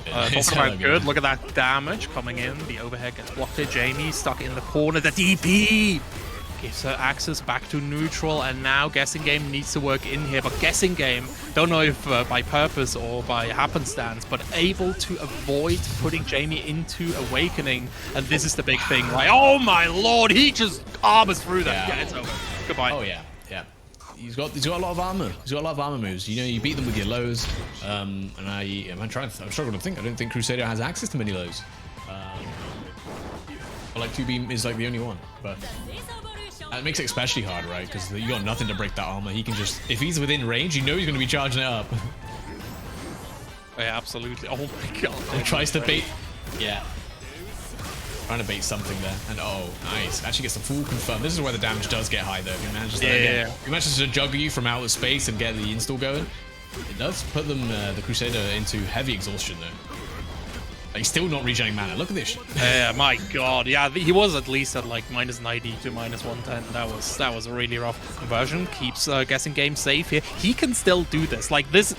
Speaker 5: It's
Speaker 4: talking about good. Look at that damage coming in. The overhead gets blocked here. Jamie stuck in the corner. The DP gives her access back to neutral, and now Guessing Game needs to work in here. But Guessing Game, don't know if by purpose or by happenstance, but able to avoid putting Jamie into Awakening. And this is the big thing, right? Oh my lord, he just armors through that. Yeah, it's over. Goodbye.
Speaker 5: Oh yeah. He's got a lot of armor. He's got a lot of armor moves. You know, you beat them with your lows. And I'm struggling to think. I don't think Crusader has access to many lows. But like 2B is like the only one. But it makes it especially hard, right? Because you got nothing to break that armor. He can just, if he's within range, you know he's going to be charging it up.
Speaker 4: Yeah, absolutely. Oh my god.
Speaker 5: He tries to bait. Yeah. Trying to bait something there. And nice. Actually gets the full confirm. This is where the damage does get high though. If he manages to juggle you from outer space and get the install going, it does put them, the Crusader, into heavy exhaustion though. Like, he's still not regenerating mana. Look at this shit.
Speaker 4: Yeah, my god. Yeah, he was at least at like -90 to -110. That was really rough. Conversion keeps Guessing Game safe here. He can still do this. Like this.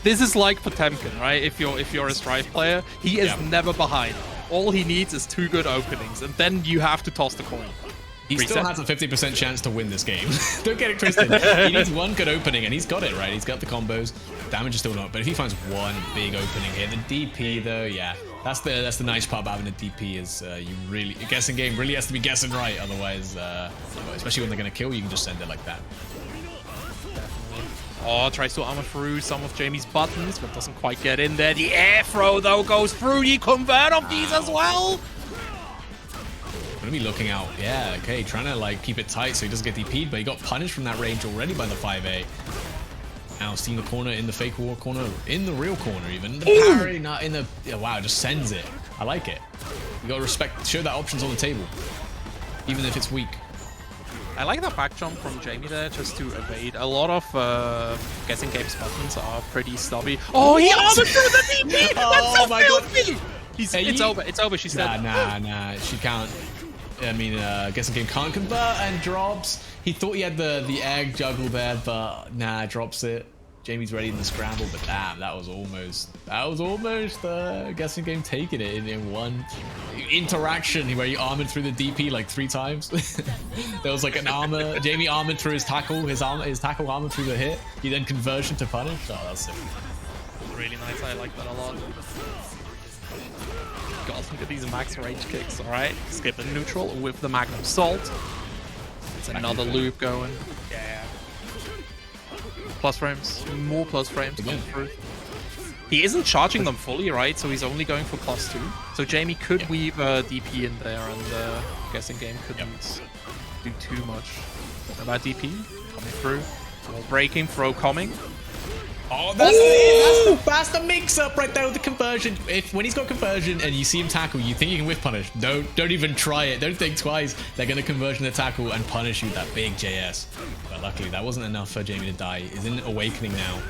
Speaker 4: This is like Potemkin, right? If you're a Strife player, he is never behind. All he needs is 2 good openings, and then you have to toss the coin.
Speaker 5: He still has a 50% chance to win this game. Don't get it twisted. He needs 1 good opening, and he's got it, right? He's got the combos. Damage is still not, but if he finds 1 big opening here, the DP though, yeah, that's the nice part about having a DP is Guessing Game really has to be guessing right, otherwise, especially when they're gonna kill you, can just send it like that.
Speaker 4: Oh, tries to armor through some of Jamie's buttons, but doesn't quite get in there. The air throw, though, goes through. You convert off these as well.
Speaker 5: Gonna be looking out. Yeah, okay, trying to like keep it tight so he doesn't get DP'd, but he got punished from that range already by the 5A. Now seeing the corner in the fake war corner, in the real corner even. The parry, not in the... wow, just sends it. I like it. You gotta respect, show that options on the table, even if it's weak.
Speaker 4: I like that back jump from Jamie there, just to evade. A lot of Guessing Game's buttons are pretty stubby. Oh, he armored through the DP! That's so my filthy! God. It's over, she's dead.
Speaker 5: Nah, she can't. I mean, Guessing Game can't convert and drops. He thought he had the egg juggle there, but nah, drops it. Jamie's ready in the scramble, but damn, that was almost Guessing Game taking it in one interaction where he armored through the DP like 3 times. There was like an armor, Jamie armored through his tackle, his tackle armored through the hit. He then conversion to punish. Oh, that's sick.
Speaker 4: Really nice. I like that a lot. God, look at these max range kicks. All right, skip in neutral with the Magnum Salt. It's another loop going. Yeah. Plus frames, more plus frames coming through. He isn't charging them fully, right? So he's only going for +2. So Jamie could weave DP in there, and Guessing Game couldn't do too much. What about DP? Coming through. Wall breaking, throw coming.
Speaker 5: Oh, that's the mix-up right there with the conversion. When he's got conversion and you see him tackle, you think you can whiff punish. Don't even try it. Don't think twice. They're going to conversion the tackle and punish you with that big JS. But luckily, that wasn't enough for Jamie to die. He's in Awakening now.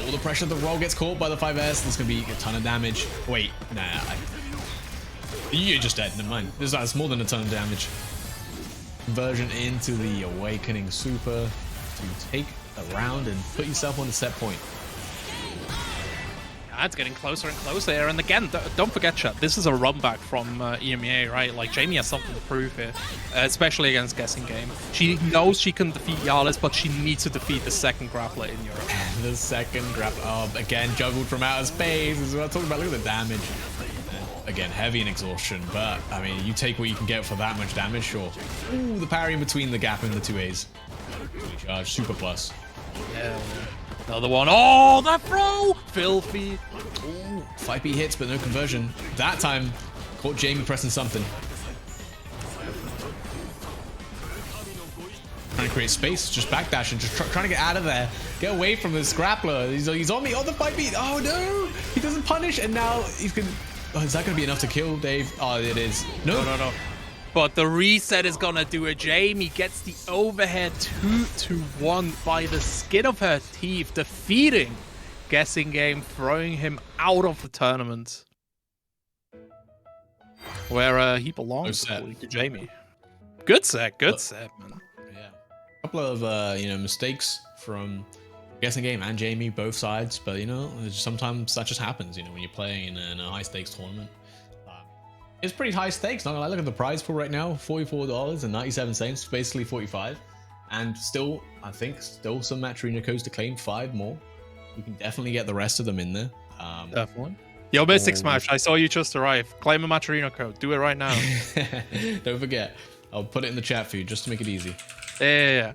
Speaker 5: All the pressure, the roll gets caught by the 5S. There's going to be a ton of damage. Wait, nah. You're just dead. Never mind. That's more than a ton of damage. Conversion into the Awakening Super to take a round and put yourself on the set point.
Speaker 4: Yeah, it's getting closer and closer here. And again, don't forget, chat, this is a run back from EMEA, right? Like, Jamie has something to prove here, especially against Guessing Game. She knows she can defeat Yalis, but she needs to defeat the second Grappler in Europe.
Speaker 5: The second Grappler, oh, again, juggled from outer space. This is what I'm talking about. Look at the damage. Again, heavy in exhaustion, but, I mean, you take what you can get for that much damage, sure. Ooh, the parry in between the gap and the 2As. Fully charged, super plus.
Speaker 4: Yeah. Another one. Oh, that throw! Filthy.
Speaker 5: Ooh, 5B hits, but no conversion. That time, caught Jamie pressing something. Trying to create space, just backdashing, just trying to get out of there. Get away from this Grappler. He's on me, on the 5B. Oh, no! He doesn't punish, and now he's going to... Oh, is that going to be enough to kill, Dave? Oh, it is. No.
Speaker 4: But the reset is going to do it. Jamie gets the overhead 2-1 by the skin of her teeth, defeating Guessing Game, throwing him out of the tournament. Where he belongs to Jamie. Good set, man.
Speaker 5: Yeah. A couple of, mistakes from Guessing Game and Jamie, both sides, but sometimes that just happens, when you're playing in a high stakes tournament. It's pretty high stakes, not gonna lie. Look at the prize pool right now, $44.97, basically 45. And still, I think, some match arena codes to claim, 5 more. You can definitely get the rest of them in there.
Speaker 4: Definitely. Yo, Mystic Smash, I saw you just arrive. Claim a match arena code. Do it right now.
Speaker 5: Don't forget. I'll put it in the chat for you, just to make it easy.
Speaker 4: Yeah.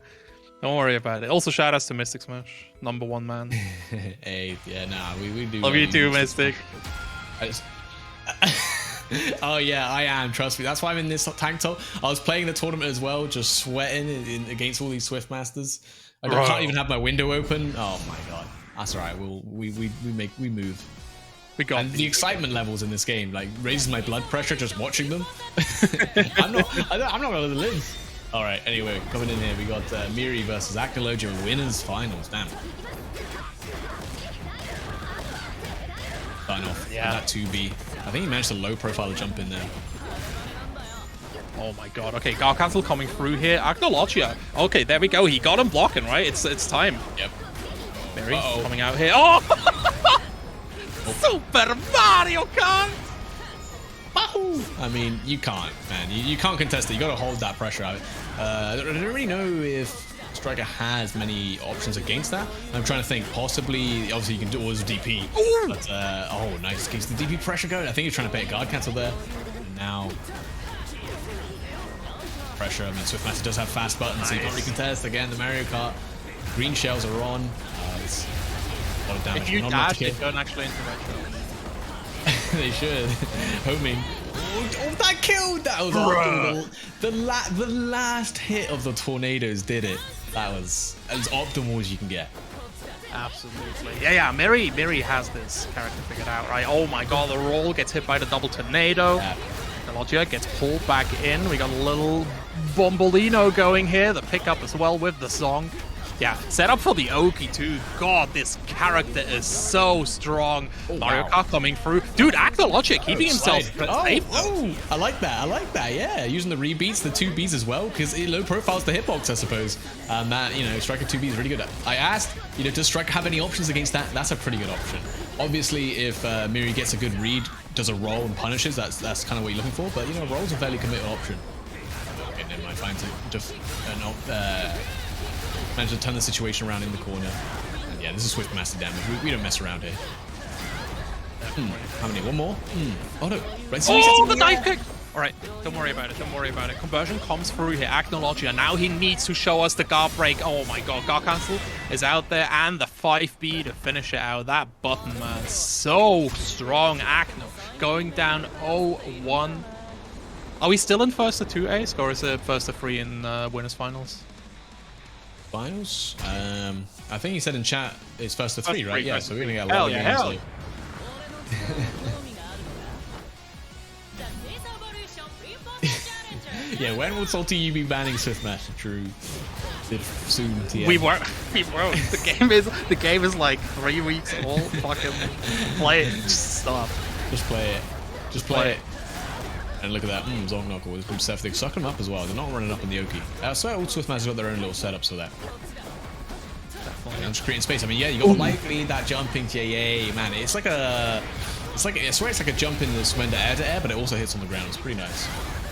Speaker 4: Don't worry about it. Also, shout outs to Mystic Smash, #1 man.
Speaker 5: Hey, yeah, nah, we do.
Speaker 4: Love you too, Mystic.
Speaker 5: Oh yeah, I am. Trust me. That's why I'm in this tank top. I was playing the tournament as well, just sweating against all these Swift Masters. I can't even have my window open. Oh my god. That's alright. We move.
Speaker 4: We got
Speaker 5: and the excitement levels in this game like raises my blood pressure just watching them. I'm not gonna live. All right. Anyway, coming in here, we got Mirri versus Acnologia winners finals. Damn. Starting off with that 2B. I think he managed to low profile jump in there.
Speaker 4: Oh my god. Okay, Guard Cancel coming through here. Acnologia. Okay, there we go. He got him blocking, right? It's time.
Speaker 5: Yep.
Speaker 4: Mirri coming out here. Oh! Super Mario Kart!
Speaker 5: I mean, you can't, man. You can't contest it. You got to hold that pressure out. I don't really know if Striker has many options against that. I'm trying to think. Possibly, obviously, you can do always DP. Ooh. But oh, nice. Keeps the DP pressure going. I think he's trying to pay a guard cancel there. And now pressure. I mean, Swiftmaster does have fast buttons, so you can't really contest. Again, the Mario Kart green shells are on. It's a lot of damage.
Speaker 4: If you dash, they don't actually interact.
Speaker 5: They should. Homing. Oh, that killed! That was the last hit of the tornadoes did it. That was as optimal as you can get.
Speaker 4: Absolutely. Yeah. Mirri has this character figured out, right? Oh my god, the roll gets hit by the double tornado. Acnologia gets pulled back in. We got a little Bombolino going here. The pickup as well with the song. Yeah, set up for the Oki too. God, this character is so strong. Mario Kart coming through. Dude, Acnologia keeping himself safe.
Speaker 5: I like that. Yeah, using the rebeats, the 2Bs as well, because it low profiles the hitbox, I suppose. That, Striker 2B is really good at. I asked, does Striker have any options against that? That's a pretty good option. Obviously, if Mirri gets a good read, does a roll and punishes, that's kind of what you're looking for. But, roll's a fairly committal option. Okay, never mind. Fine to just manage to turn the situation around in the corner. And yeah, this is Swift Master damage. We don't mess around here. How many? One more? Oh no. Right,
Speaker 4: so the dive kick! Alright, don't worry about it. Conversion comes through here. Acnologia. Now he needs to show us the guard break. Oh my god, guard cancel is out there. And the 5B to finish it out. That button, man. So strong. Acno going down 0-1. Are we still in first to 2 ace, or is it first to 3 in winners finals?
Speaker 5: Finals? I think he said in chat it's first to 3, right? Yeah, so we're gonna get a
Speaker 4: lot
Speaker 5: of games.
Speaker 4: Hell.
Speaker 5: Yeah, when will SaltyEU be banning Swiftmaster? True. Soon. TM.
Speaker 4: We won't. The game is like 3 weeks old. Fucking play it. Just stop.
Speaker 5: Just play it. Just play it. And look at that. Zongnokgle with good stuff. They're sucking them up as well. They're not running up in the Oki. I swear all Swiftmasters got their own little setups for that.
Speaker 4: definitely.
Speaker 5: I'm just creating space. I mean, yeah, you got lightly that jumping JA, man. It's like I swear it's like a jump in the surrender air to air, but it also hits on the ground. It's pretty nice.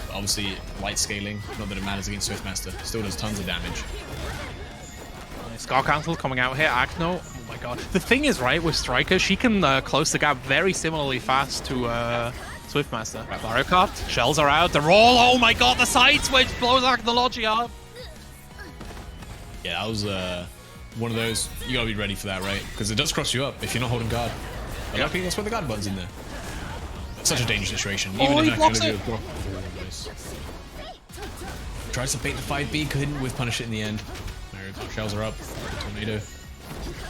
Speaker 5: But obviously, light scaling. Not that it matters against Swiftmaster. Still does tons of damage.
Speaker 4: Scar Cancel coming out here. Acno. Oh my god. The thing is, right, with Striker, she can close the gap very similarly fast to Swiftmaster. Mario Kart. Shells are out. The roll. Oh my god, the side switch blows Acnologia up.
Speaker 5: Yeah, that was one of those. You gotta be ready for that, right? Because it does cross you up if you're not holding guard. But luckily, that's where the guard button's in there. It's such a dangerous situation.
Speaker 4: He blocks it.
Speaker 5: Tries to bait the 5B, couldn't with punish it in the end. Shells are up. Tornado.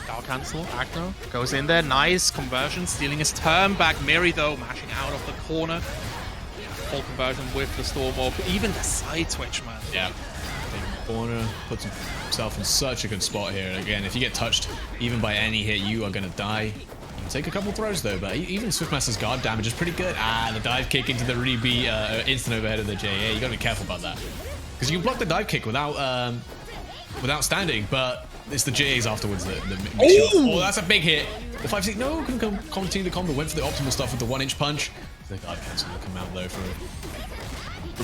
Speaker 4: Scar Cancel. Acno goes in there. Nice conversion, stealing his turn back. Mirri though, mashing out of the corner. Full conversion with the Storm Orb. Even the side switch, man.
Speaker 5: Yeah. Corner, puts himself in such a good spot here. And again, if you get touched even by any hit, you are gonna die. You can take a couple throws though, but even Swiftmaster's guard damage is pretty good. The dive kick into the Ruby instant overhead of the JA. You gotta be careful about that because you can block the dive kick without standing, but it's the JAs afterwards that oh, that's a big hit. The 5-6 no can continue the combo. Went for the optimal stuff with the 1-inch punch. The guard cancel will come out though from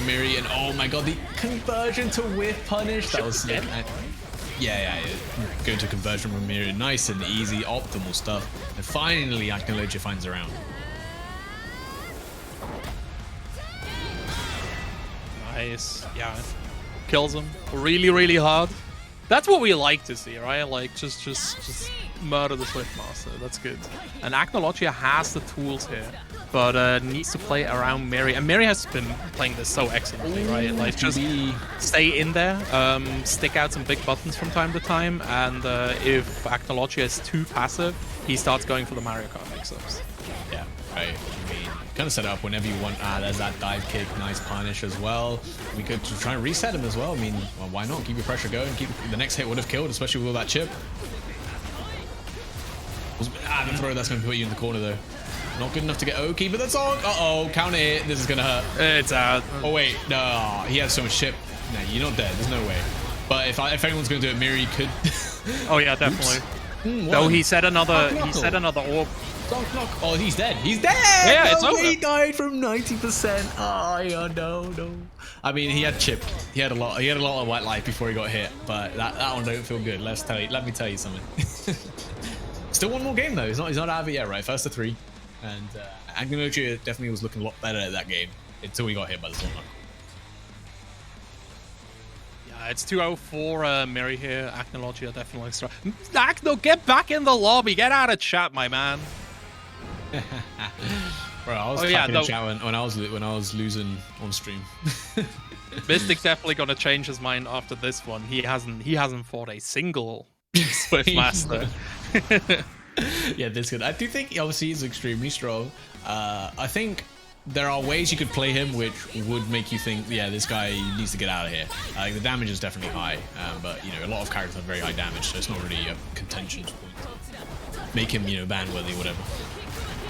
Speaker 5: Mirri, and oh my god, the conversion to whiff punish. That was sick. Yeah. Go to conversion from Mirri, nice and easy, optimal stuff. And finally, Acnologia finds around.
Speaker 4: Nice, yeah, kills him really hard. That's what we like to see, right? Like just murder the Swiftmaster. That's good. And Acnologia has the tools here, but needs to play around Mirri. And Mirri has been playing this so excellently, right? Like just stay in there, stick out some big buttons from time to time, and if Acnologia is too passive, he starts going for the Mario Kart mix-ups.
Speaker 5: Yeah, right. I mean, kind of set up whenever you want. There's that dive kick, nice punish as well. We could try and reset him as well. I mean, well, why not? Keep your pressure going. Keep the next hit would have killed, especially with all that chip. The throw that's going to put you in the corner though. Not good enough to get Oki, but that's all. Uh-oh, counter hit. This is going to hurt.
Speaker 4: It's out.
Speaker 5: Oh wait, no, he has so much chip. No, you're not dead. There's no way. But if anyone's going to do it, Mirri could.
Speaker 4: Oh yeah, definitely. No, he said another. He said another orb.
Speaker 5: Oh, he's dead. He's dead.
Speaker 4: Yeah, it's over.
Speaker 5: He died from 90%. Oh, yeah, no. I mean, he had chip. He had a lot of white life before he got hit. But that one don't feel good. Let me tell you something. Still one more game though. He's not out of it yet, right? First to 3, and Acnologia definitely was looking a lot better at that game until he got hit by the Zeno.
Speaker 4: It's 2-0 for Mirri here. Acnologia definitely. Acno, get back in the lobby. Get out of chat, my man.
Speaker 5: Bro, I was typing in chat when I was losing on stream.
Speaker 4: Mystic's definitely gonna change his mind after this one. He hasn't fought a single Swiftmaster.
Speaker 5: Yeah, this good. I do think obviously he's extremely strong. I think there are ways you could play him which would make you think, yeah, this guy needs to get out of here. The damage is definitely high, but you know, a lot of characters have very high damage, so it's not really a contention point. Make him, you know, ban-worthy, whatever.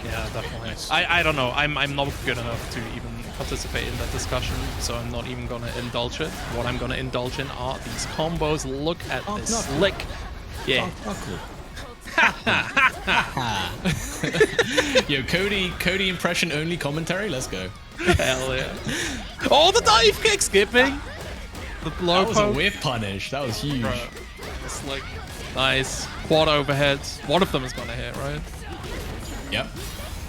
Speaker 4: Yeah, definitely. I don't know. I'm not good enough to even participate in that discussion, so I'm not even gonna indulge it. What I'm gonna indulge in are these combos. Look at this slick. Yeah.
Speaker 5: Yo, Cody impression only commentary. Let's go.
Speaker 4: Hell yeah! Oh, the dive kick skipping. The blow.
Speaker 5: That was a whiff punish. That was huge.
Speaker 4: Bro, it's like nice quad overheads. One of them is gonna hit, right?
Speaker 5: Yep.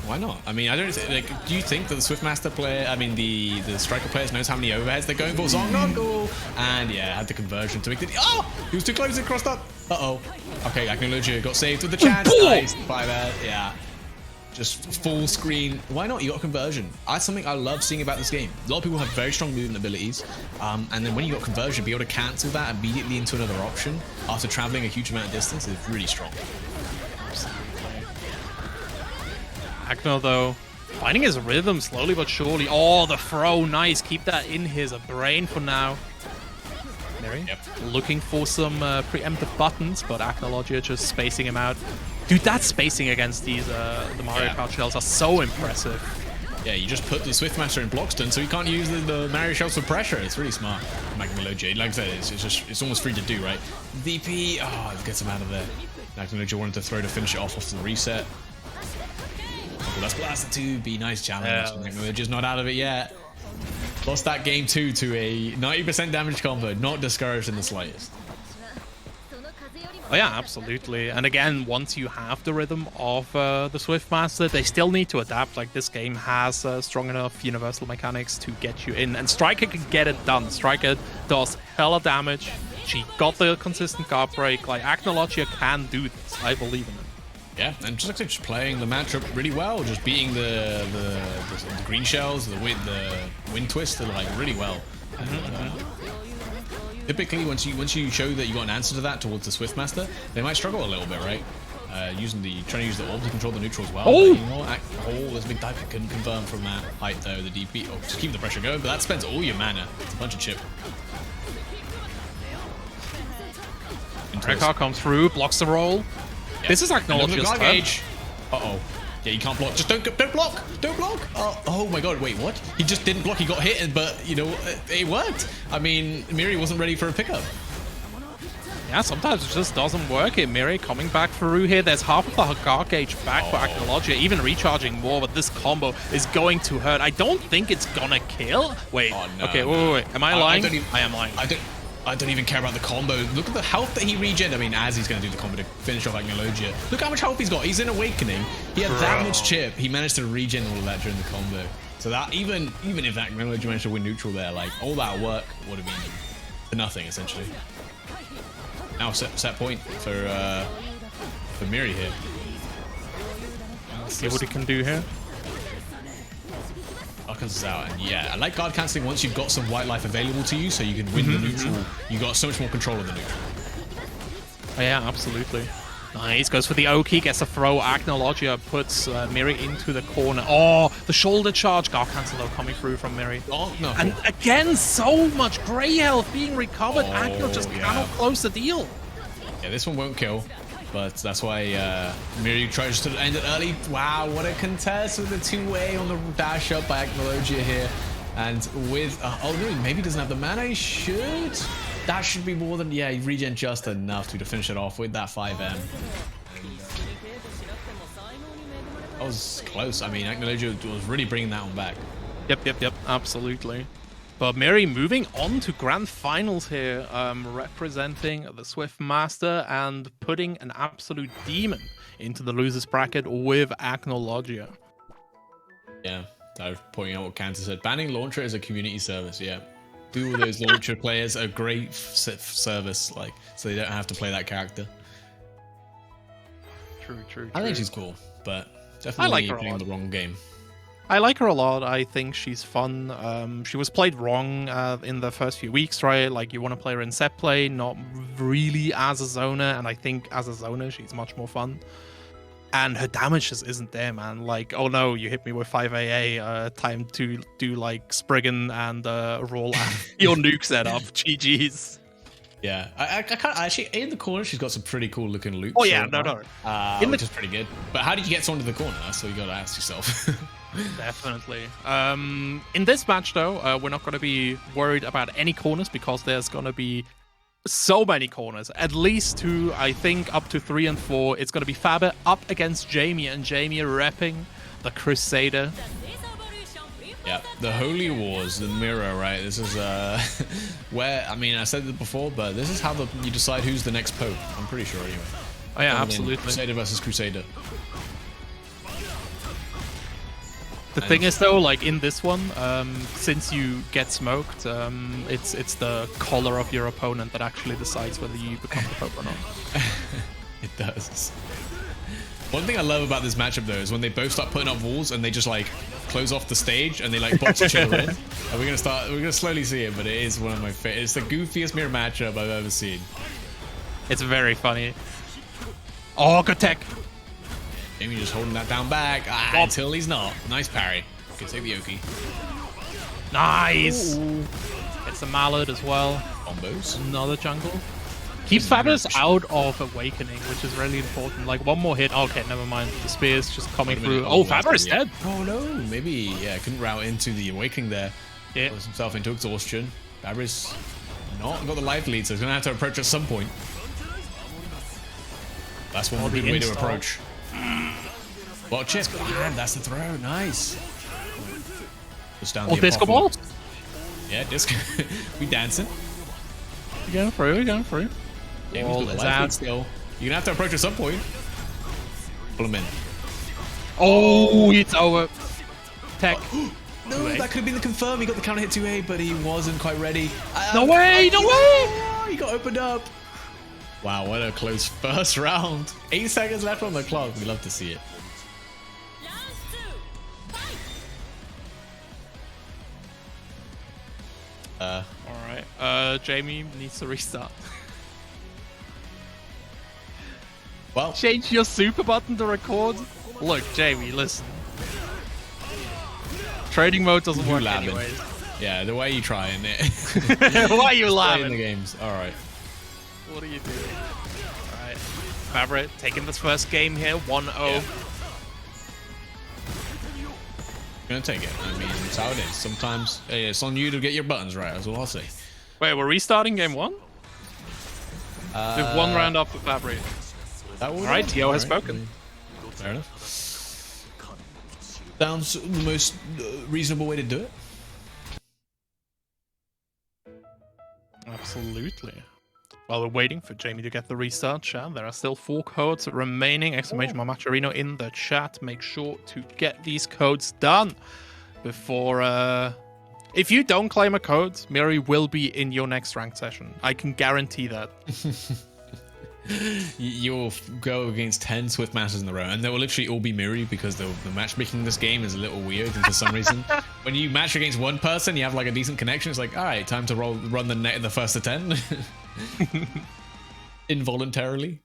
Speaker 5: Why not? I mean, I don't like. Do you think that the Swiftmaster player, I mean the Striker players, knows how many overheads they're going for? Zongknuckle, and yeah, had the conversion to make the. Oh, he was too close. It crossed up. Uh-oh. Okay, Acnologia got saved with the chance. Nice. By that, yeah. Just full screen. Why not? You got conversion. That's something I love seeing about this game. A lot of people have very strong movement abilities, and then when you got conversion, be able to cancel that immediately into another option after traveling a huge amount of distance is really strong.
Speaker 4: Acno though, finding his rhythm slowly but surely. Oh, the throw, nice. Keep that in his brain for now. Mirri, looking for some preemptive buttons, but Acnologia just spacing him out. Dude, that spacing against these the Mario Kart shells are so impressive.
Speaker 5: Yeah, you just put the Swiftmaster in block stun so he can't use the Mario shells for pressure. It's really smart. Acnologia, like I said, it's almost free to do, right? DP, oh, it gets him out of there. Acnologia wanted to throw to finish it off the reset. Oh, that's Blaster 2, be nice challenge. Acnologia's not out of it yet. Lost that game 2 to a 90% damage combo, not discouraged in the slightest.
Speaker 4: Oh yeah, absolutely. And again, once you have the rhythm of the Swiftmaster, they still need to adapt. Like, this game has strong enough universal mechanics to get you in. And Striker can get it done. Striker does hella damage. She got the consistent guard break. Like, Acnologia can do this. I believe in it.
Speaker 5: Yeah, and just like just playing the matchup really well, just beating the green shells, the wind twist, like really well. Typically, once you show that you got an answer to that towards the Swiftmaster, they might struggle a little bit, right? Trying to use the orb to control the neutral as well.
Speaker 4: Oh!
Speaker 5: But, you know, there's a big dive. Couldn't confirm from that height though. The DP, just keep the pressure going, but that spends all your mana. It's a bunch of chip.
Speaker 4: Rekar comes through, blocks the roll. Yeah. This is Acnologia's turn.
Speaker 5: Gauge. Uh-oh. Yeah, you can't block. Just don't block. Don't block. Oh my god, wait, what? He just didn't block. He got hit, but, you know, it worked. I mean, Mirri wasn't ready for a pickup.
Speaker 4: Yeah, sometimes it just doesn't work. Mirri coming back through here. There's half of the guard gauge back for Acnologia, even recharging more, but this combo is going to hurt. I don't think it's gonna kill. Wait. Oh, no, okay, wait. Am I lying? I am lying.
Speaker 5: I don't even care about the combo. Look at the health that he regen. I mean, as he's going to do the combo to finish off Acnologia. Look how much health he's got. He's in Awakening. He had that much chip. He managed to regen all of that during the combo. So that even if Acnologia managed to win neutral there, like all that work would have been for nothing essentially. Now set point for Mirri here.
Speaker 4: Let's see what he can do here.
Speaker 5: Kanza's out, and yeah, I like guard cancelling once you've got some white life available to you, so you can win the neutral. You got so much more control of the neutral.
Speaker 4: Oh, yeah, absolutely. Nice, goes for the Oki, gets a throw. Acnologia puts Mirri into the corner. Oh, the shoulder charge. Guard cancel though coming through from Mirri.
Speaker 5: Oh, no.
Speaker 4: And again, so much grey health being recovered. Acno just cannot close the deal.
Speaker 5: Yeah, this one won't kill. But that's why Mirri tries to end it early. Wow, what a contest with the two-way on the dash up by Acnologia here. And with... oh, no, maybe he doesn't have the mana. He should. That should be more than... Yeah, he regen just enough to finish it off with that 5M. That was close. I mean, Acnologia was really bringing that one back.
Speaker 4: Yep. Absolutely. But Mirri moving on to grand finals here, representing the Swiftmaster and putting an absolute demon into the losers bracket with Acnologia.
Speaker 5: Yeah, pointing out what Kanza said. Banning launcher is a community service. Yeah, do all those launcher players a great service, like so they don't have to play that character.
Speaker 4: True.
Speaker 5: I think she's cool, but definitely playing the wrong game.
Speaker 4: I like her a lot. I think she's fun. She was played wrong in the first few weeks, right? Like, you want to play her in set play, not really as a zoner. And I think as a zoner, she's much more fun. And her damage just isn't there, man. Like, oh no, you hit me with 5 AA. Time to do like Spriggan and roll out your nuke setup. GG's.
Speaker 5: Yeah, I can't actually. In the corner, she's got some pretty cool looking loot.
Speaker 4: Oh yeah, no.
Speaker 5: Which is pretty good. But how did you get someone to the corner? That's what you got to ask yourself.
Speaker 4: Definitely. In this match, though, we're not going to be worried about any corners because there's going to be so many corners. At least 2, I think, up to 3 and 4. It's going to be Faber up against Jamie, and Jamie repping the Crusader.
Speaker 5: Yeah, the Holy Wars, the mirror, right? This is where, I mean, I said it before, but this is how you decide who's the next Pope. I'm pretty sure, anyway.
Speaker 4: Oh yeah, absolutely.
Speaker 5: Crusader versus Crusader.
Speaker 4: The thing is, though, like in this one, since you get smoked, it's the color of your opponent that actually decides whether you become the Pope or not.
Speaker 5: It does. One thing I love about this matchup, though, is when they both start putting up walls and they just like close off the stage and they like box each other in. And we're gonna slowly see it, but it is one of my favorite. It's the goofiest mirror matchup I've ever seen.
Speaker 4: It's very funny. Oh, good tech.
Speaker 5: Jamie just holding that down back until he's not. Nice parry. Can take the Oki.
Speaker 4: Nice. Ooh. It's a mallet as well.
Speaker 5: Combos.
Speaker 4: Another jungle. Keeps Fabulous out of Awakening, which is really important. Like, one more hit. Okay, never mind. The spear's just coming through. Oh, Fabulous dead.
Speaker 5: Oh, no. Maybe, yeah, couldn't route into the Awakening there.
Speaker 4: Yeah.
Speaker 5: Forced himself into exhaustion. Fabulous not got the life lead, so he's going to have to approach at some point. That's one good way to approach. Watch it. Man, that's the throw. Nice. Just down the
Speaker 4: disco balls?
Speaker 5: Yeah, disco. We dancing.
Speaker 4: We're going through, we're going through.
Speaker 5: Yeah, he's got the life lead still. You're going to have to approach at some point. Pull him in.
Speaker 4: Oh, it's over. Tech.
Speaker 5: No, that could have been the confirm. He got the counter hit 2A, but he wasn't quite ready.
Speaker 4: No way, no way!
Speaker 5: Oh, he got opened up. Wow, what a close first round. 8 seconds left on the clock. We love to see it.
Speaker 4: Alright, Jamie needs to restart.
Speaker 5: Well,
Speaker 4: change your super button to record. Look, Jamie, listen. Trading mode doesn't work anyways.
Speaker 5: Yeah, the way you try and it.
Speaker 4: Why are you laughing?
Speaker 5: In the games. All right.
Speaker 4: What are you doing? All right, Fabric taking this first game here, 1-0.
Speaker 5: Yeah. Gonna take it. I mean, it's how it is. Sometimes it's on you to get your buttons right. That's all I'll say.
Speaker 4: Wait, we're restarting game 1? With 1 round up for Fabric. All right, Tio has spoken.
Speaker 5: Fair enough. Sounds the most reasonable way to do it.
Speaker 4: Absolutely. While we're waiting for Jamie to get the restart chat, there are still 4 codes remaining. Exclamation mark Macharino in the chat. Make sure to get these codes done before... If you don't claim a code, Mirri will be in your next ranked session. I can guarantee that.
Speaker 5: You'll go against 10 Swift Masters in a row, and they will literally all be Mirri because the matchmaking in this game is a little weird, and for some reason, when you match against one person, you have like a decent connection. It's like, all right, time to run the net in the first of 10, involuntarily.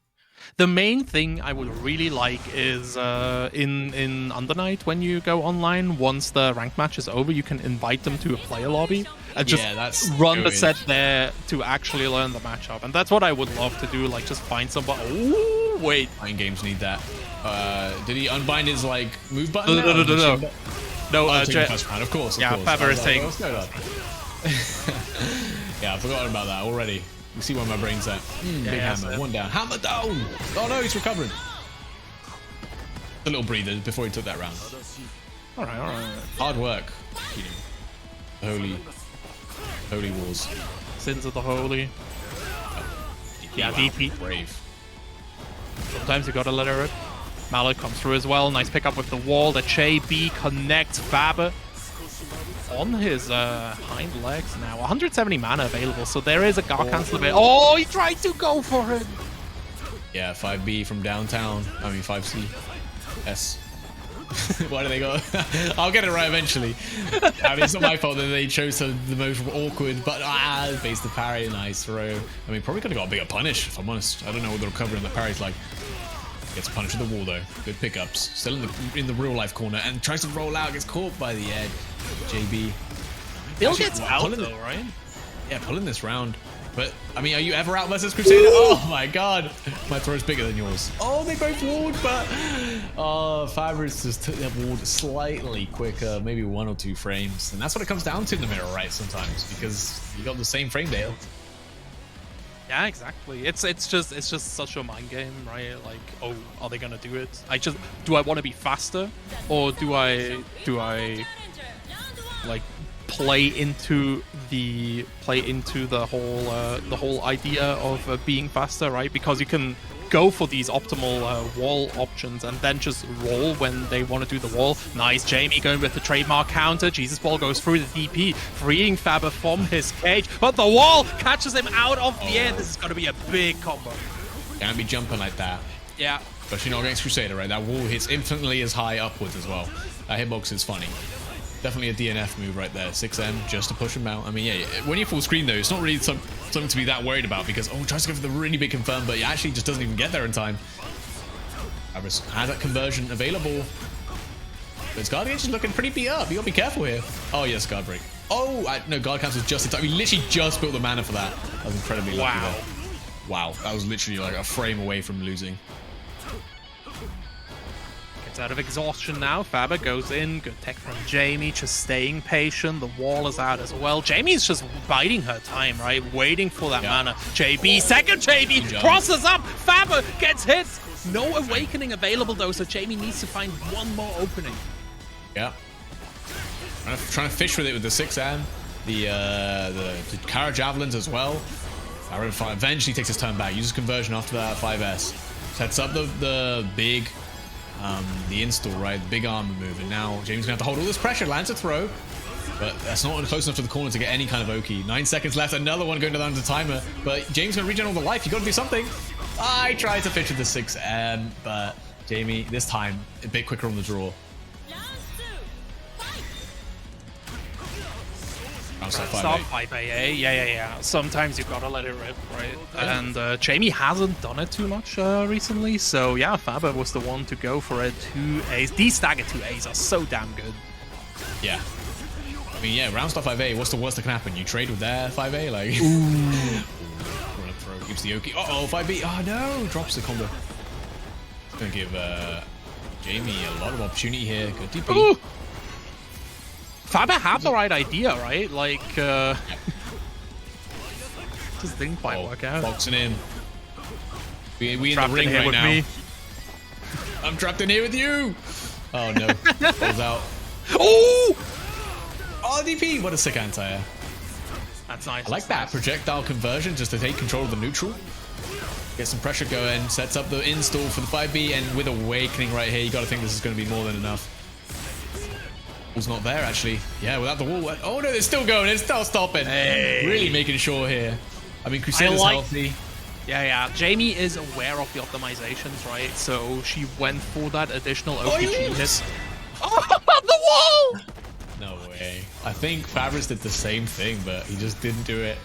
Speaker 4: The main thing I would really like is in Under Night, when you go online, once the ranked match is over, you can invite them to a player lobby and just run the set there to actually learn the matchup. And that's what I would love to do, like just find somebody. Ooh, wait.
Speaker 5: Fine games need that. Did he unbind his like move button?
Speaker 4: No,
Speaker 5: first round, of course.
Speaker 4: Yeah, Faber is saying.
Speaker 5: Yeah, I've forgotten about that already. You see where my brain's at. Big hammer, 1 down. Hammer down! Oh no, he's recovering. A little breather before he took that round.
Speaker 4: Alright.
Speaker 5: Hard work. Holy wars.
Speaker 4: Sins of the Holy. Yeah, DP.
Speaker 5: Brave.
Speaker 4: Sometimes you gotta let her rip. Mallet comes through as well. Nice pickup with the wall. The Che-B connects Faber on his hind legs now. 170 mana available, so there is a Guard Cancel available. Oh, he tried to go for it!
Speaker 5: Yeah, 5B from downtown. I mean, 5C. S. Why do they go? I'll get it right eventually. I mean, it's not my fault that they chose the most awkward, but face the parry. Nice throw. I mean, probably could have got a bigger punish, if I'm honest. I don't know what the recovery on the parry's like. Gets punished with the wall though. Good pickups. Still in the real life corner and tries to roll out. Gets caught by the edge. JB.
Speaker 4: Bill gets out though, right?
Speaker 5: Yeah, pulling this round. But I mean, are you ever out versus Crusader? Oh my god, my throw's bigger than yours. Oh, they both walled, but Fabris just took that walled slightly quicker, maybe 1 or 2 frames, and that's what it comes down to in the mirror, right? Sometimes because you got the same frame data.
Speaker 4: Yeah, exactly. It's just such a mind game, right? Like, oh, are they gonna do it? Do I want to be faster, or do I like play into the whole idea of being faster, right? Because you can go for these optimal wall options and then just roll when they want to do the wall. Nice, Jamie going with the trademark counter. Jesus Ball goes through the DP, freeing Faber from his cage, but the wall catches him out of the air. This is going to be a big combo.
Speaker 5: Can't be jumping like that.
Speaker 4: Yeah.
Speaker 5: Especially not against Crusader, right? That wall hits infinitely as high upwards as well. That hitbox is funny. Definitely a DNF move right there. 6M just to push him out. I mean, yeah, when you're full screen though, it's not really something to be that worried about because, oh, tries to go for the really big confirm, but he actually just doesn't even get there in time. Fabris has that conversion available. But his guard is looking pretty beat up. You gotta be careful here. Oh, yes, guard break. Oh, no, guard cancel just in time. We literally just built the mana for that. I was incredibly lucky there. Wow, that was literally like a frame away from losing.
Speaker 4: Gets out of exhaustion now. Faber goes in. Good tech from Jamie, just staying patient. The wall is out as well. Jamie's just biding her time, right? Waiting for that mana. JB, second JB, crosses up. Faber gets hit. No awakening available though, so Jamie needs to find one more opening.
Speaker 5: Yeah. Trying to fish with it with the 6M, the Kara Javelins as well. Aaron eventually takes his turn back, uses conversion after that 5S. Sets up the big, the install, right? The big armor move. And now Jamie's gonna have to hold all this pressure, lands a throw. But that's not close enough to the corner to get any kind of Oki. 9 seconds left, another one going down to the timer. But James gonna regen all the life, you gotta do something. I tried to fish with the 6M, but Jamie, this time, a bit quicker on the draw.
Speaker 4: Start 5A, yeah. Sometimes you gotta let it rip, right? And Jamie hasn't done it too much recently, so yeah, Faber was the one to go for it. 2 A's. These stagger 2 A's are so damn good.
Speaker 5: Yeah. I mean, yeah, round start 5A, what's the worst that can happen? You trade with their 5A? Like, run a throw, gives the Oki. Uh-oh, 5B. Oh no, drops the combo. It's gonna give Jamie a lot of opportunity here. Good DP.
Speaker 4: Ooh. Faber had the right idea, right? Like, just didn't quite work out.
Speaker 5: Boxing in. We in the ring right now. Me. I'm trapped in here with you. Oh no. Falls out.
Speaker 4: Oh!
Speaker 5: RDP. What a sick anti-air.
Speaker 4: That's nice.
Speaker 5: I like that projectile conversion just to take control of the neutral. Get some pressure going. Sets up the install for the 5B, and with awakening right here, you got to think this is going to be more than enough. Not there actually. Yeah, without the wall. Oh no, it's still going. It's still stopping. Hey. Really making sure here. I mean, Crusader's healthy.
Speaker 4: Yeah. Jamie is aware of the optimizations, right? So she went for that additional OPG hit. Oh, the wall!
Speaker 5: No way. I think Fabris did the same thing, but he just didn't do it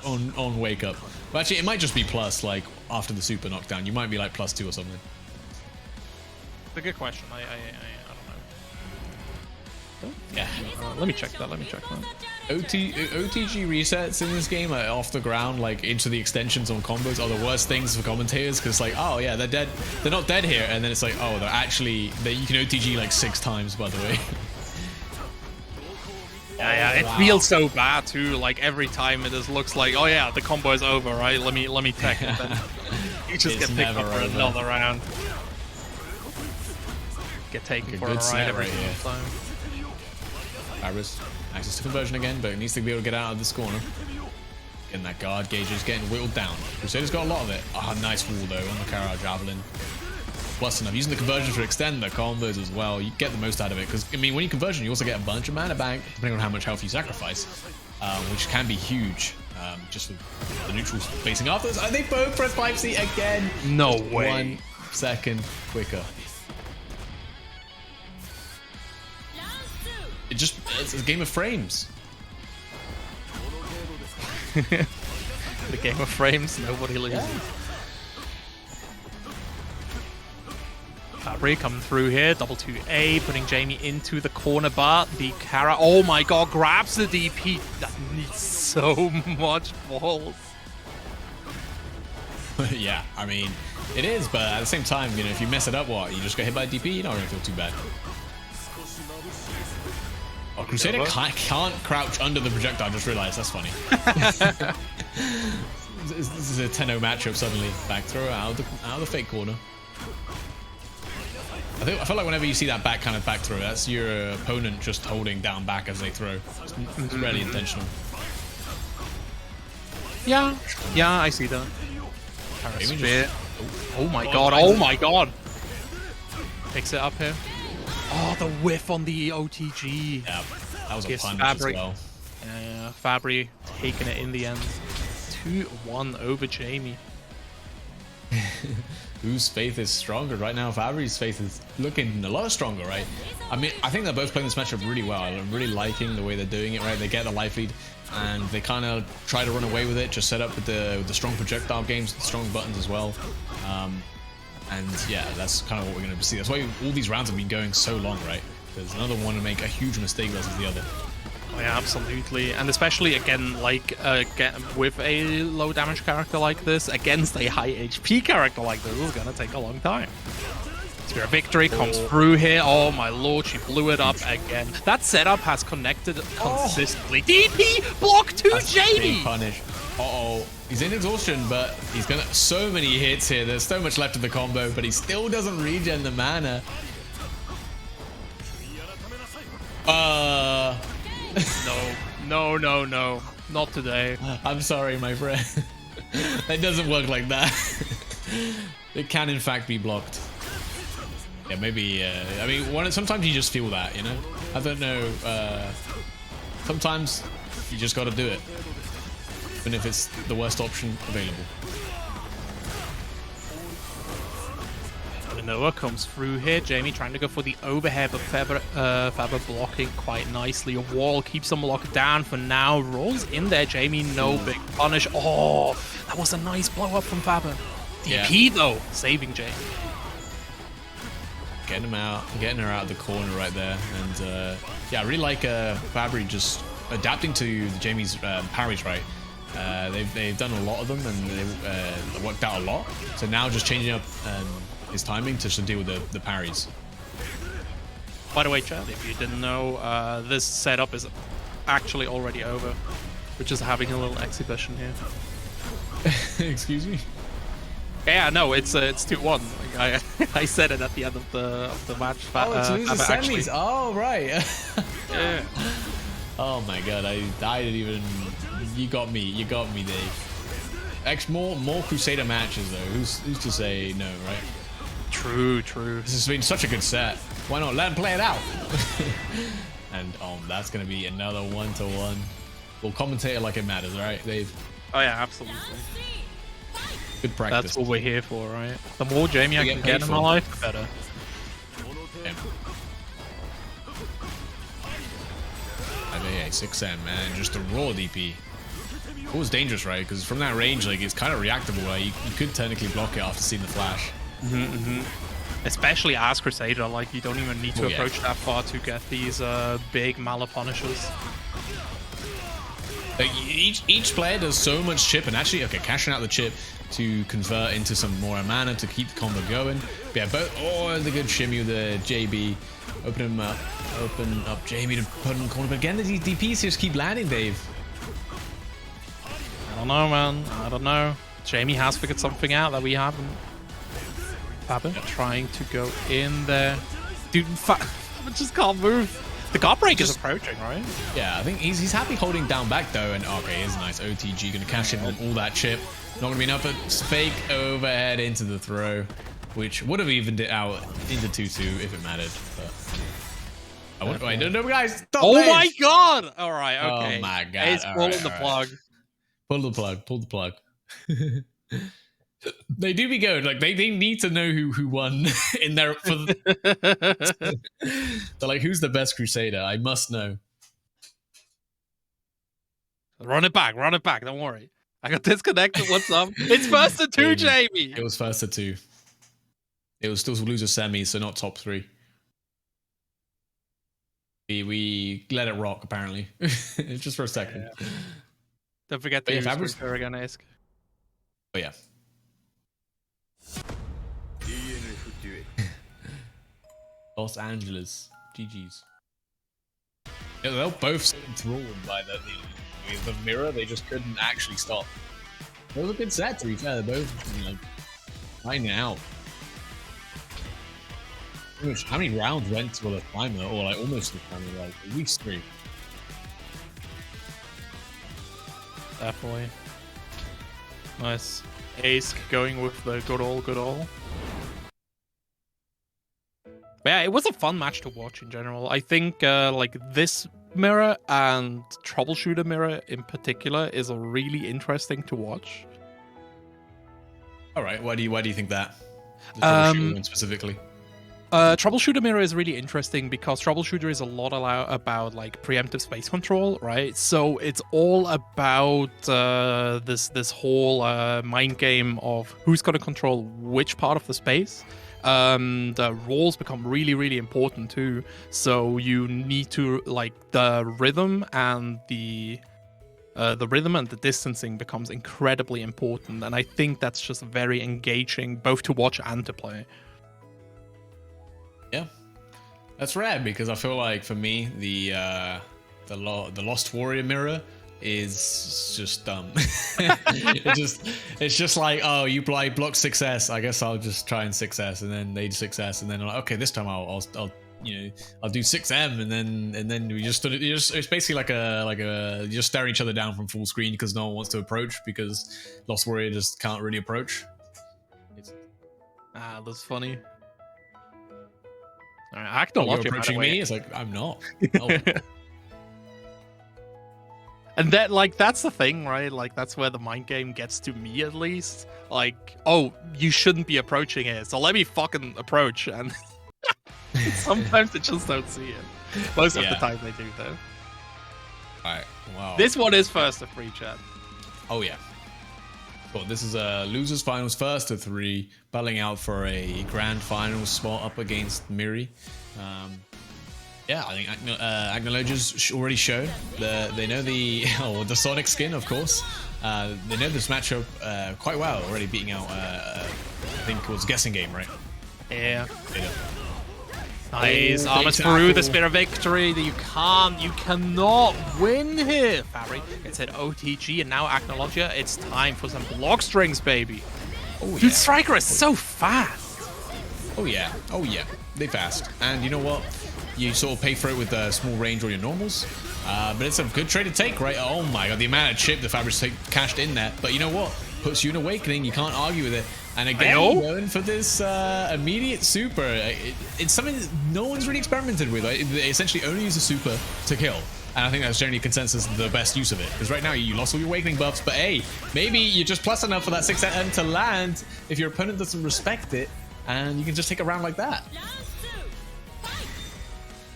Speaker 5: on wake up. But actually, it might just be plus, like after the super knockdown. You might be like +2 or something.
Speaker 4: It's a good question. I
Speaker 5: Yeah.
Speaker 4: Let me check that.
Speaker 5: OTG resets in this game, like off the ground, like into the extensions on combos, are the worst things for commentators because, like, oh yeah, they're dead. They're not dead here, and then it's like, oh, they're actually. You can OTG like 6 times, by the way.
Speaker 4: Yeah, it feels so bad too. Like every time it just looks like, oh yeah, the combo is over, right? Let me tech it. Then you just get picked up for another round. Get taken for a ride every time.
Speaker 5: Iris, access to conversion again, but it needs to be able to get out of this corner. Getting that guard gauge is getting whittled down. Crusader's got a lot of it. Ah, oh, nice wall though on the Kara Javelin. Plus enough. Using the conversion to extend the combos as well. You get the most out of it because, I mean, when you conversion, you also get a bunch of mana back, depending on how much health you sacrifice, which can be huge. Just with the neutrals facing afterwards. Oh, they both press 5C again.
Speaker 4: No
Speaker 5: just
Speaker 4: way.
Speaker 5: 1 second quicker. It's a game of frames.
Speaker 4: The game of frames, nobody loses. Yeah. Fabry coming through here, double 2A, putting Jamie into the corner bar. The Kara, oh my god, grabs the DP. That needs so much balls.
Speaker 5: Yeah, I mean, it is, but at the same time, you know, if you mess it up, what? You just get hit by DP, you're not going to feel too bad. Oh, Crusader can't crouch under the projectile, I just realized. That's funny. This is a 10-0 matchup suddenly. Back throw out of the fake corner. I feel like whenever you see that back throw, that's your opponent just holding down back as they throw. It's rarely intentional.
Speaker 4: Yeah, I see that. Oh my god. Picks it up here. Oh, the whiff on the OTG.
Speaker 5: Yeah, that was a punish as well.
Speaker 4: Yeah, Fabry taking it in the end. 2-1 over Jamie.
Speaker 5: Whose faith is stronger right now? Fabry's faith is looking a lot stronger, right? I mean, I think they're both playing this matchup really well. I'm really liking the way they're doing it, right? They get the life lead and they kind of try to run away with it, just set up with the strong projectile games, the strong buttons as well. And yeah, that's kind of what we're going to see. That's why all these rounds have been going so long, right? Because another one to make a huge mistake versus the other.
Speaker 4: Oh, yeah, absolutely. And especially, again, like, with a low damage character like this, against a high HP character like this is gonna take a long time. Spear of Victory comes through here. Oh my lord, she blew it up again. That setup has connected consistently. DP block to Jamie!
Speaker 5: Punish. Uh-oh. He's in exhaustion, but he's gonna... So many hits here. There's so much left of the combo, but he still doesn't regen the mana.
Speaker 4: No. Not today.
Speaker 5: I'm sorry, my friend. It doesn't work like that. It can, in fact, be blocked. Yeah, maybe, I mean, sometimes you just feel that, you know? I don't know, sometimes you just gotta do it. Even if it's the worst option available.
Speaker 4: Noah comes through here. Jamie trying to go for the overhead, but Faber blocking quite nicely. A wall keeps him locked down for now. Rolls in there. Jamie, no big punish. Oh, that was a nice blow up from Faber. DP though, saving Jamie.
Speaker 5: Getting him out, getting her out of the corner right there, and yeah, I really like Fabry just adapting to Jamie's parries. Right, they've done a lot of them, and they worked out a lot. So now just changing up his timing to deal with the parries.
Speaker 4: By the way, Chad, if you didn't know, this setup is actually already over. We're just having a little exhibition here.
Speaker 5: Excuse me.
Speaker 4: Yeah, no, it's 2-1. Like, I said it at the end of the match.
Speaker 5: Oh, it's losing semis.
Speaker 4: Actually.
Speaker 5: Oh, right.
Speaker 4: Yeah.
Speaker 5: Oh my god, I didn't even. You got me, Dave. More Crusader matches though. Who's to say no, right?
Speaker 4: True.
Speaker 5: This has been such a good set. Why not let him play it out? And that's gonna be another 1-to-1. We'll commentate it like it matters, right, Dave?
Speaker 4: Oh yeah, absolutely.
Speaker 5: Good practice.
Speaker 4: That's what we're here for, right? The more Jamie I can get in my life, the better.
Speaker 5: Yeah. Yeah, 6M, man. Just a raw DP. It was dangerous, right? Because from that range, like, it's kind of reactable, right? You could technically block it after seeing the flash.
Speaker 4: Especially as Crusader, like, you don't even need to approach that far to get these big Mala punishes.
Speaker 5: Like, each player does so much chip, and actually, okay, cashing out the chip to convert into some more mana to keep the combo going. But yeah, both, the good shimmy with the JB. Open up Jamie to put him in the corner. But again, these DPs just keep landing, Dave.
Speaker 4: I don't know, man. I don't know. Jamie has figured something out that we haven't. Faber trying to go in there. Dude, Faber just can't move. The guard break is approaching, right?
Speaker 5: Yeah, I think he's happy holding down back though, and okay, here's a nice OTG, gonna cash in on all that chip. Not gonna be enough, but fake overhead into the throw, which would have evened it out into 2-2 if it mattered. But wait, no, guys, stop!
Speaker 4: Oh my god! All right, okay.
Speaker 5: Oh my god!
Speaker 4: It's pulling the plug.
Speaker 5: Pull the plug. They do be good. Like they need to know who won in their. They're like, who's the best Crusader? I must know.
Speaker 4: Run it back. Don't worry. I got disconnected. What's up? It's first to 2, Jamie.
Speaker 5: It was first to 2. It was still loser semi, so not top 3. We let it rock apparently, just for a second.
Speaker 4: Yeah. Don't forget to use Berserker again, Ask.
Speaker 5: Oh yeah. Los Angeles, GG's. Yeah, they'll both enthralled by the mirror. They just couldn't actually stop. It was a good set, to be fair. They're both fighting it out. How many rounds went for the timer, or like almost the timer, like at least 3.
Speaker 4: Definitely. Nice. Ace going with the good all. But yeah, it was a fun match to watch in general. I think like this mirror and Troubleshooter mirror in particular is a really interesting to watch.
Speaker 5: All right, why do you think that? The Troubleshooter one specifically.
Speaker 4: Troubleshooter mirror is really interesting because Troubleshooter is a lot about like preemptive space control, right? So it's all about this whole mind game of who's going to control which part of the space. the rolls become really, really important too. So you need to like the rhythm and the distancing becomes incredibly important, and I think that's just very engaging both to watch and to play.
Speaker 5: Yeah, that's rare because I feel like for me the Lost Warrior mirror is just dumb. it's just like, oh, you block 6S, I guess I'll just try and 6S, and then they 6S, and then I'm like, okay, this time I'll I'll do 6M, and then we just it's basically like a you're just staring each other down from full screen because no one wants to approach because Lost Warrior just can't really approach.
Speaker 4: That's funny. All right, Acnologia,
Speaker 5: you're approaching me. It's like I'm not. Oh.
Speaker 4: And that, like, that's the thing, right? Like, that's where the mind game gets to me, at least. Like, oh, you shouldn't be approaching it, so let me fucking approach. And sometimes they just don't see it. Most of the time they do, though.
Speaker 5: Alright, wow.
Speaker 4: This one is first of 3, chat.
Speaker 5: Oh, yeah. Well, this is a losers finals first of 3, battling out for a grand final spot up against Mirri. Yeah, I think Acnologia's already shown they know the Sonic skin, of course. They know this matchup quite well, already beating out I think it was Guessing Game, right?
Speaker 4: Yeah. Nice, Armors through the Spear of Victory. You cannot win here. Fabry gets hit OTG, and now Acnologia. It's time for some block strings, baby.
Speaker 5: Oh,
Speaker 4: Dude, Striker is so fast.
Speaker 5: Oh yeah, they fast. And you know what? You sort of pay for it with the small range or your normals. But it's a good trade to take, right? Oh my god, the amount of chip the Fabrics cashed in there. But you know what? Puts you in Awakening, you can't argue with it. And again, going for this immediate super. It's something that no one's really experimented with. Right? They essentially only use a super to kill. And I think that's generally consensus the best use of it. Because right now you lost all your Awakening buffs, but hey, maybe you're just plus enough for that 6M to land if your opponent doesn't respect it, and you can just take a round like that.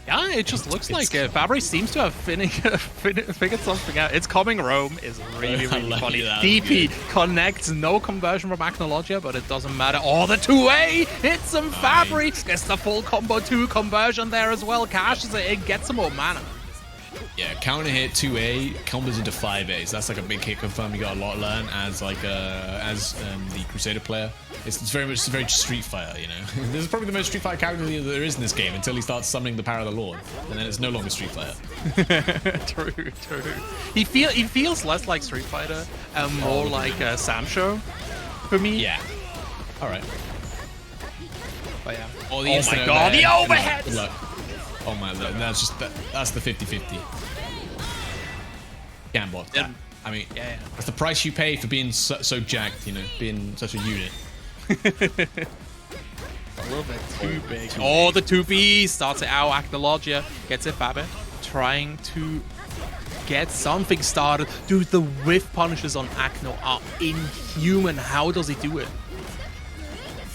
Speaker 4: Yeah, it just looks like Fabry seems to have figured something out. It's coming Rome is really, really funny. DP connects, no conversion from Acnologia, but it doesn't matter. Oh, the 2A hits some Fabry. Gets the full combo 2 conversion there as well. Cashes it in, gets some more mana.
Speaker 5: Yeah, counter hit 2A combos into 5A. So that's like a big hit confirm. You got a lot to learn as like the Crusader player. It's very Street Fighter, you know. This is probably the most Street Fighter character there is in this game until he starts summoning the power of the Lord, and then it's no longer Street Fighter.
Speaker 4: True. He feels less like Street Fighter and more like Samsho for me.
Speaker 5: Yeah. All right.
Speaker 4: But yeah.
Speaker 5: Oh my
Speaker 4: god, the overhead!
Speaker 5: Good luck. Oh my lord, that's the 50-50. Can't block that. I mean, that's the price you pay for being so jacked, you know, being such a unit.
Speaker 4: A little bit too big. Oh, the 2B starts it out. Acnologia gets it, Faber. Trying to get something started. Dude, the whiff punishes on Acno are inhuman. How does he do it?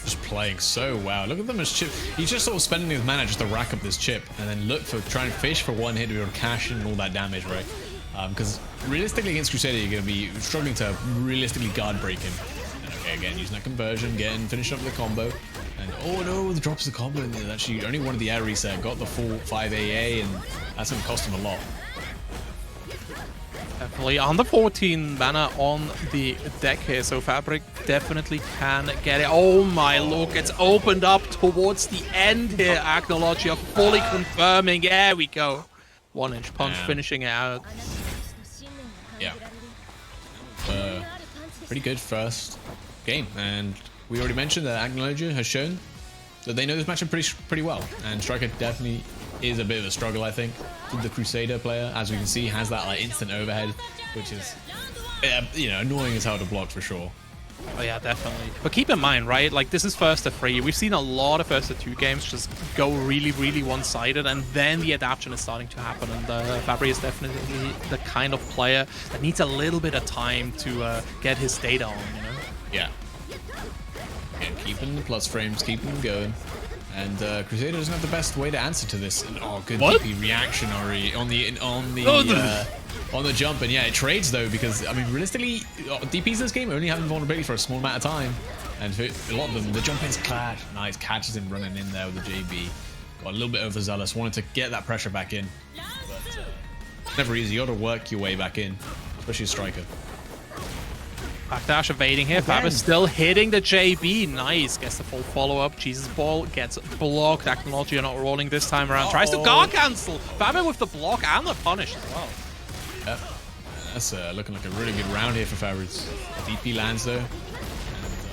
Speaker 5: Just playing so well. Look at them as chip. He's just sort of spending his mana just to rack up this chip and then try and fish for one hit to be able to cash in all that damage, right? Because realistically against Crusader, you're going to be struggling to realistically guard break him. And okay, again, using that conversion, finishing up the combo. And oh no, the drops the combo. And actually, only one of the air reset got the full 5 AA, and that's going to cost him a lot.
Speaker 4: Definitely on the 14 mana on the deck here, so Fabric definitely can get it. Oh my lord, it's opened up towards the end here. Acnologia fully confirming. There we go. 1-inch punch finishing it out.
Speaker 5: Yeah. Pretty good first game, and we already mentioned that Acnologia has shown that they know this matchup pretty well, and Striker definitely is a bit of a struggle, I think. The Crusader player, as we can see, has that like instant overhead, which is annoying as hell to block for sure.
Speaker 4: Oh yeah, definitely. But keep in mind, right, like this is first to 3. We've seen a lot of first to 2 games just go really, really one-sided, and then the adaptation is starting to happen, and Fabry is definitely the kind of player that needs a little bit of time to get his data on, you know?
Speaker 5: Yeah. And keeping the plus frames, keeping them going. And Crusader doesn't have the best way to answer to this. And, oh, good DP reaction already on the jump. And yeah, it trades though, because I mean, realistically, DPs in this game only have invulnerability for a small amount of time. And for a lot of them, the jump in's clash. Nice, catches him running in there with the JB. Got a little bit overzealous, wanted to get that pressure back in. But it's never easy. You got to work your way back in, especially a striker.
Speaker 4: Backdash evading here. Faber still hitting the JB. Nice. Gets the full follow-up. Jesus Ball gets blocked. Acnologia not rolling this time around. Tries to guard cancel. Faber with the block and the punish as well.
Speaker 5: Yep. That's looking like a really good round here for Fabrics. DP lands though.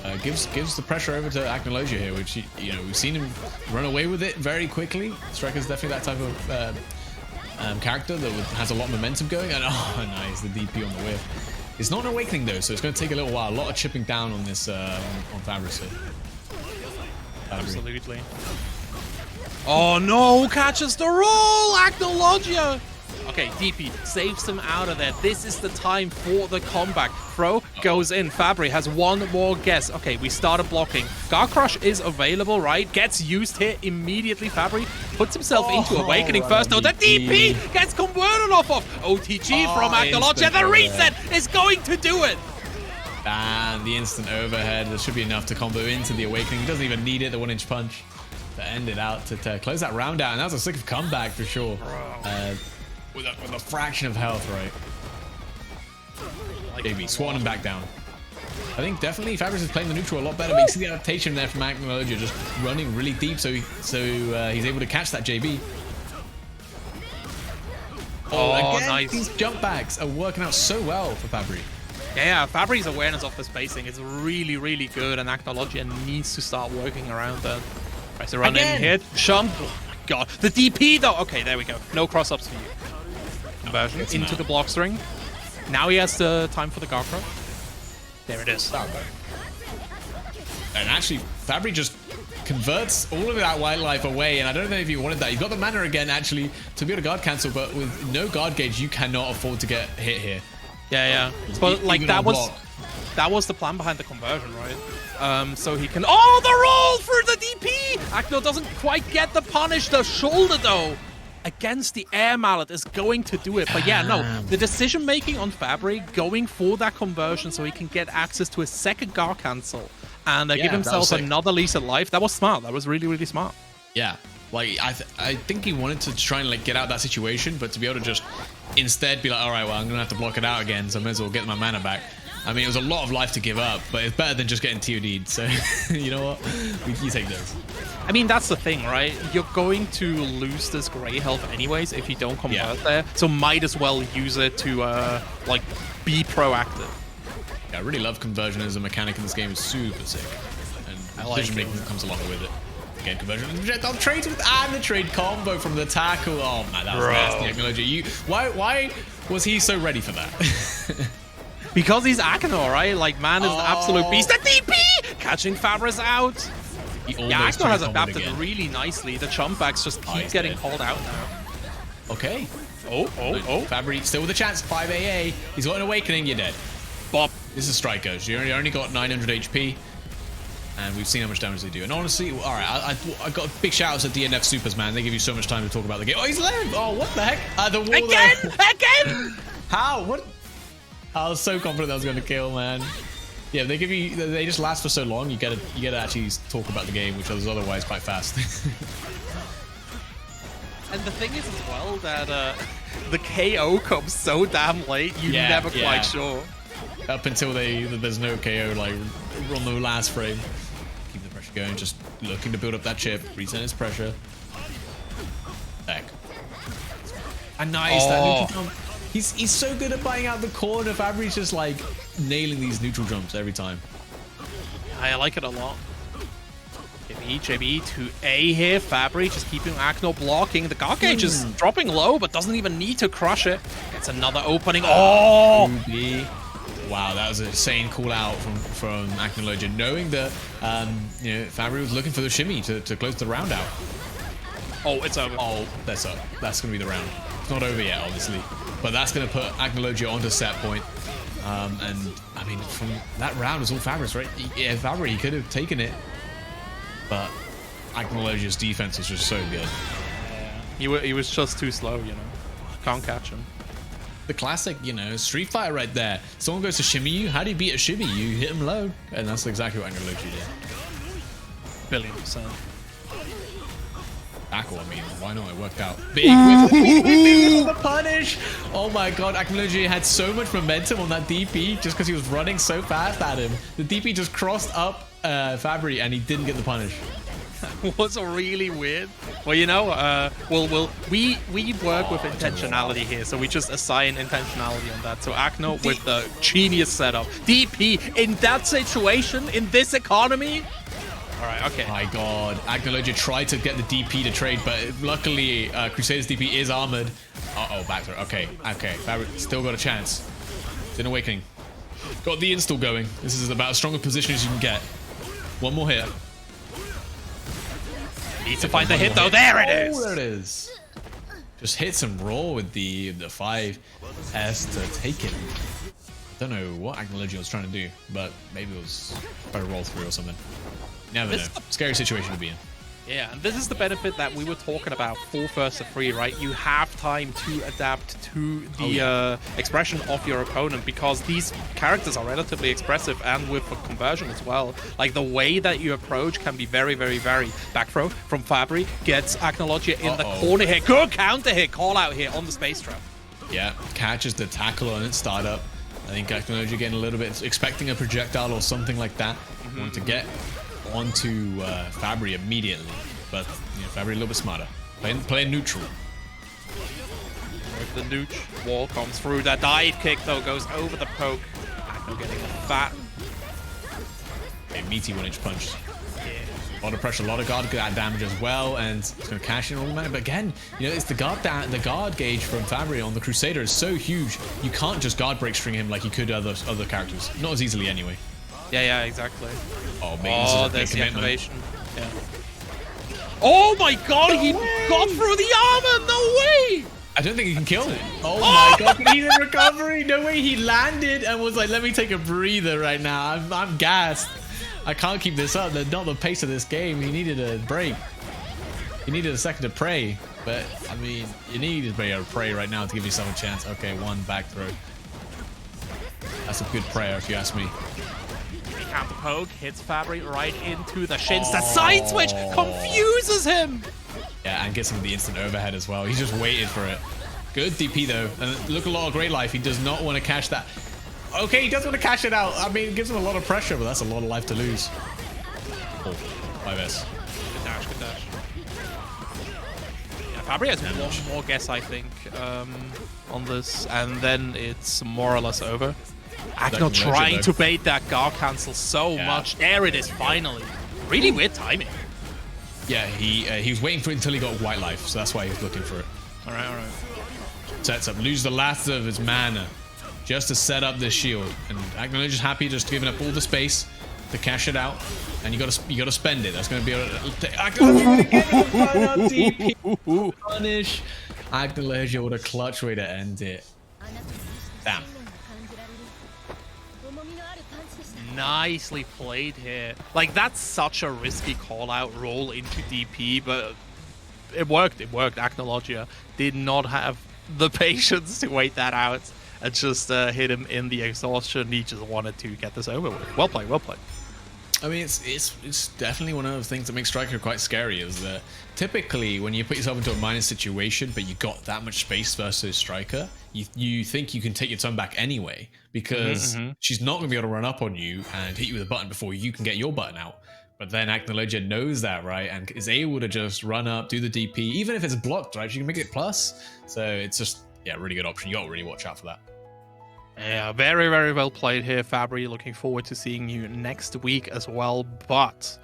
Speaker 5: And, gives the pressure over to Acnologia here, which we've seen him run away with it very quickly. Striker's definitely that type of character that has a lot of momentum going. And oh, nice, the DP on the whiff. It's not an awakening though, so it's going to take a little while. A lot of chipping down on this on Fabrics here.
Speaker 4: Absolutely. Oh no! Catches the roll, Acnologia. Okay, DP saves him out of there. This is the time for the comeback. Throw goes in. Fabry has one more guess. Okay, we started blocking. Guard Crush is available, right? Gets used here immediately. Fabry puts himself into Awakening first, though. The DP gets converted off of OTG from Acnologia. The reset is going to do it.
Speaker 5: And the instant overhead. There should be enough to combo into the Awakening. He doesn't even need it, the 1-inch punch, to end it out, to close that round out. And that was a sick comeback for sure. With a fraction of health, right? Maybe swatting him back down. I think definitely Fabrics is playing the neutral a lot better, but you see the adaptation there from Acnologia, just running really deep, so he's able to catch that JB. Oh, again, nice. These jump backs are working out so well for Fabry.
Speaker 4: Yeah, Fabry's awareness of the spacing is really, really good, and Acnologia needs to start working around that. Tries to run in here, jump. Oh my god, the DP though. Okay, there we go. No cross-ups for you. Conversion into the block string. Now he has the time for the guard crush. There it is.
Speaker 5: And actually, Fabry just converts all of that wildlife away, and I don't know if you wanted that. You've got the mana again, actually, to be able to guard cancel, but with no guard gauge, you cannot afford to get hit here.
Speaker 4: Yeah. But like that was the plan behind the conversion, right? So he can. Oh, the roll for the DP! Acno doesn't quite get the punish. The shoulder though, against the air mallet is going to do it. But yeah, no, the decision making on Fabry going for that conversion so he can get access to a second guard cancel and give himself another lease at life. That was smart. That was really, really smart.
Speaker 5: Yeah, like I think he wanted to try and like get out of that situation, but to be able to just instead be like, all right, well, I'm gonna have to block it out again, so I may as well get my mana back. I mean, it was a lot of life to give up, but it's better than just getting TOD'd. So you know what, you take those.
Speaker 4: I mean, that's the thing, right? You're going to lose this gray health anyways if you don't convert there, so might as well use it to like be proactive.
Speaker 5: Yeah, I really love conversion as a mechanic in this game. It's super sick, and decision making comes along with it. Again, conversion on trades and the trade combo from the tackle. Oh man, that was nasty. Acnologia. Why was he so ready for that?
Speaker 4: Because he's Akano, right? Like, man is an absolute beast. The DP! Catching Fabris out. Yeah, Akano has adapted really nicely. The jump backs just keep getting called out now.
Speaker 5: Okay. Oh. Fabry still with a chance. 5 AA. He's got an awakening. You're dead.
Speaker 4: Bop.
Speaker 5: This is Strikers. You only got 900 HP. And we've seen how much damage they do. And honestly, all right, I got a big shout out to DNF Supers, man. They give you so much time to talk about the game. Oh, he's left. Oh, what the heck? The wall
Speaker 4: Again!
Speaker 5: How? What? I was so confident that was going to kill, man. Yeah, they just last for so long. You gotta actually talk about the game, which is otherwise quite fast.
Speaker 4: And the thing is as well that the KO comes so damn late. You're never quite sure.
Speaker 5: Up until there's no KO, like on the last frame. Keep the pressure going, just looking to build up that chip, reset his pressure. Back. And nice, that neutral jump. He's so good at buying out the corner. Fabry's just like nailing these neutral jumps every time.
Speaker 4: I like it a lot. JB to A here. Fabry just keeping Acno blocking. The guard gauge is dropping low, but doesn't even need to crush it. Gets another opening. Oh!
Speaker 5: Wow, that was an insane call out from Acnologia, knowing that Fabry was looking for the shimmy to close the round out.
Speaker 4: Oh, it's over.
Speaker 5: Oh, that's up. That's gonna be the round. It's not over yet, obviously, but that's gonna put Acnologia onto set point. And I mean, from that round was all Fabry's, right? Yeah, Fabry, he could have taken it, but Acnologia's defense was just so good.
Speaker 4: Yeah, he was just too slow, you know. Can't catch him.
Speaker 5: the classic, you know, Street Fighter right there. Someone goes to shimmy you. How do you beat a shimmy? You hit him low, and that's exactly what Acnologia did.
Speaker 4: 1,000,000,000%.
Speaker 5: Tackle, I mean, why not? It worked out. Big with the punish. Oh my god, Acnologia had so much momentum on that DP just because he was running so fast at him. The DP just crossed up Fabry and he didn't get the punish.
Speaker 4: What's really weird? Well, you know, we work with intentionality here, so we just assign intentionality on that. So Acno with the genius setup, DP in that situation, in this economy. All right, okay.
Speaker 5: My god, Acnologia tried to get the DP to trade, but luckily Crusader's DP is armored. Uh-oh, back throw. Okay, Fabry still got a chance. It's an awakening. Got the install going. This is about as strong a position as you can get. One more hit.
Speaker 4: Needs to find the hit though. There it is.
Speaker 5: Oh, there it is. Just hits him raw with the 5S to take it. Don't know what Acnologia was trying to do, but maybe it was try to roll through or something. Never know. Scary situation to be in.
Speaker 4: Yeah, and this is the benefit that we were talking about for First to Free, right? You have time to adapt to the expression of your opponent because these characters are relatively expressive and with a conversion as well. Like the way that you approach can be very, very, very. Back throw from Fabry gets Acnologia in the corner here. Good counter hit, call out here on the space trap.
Speaker 5: Yeah, catches the tackle on its startup. I think Acnologia getting a little bit, expecting a projectile or something like that. Want to get onto Fabry immediately, but you know, Fabry a little bit smarter. Playing neutral.
Speaker 4: With the nooch, wall comes through. That dive kick though goes over the poke. Acno getting the fat.
Speaker 5: A meaty 1-inch punch. A lot of pressure, a lot of guard damage as well, and it's going to cash in all the money. But again, you know, it's the guard gauge from Fabry on the Crusader is so huge. You can't just guard break string him like you could other characters. Not as easily anyway.
Speaker 4: Yeah, exactly.
Speaker 5: Oh, man,
Speaker 4: there's the activation. Yeah. Oh my god, he got through the armor! No way!
Speaker 5: I don't think he can kill it. Oh my god, he's in recovery! No way, he landed and was like, let me take a breather right now. I'm gassed. I can't keep this up. Not the pace of this game. He needed a break. He needed a second to pray. But, I mean, you need to be able to pray right now to give yourself a chance. Okay, one back throw. That's a good prayer if you ask me.
Speaker 4: Counter poke hits Fabry right into the shins. The side switch confuses him.
Speaker 5: Yeah, and gets him the instant overhead as well. He just waited for it. Good DP though. And look a lot of Great Life. He does not want to cash that. Okay, he does want to cash it out. I mean, it gives him a lot of pressure, but that's a lot of life to lose. Oh, 5S.
Speaker 4: Good dash, good dash. Yeah, Fabry has one more guess, I think, on this, and then it's more or less over. Acno trying to bait that guard cancel so much. There it is, finally. Really weird timing.
Speaker 5: Yeah, he was waiting for it until he got white life, so that's why he was looking for it.
Speaker 4: All right.
Speaker 5: Sets up, loses the last of his mana just to set up this shield, and Acnologia's happy just giving up all the space to cash it out, and you gotta spend it. That's gonna be DP punish. Acnologia with a clutch way to end it. Damn.
Speaker 4: Nicely played here. Like, that's such a risky call-out roll into DP, but it worked. Acnologia did not have the patience to wait that out and just hit him in the exhaustion. He just wanted to get this over with. Well played.
Speaker 5: I mean, it's definitely one of the things that makes Striker quite scary, is that typically when you put yourself into a minus situation, but you got that much space versus Striker, you think you can take your turn back anyway, because she's not going to be able to run up on you and hit you with a button before you can get your button out. But then Acnologia knows that, right, and is able to just run up, do the DP, even if it's blocked, right? She can make it plus. So it's just, yeah, really good option. You got to really watch out for that.
Speaker 4: Yeah, very, very well played here, Fabry. Looking forward to seeing you next week as well. But,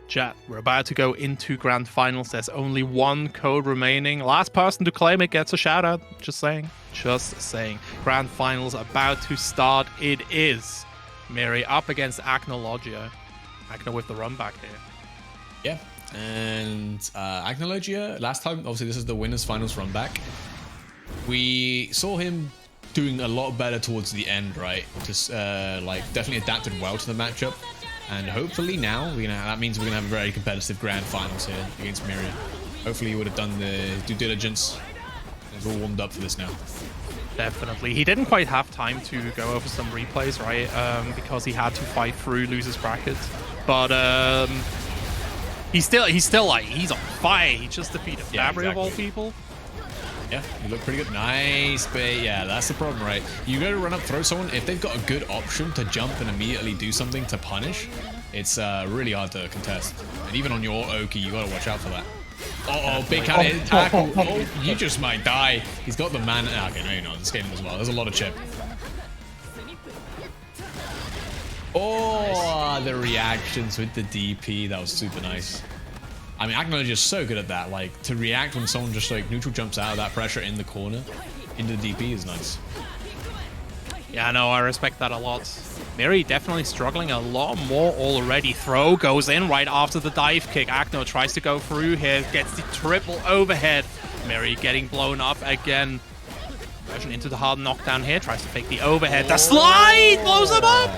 Speaker 4: chat, we're about to go into Grand Finals. There's only one code remaining. Last person to claim it gets a shout out. Just saying. Grand Finals about to start. It is mirri up against Acnologia. Acno with the run back here.
Speaker 5: Yeah, and Acnologia, last time, obviously this is the winners finals run back. We saw him doing a lot better towards the end, right? Just like definitely adapted well to the matchup, and hopefully now that means we're gonna have a very competitive grand finals here against mirri. Hopefully he would have done the due diligence. He's all warmed up for this now.
Speaker 4: Definitely. He didn't quite have time to go over some replays, right? Because he had to fight through losers bracket. But he's still like, he's on fire. He just defeated Fabry of all people.
Speaker 5: Yeah, you look pretty good. Nice bait. Yeah, that's the problem, right? You go to run up, throw someone. If they've got a good option to jump and immediately do something to punish, it's really hard to contest. And even on your Oki, you gotta watch out for that. Oh, big cat tackle. Oh, you just might die. He's got the man. Okay, no, you're not. This game as well. There's a lot of chip. Oh, the reactions with the DP. That was super nice. I mean, Acnologia is so good at that. Like, to react when someone just like neutral jumps out of that pressure in the corner into the DP is nice.
Speaker 4: Yeah, no, I respect that a lot. Mirri definitely struggling a lot more already. Throw goes in right after the dive kick. Acno tries to go through here, gets the triple overhead. Mirri getting blown up again. Version into the hard knockdown here, tries to fake the overhead. The slide blows him up!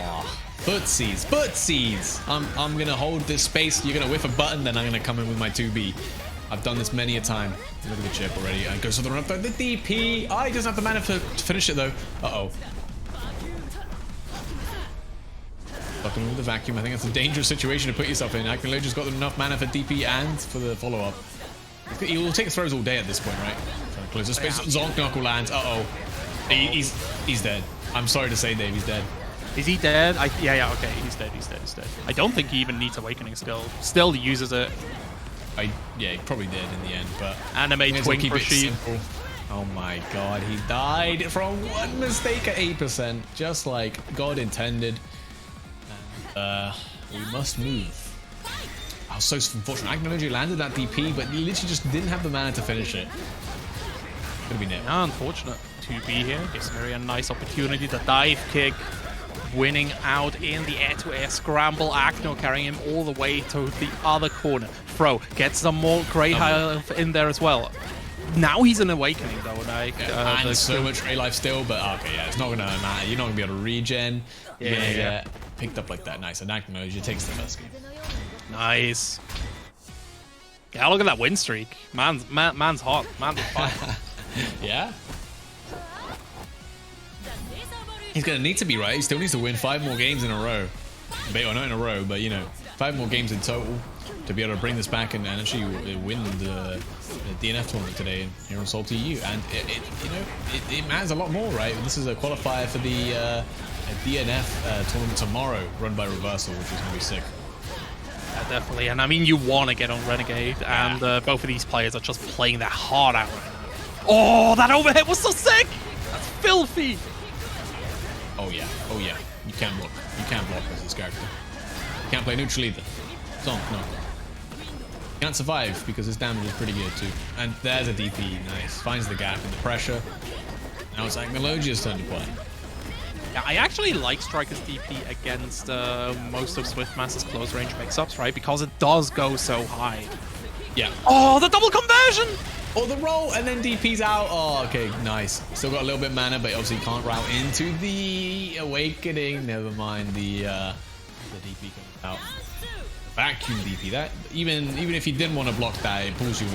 Speaker 5: Footsies, footsies! I'm gonna hold this space, you're gonna whiff a button, then I'm gonna come in with my 2B. I've done this many a time. Look at the chip already. And goes for the run up, the DP! Oh, he doesn't have the mana to finish it though. Uh-oh. Fucking with the vacuum. I think that's a dangerous situation to put yourself in. Acnologia's got enough mana for DP and for the follow-up. He will take throws all day at this point, right? Trying to close the space. Zonk knuckle lands. Uh-oh. He's dead. I'm sorry to say, Dave, he's dead.
Speaker 4: Is he dead? Yeah, okay, he's dead. I don't think he even needs Awakening skill. Still uses it.
Speaker 5: Yeah, he probably did in the end, but...
Speaker 4: Anime twink for sheep.
Speaker 5: Oh my god, he died from one mistake at 8%, just like God intended. We must move. I was so unfortunate. Acnologia landed that DP, but he literally just didn't have the mana to finish it. Could have been it.
Speaker 4: Yeah, unfortunate. 2B here gives Mirri a nice opportunity. The dive kick, winning out in the air-to-air scramble. Acno carrying him all the way to the other corner. Throw gets some more Grey Health in there as well. Now he's an Awakening though, like
Speaker 5: and so much Grey life still, but okay, yeah, it's not gonna matter. You're not gonna be able to regen. You're gonna get picked up like that. Nice. And Acnologia takes the first game.
Speaker 4: Nice. Yeah, look at that win streak. Man's hot. Man's on fire.
Speaker 5: Yeah. He's gonna need to be, right. He still needs to win 5 more games in a row. Or not in a row, but you know, 5 more games in total to be able to bring this back and actually win the DNF tournament today here on SaltyEU. And it matters a lot more, right? This is a qualifier for the DNF tournament tomorrow, run by Reversal, which is gonna be sick.
Speaker 4: Yeah, definitely. And I mean, you want to get on Renegade, and both of these players are just playing their heart out right now. Oh, that overhead was so sick! That's filthy!
Speaker 5: Oh yeah, you can't block. You can't block with this character. You can't play neutral either. Zonk, no. Can't survive because his damage is pretty good too. And there's a DP, nice. Finds the gap in the pressure. Now it's Acnologia's turn to play.
Speaker 4: Yeah, I actually like Striker's DP against most of Swiftmaster's close range mix-ups, right? Because it does go so high.
Speaker 5: Yeah.
Speaker 4: Oh, the double conversion!
Speaker 5: Oh, the roll, and then DP's out. Oh, okay, nice. Still got a little bit of mana, but obviously can't route into the Awakening. Never mind the DP coming out. Vacuum DP. That even if you didn't want to block that, it pulls you in.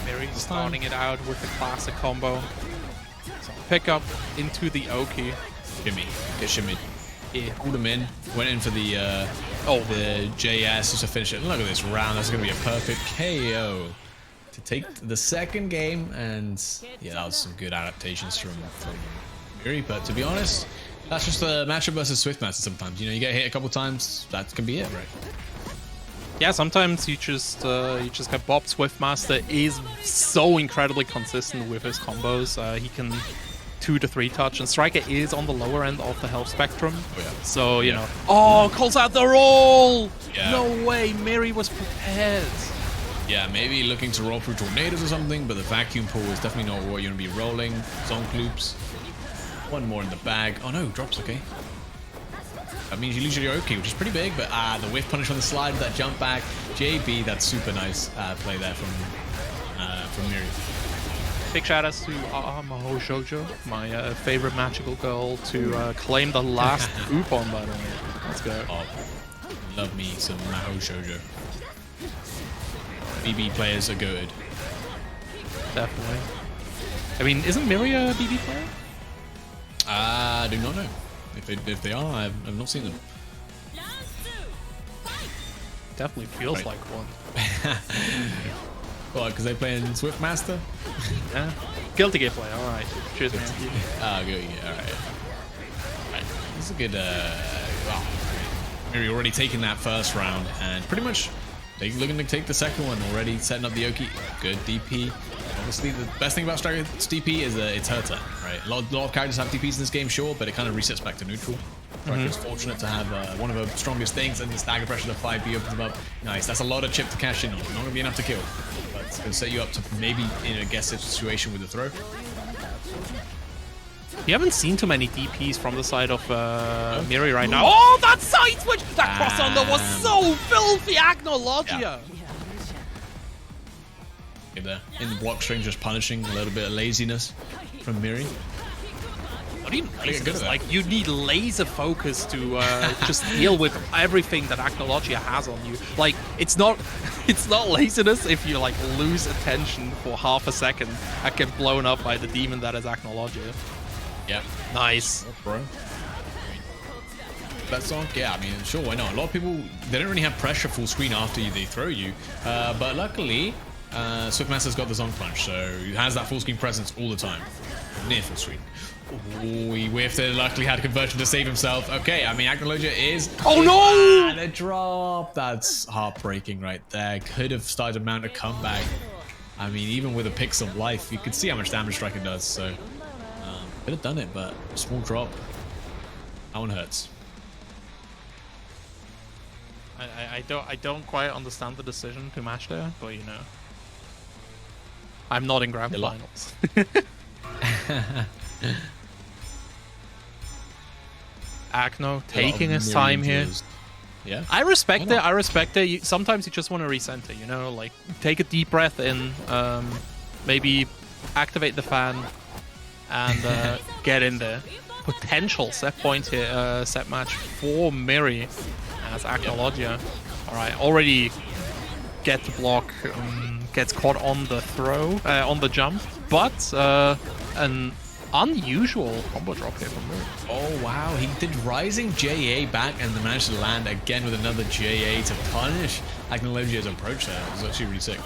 Speaker 4: Mirri starting it out with the classic combo. So pick up into the Oki.
Speaker 5: Shimmy. Get shimmy. Yeah, pulled him in. Went in for the JS just to finish it. Look at this round. That's going to be a perfect KO to take the second game. And yeah, that was some good adaptations from Mirri. But to be honest, that's just a matchup versus Swiftmaster sometimes. You know, you get hit a couple times, that can be it, right?
Speaker 4: Yeah, sometimes you just get bopped. Swiftmaster is so incredibly consistent with his combos. He can 2 to 3 touch, and Striker is on the lower end of the health spectrum.
Speaker 5: Oh, yeah.
Speaker 4: So, you know. Oh, calls out the roll!
Speaker 5: Yeah.
Speaker 4: No way, Mirri was prepared.
Speaker 5: Yeah, maybe looking to roll through tornadoes or something, but the vacuum pull is definitely not what you're going to be rolling. Zonk loops. One more in the bag. Oh no, drops, okay. That means you lose your Oki, which is pretty big, but the whiff punish on the slide, that jump back. JB, that's super nice play there from Mirri.
Speaker 4: Big shout outs to Maho Shoujo, my favorite magical girl, to claim the last coupon, by the way. Let's go.
Speaker 5: Oh, love me some Maho Shoujo. BB players are good.
Speaker 4: Definitely. I mean, isn't Mirri a BB player?
Speaker 5: I do not know. If they are, I've not seen them.
Speaker 4: Definitely feels like one.
Speaker 5: Well, because they play in Swiftmaster?
Speaker 4: Yeah. Guilty Gear player, alright. Cheers, man.
Speaker 5: Ah, good. Yeah, alright. Right. This is a good, wow. Mirri already taking that first round, and pretty much looking to take the second one already, setting up the Oki. Good DP. Obviously, the best thing about Striker's DP is that it's her turn, right? A lot of characters have DPs in this game, sure, but it kind of resets back to neutral. Striker's fortunate to have one of her strongest things, and the stagger pressure to 5B opens them up. Nice, that's a lot of chip to cash in on. Not going to be enough to kill, but it's going to set you up to maybe in a guess situation with the throw.
Speaker 4: You haven't seen too many DPs from the side of Mirri right now. Oh, that side switch! That cross under was so filthy, Acnologia!
Speaker 5: Yeah. There. In the block string, just punishing a little bit of laziness from Mirri.
Speaker 4: Not even laziness, like you need laser focus to just deal with everything that Acnologia has on you. Like it's not laziness if you like lose attention for half a second and get blown up by the demon that is Acnologia.
Speaker 5: Yeah,
Speaker 4: nice,
Speaker 5: bro. That song, yeah, I mean, sure, why not? A lot of people, they don't really have pressure full screen after they throw you, but luckily. Swiftmaster's got the Zonk Punch, so he has that full screen presence all the time. Near full screen. Ooh, he whiffed it, luckily had conversion to save himself. Okay, I mean, Acnologia is...
Speaker 4: Oh no!
Speaker 5: The drop! That's heartbreaking right there. Could have started to mount a comeback. I mean, even with a Pixel life, you could see how much damage Striker does, so... could have done it, but small drop. That one hurts.
Speaker 4: I don't quite understand the decision to match there, but you know. I'm not in grand finals. Acno taking his time here.
Speaker 5: Yeah.
Speaker 4: I respect it. I respect it. Sometimes you just want to recenter, you know, like take a deep breath in, maybe activate the fan, and get in there. Potential set point here, set match for Mirri as Acnologia. All right, already get to block. Gets caught on the throw, on the jump, but an unusual combo drop here from Mirri.
Speaker 5: Oh wow, he did rising JA back and then managed to land again with another JA to punish Acnologia's approach there. It was actually really sick.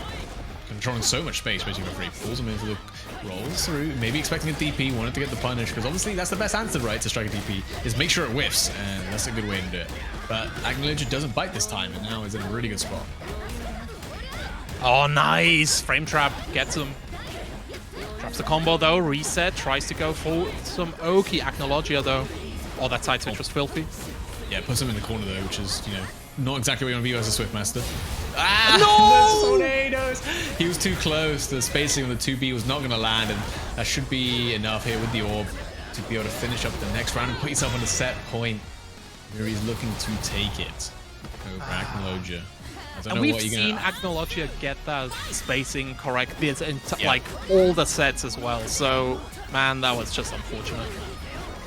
Speaker 5: Controlling so much space, basically referee pulls him into the rolls through, maybe expecting a DP, wanted to get the punish, because obviously that's the best answer, right, to strike a DP, is make sure it whiffs, and that's a good way to do it. But Acnologia doesn't bite this time, and now is in a really good spot.
Speaker 4: Oh, nice! Frame trap gets him. Drops the combo though, reset, tries to go for some Oki. Acnologia though. Oh, that side switch was filthy.
Speaker 5: Yeah, puts him in the corner though, which is, you know, not exactly what you want to be as a Swiftmaster.
Speaker 4: Ah, no!
Speaker 5: The tornadoes! He was too close. The spacing on the 2B was not going to land, and that should be enough here with the orb to be able to finish up the next round and put yourself on a set point where he's looking to take it over Acnologia.
Speaker 4: And we've seen Acnologia get that spacing correct like all the sets as well. So, man, that was just unfortunate.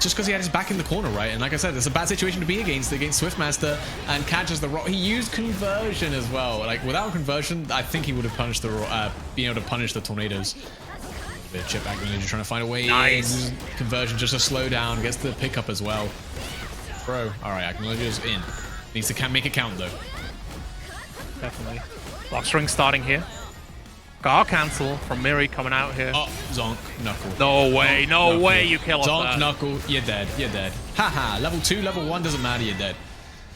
Speaker 5: Just because he had his back in the corner, right? And like I said, it's a bad situation to be against Swiftmaster, and catches the rock. He used conversion as well. Like without conversion, I think he would have punished the being able to punish the tornadoes. A bit of chip Acnologia trying to find a way in. Conversion just a slow down, gets the pickup as well. Bro, all right, Acnologia's in. Needs to make a count though.
Speaker 4: Definitely. Block string starting here. Gar cancel from Mirri coming out here.
Speaker 5: Oh, Zonk, Knuckle.
Speaker 4: No way, no way you kill us.
Speaker 5: Zonk, Knuckle, you're dead, you're dead. Haha, level 2, level 1 doesn't matter, you're dead.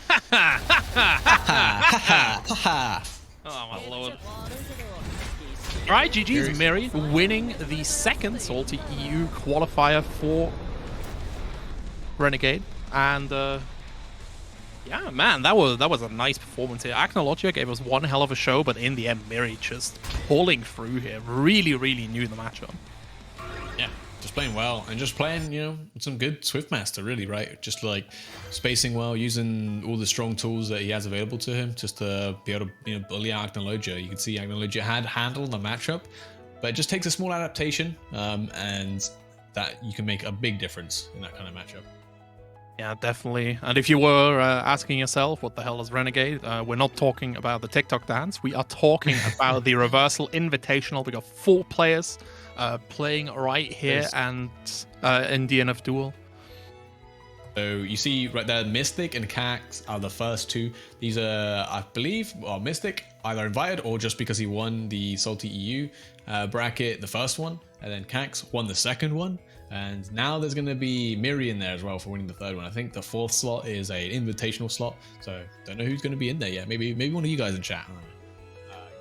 Speaker 5: Ha ha.
Speaker 4: Oh my lord. Alright, GG's Mirri winning the second SaltyEU qualifier for Renegade. And yeah, man, that was a nice performance here. Acnologia gave us one hell of a show, but in the end, Mirri just pulling through here. Really, really knew the matchup.
Speaker 5: Yeah, just playing well and just playing, you know, some good Swiftmaster, really, right? Just like spacing well, using all the strong tools that he has available to him, just to be able to, you know, bully out Acnologia. You can see Acnologia had handled the matchup, but it just takes a small adaptation, and that you can make a big difference in that kind of matchup.
Speaker 4: Yeah, definitely. And if you were asking yourself, what the hell is Renegade? We're not talking about the TikTok dance. We are talking about the Reversal Invitational. We got 4 players playing right here and in DNF Duel.
Speaker 5: So you see right there, Mystic and Cax are the first 2. These are, I believe, Mystic either invited or just because he won the SaltyEU bracket, the first one, and then Cax won the second one. And now there's going to be Mirri in there as well for winning the third one. I think the 4th slot is an invitational slot, so don't know who's going to be in there yet. Maybe one of you guys in chat.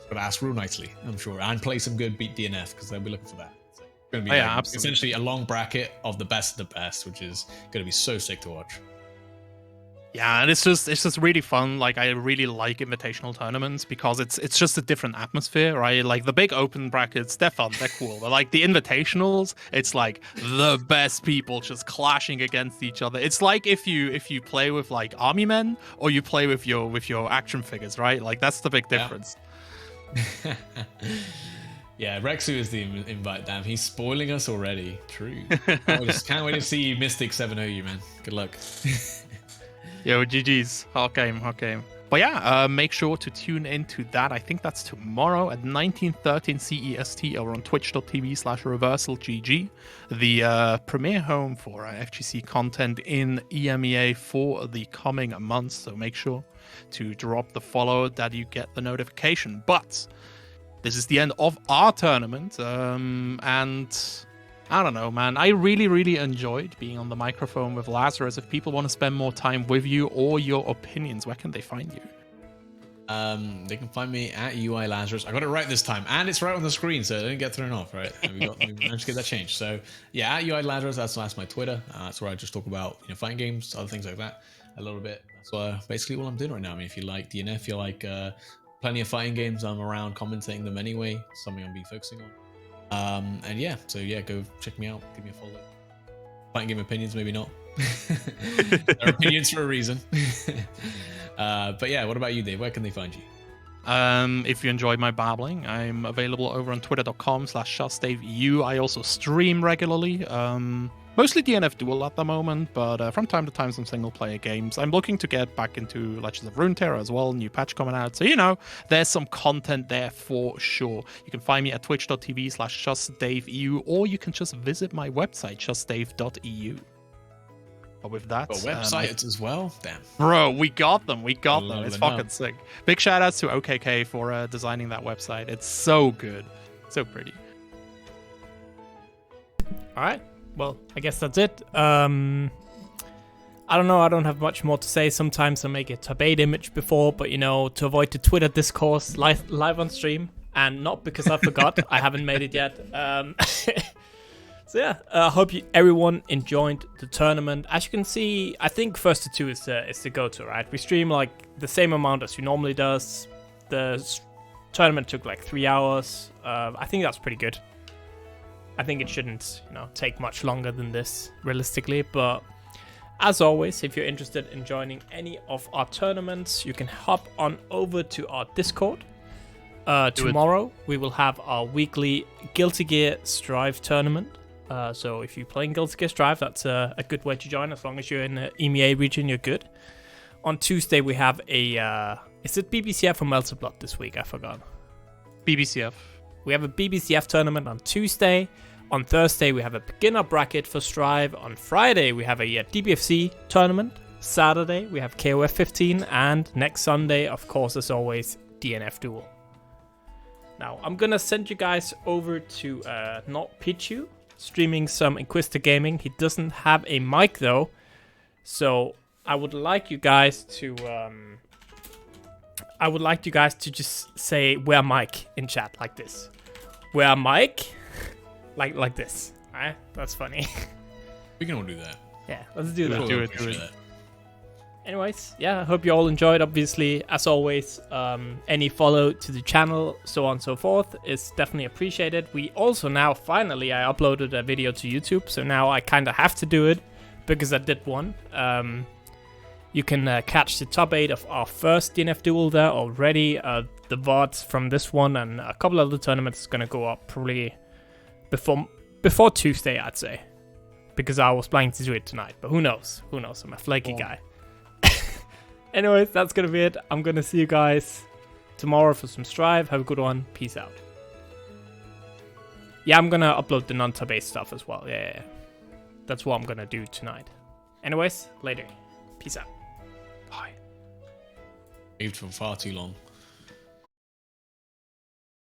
Speaker 5: But ask real nicely, I'm sure, and play some good beat DNF because they'll be looking for that. So it's going to be essentially a long bracket of the best, which is going to be so sick to watch.
Speaker 4: Yeah, and it's just really fun. Like, I really like invitational tournaments because it's just a different atmosphere, right? Like the big open brackets, they're fun, they're cool. But like the invitationals, it's like the best people just clashing against each other. It's like if you play with like army men or you play with your action figures, right? Like that's the big difference.
Speaker 5: Yeah, Rexu is the invite. Damn, he's spoiling us already. True. Can't wait to see Mystic 7-0 you, man. Good luck.
Speaker 4: Yo, GG's. Hot game. But yeah, make sure to tune into that. I think that's tomorrow at 19:13 CEST over on twitch.tv/reversalgg, the premier home for FGC content in EMEA for the coming months. So make sure to drop the follow that you get the notification. But this is the end of our tournament, and I don't know, man. I really enjoyed being on the microphone with Lazarus. If people want to spend more time with you or your opinions, where can they find you?
Speaker 5: They can find me at UI Lazarus. I got it right this time, and it's right on the screen, so I didn't get thrown off. Right, we managed to get that changed. So yeah, at UI Lazarus. That's my Twitter. That's where I just talk about fighting games, other things like that, a little bit. That's basically what I'm doing right now. I mean, if you like DNF, you like plenty of fighting games, I'm around commentating them anyway. Something I'll be focusing on. And yeah, so yeah, go check me out, give me a follow. Fighting game opinions, maybe not. They're opinions for a reason. But yeah, what about you, Dave? Where can they find you?
Speaker 4: If you enjoyed my babbling, I'm available over on twitter.com/SaltyEU. I also stream regularly. Mostly DNF Duel at the moment, but from time to time some single-player games. I'm looking to get back into Legends of Runeterra as well, new patch coming out. So, there's some content there for sure. You can find me at twitch.tv/JustDaveEU, or you can just visit my website, justdave.eu. But with that...
Speaker 5: websites as well? Damn.
Speaker 4: Bro, we got them. It's fucking sick. Big shout-outs to OKK for designing that website. It's so good. So pretty.
Speaker 1: All right. Well, I guess that's it. I don't know. I don't have much more to say. Sometimes I make a tab 8 image before, but to avoid the Twitter discourse live on stream, and not because I forgot. I haven't made it yet. So yeah, I hope everyone enjoyed the tournament. As you can see, I think first to 2 is the go-to, right? We stream like the same amount as we normally does. The tournament took like 3 hours. I think that's pretty good. I think it shouldn't, take much longer than this, realistically. But as always, if you're interested in joining any of our tournaments, you can hop on over to our Discord. Tomorrow, we will have our weekly Guilty Gear Strive tournament. So if you're playing Guilty Gear Strive, that's a good way to join. As long as you're in the EMEA region, you're good. On Tuesday, we have is it BBCF or Melted Blood this week? I forgot.
Speaker 4: BBCF.
Speaker 1: We have a BBCF tournament on Tuesday. On Thursday, we have a beginner bracket for Strive. On Friday, we have a DBFC tournament. Saturday, we have KOF 15. And next Sunday, of course, as always, DNF Duel. Now, I'm going to send you guys over to Not Pichu, streaming some Inquisitor Gaming. He doesn't have a mic, though. So I would like you guys to... just say "where Mike" in chat like this. Where Mike, like this. Alright, that's funny.
Speaker 5: We can all do that.
Speaker 1: Yeah, let's do that.
Speaker 4: Do it.
Speaker 1: Anyways, yeah, I hope you all enjoyed. Obviously, as always, any follow to the channel, so on and so forth, is definitely appreciated. We also now, finally, I uploaded a video to YouTube, so now I kind of have to do it because I did one. You can catch the top 8 of our first DNF Duel there already. The VODs from this one and a couple other tournaments is going to go up probably before Tuesday, I'd say. because I was planning to do it tonight. But who knows? Who knows? I'm a flaky guy. Anyways, that's gonna be it. I'm gonna see you guys tomorrow for some Strive. Have a good one. Peace out. Yeah, I'm gonna upload the non-tab stuff as well. Yeah. That's what I'm gonna do tonight. Anyways, later. Peace out. Bye.
Speaker 5: Moved for far too long.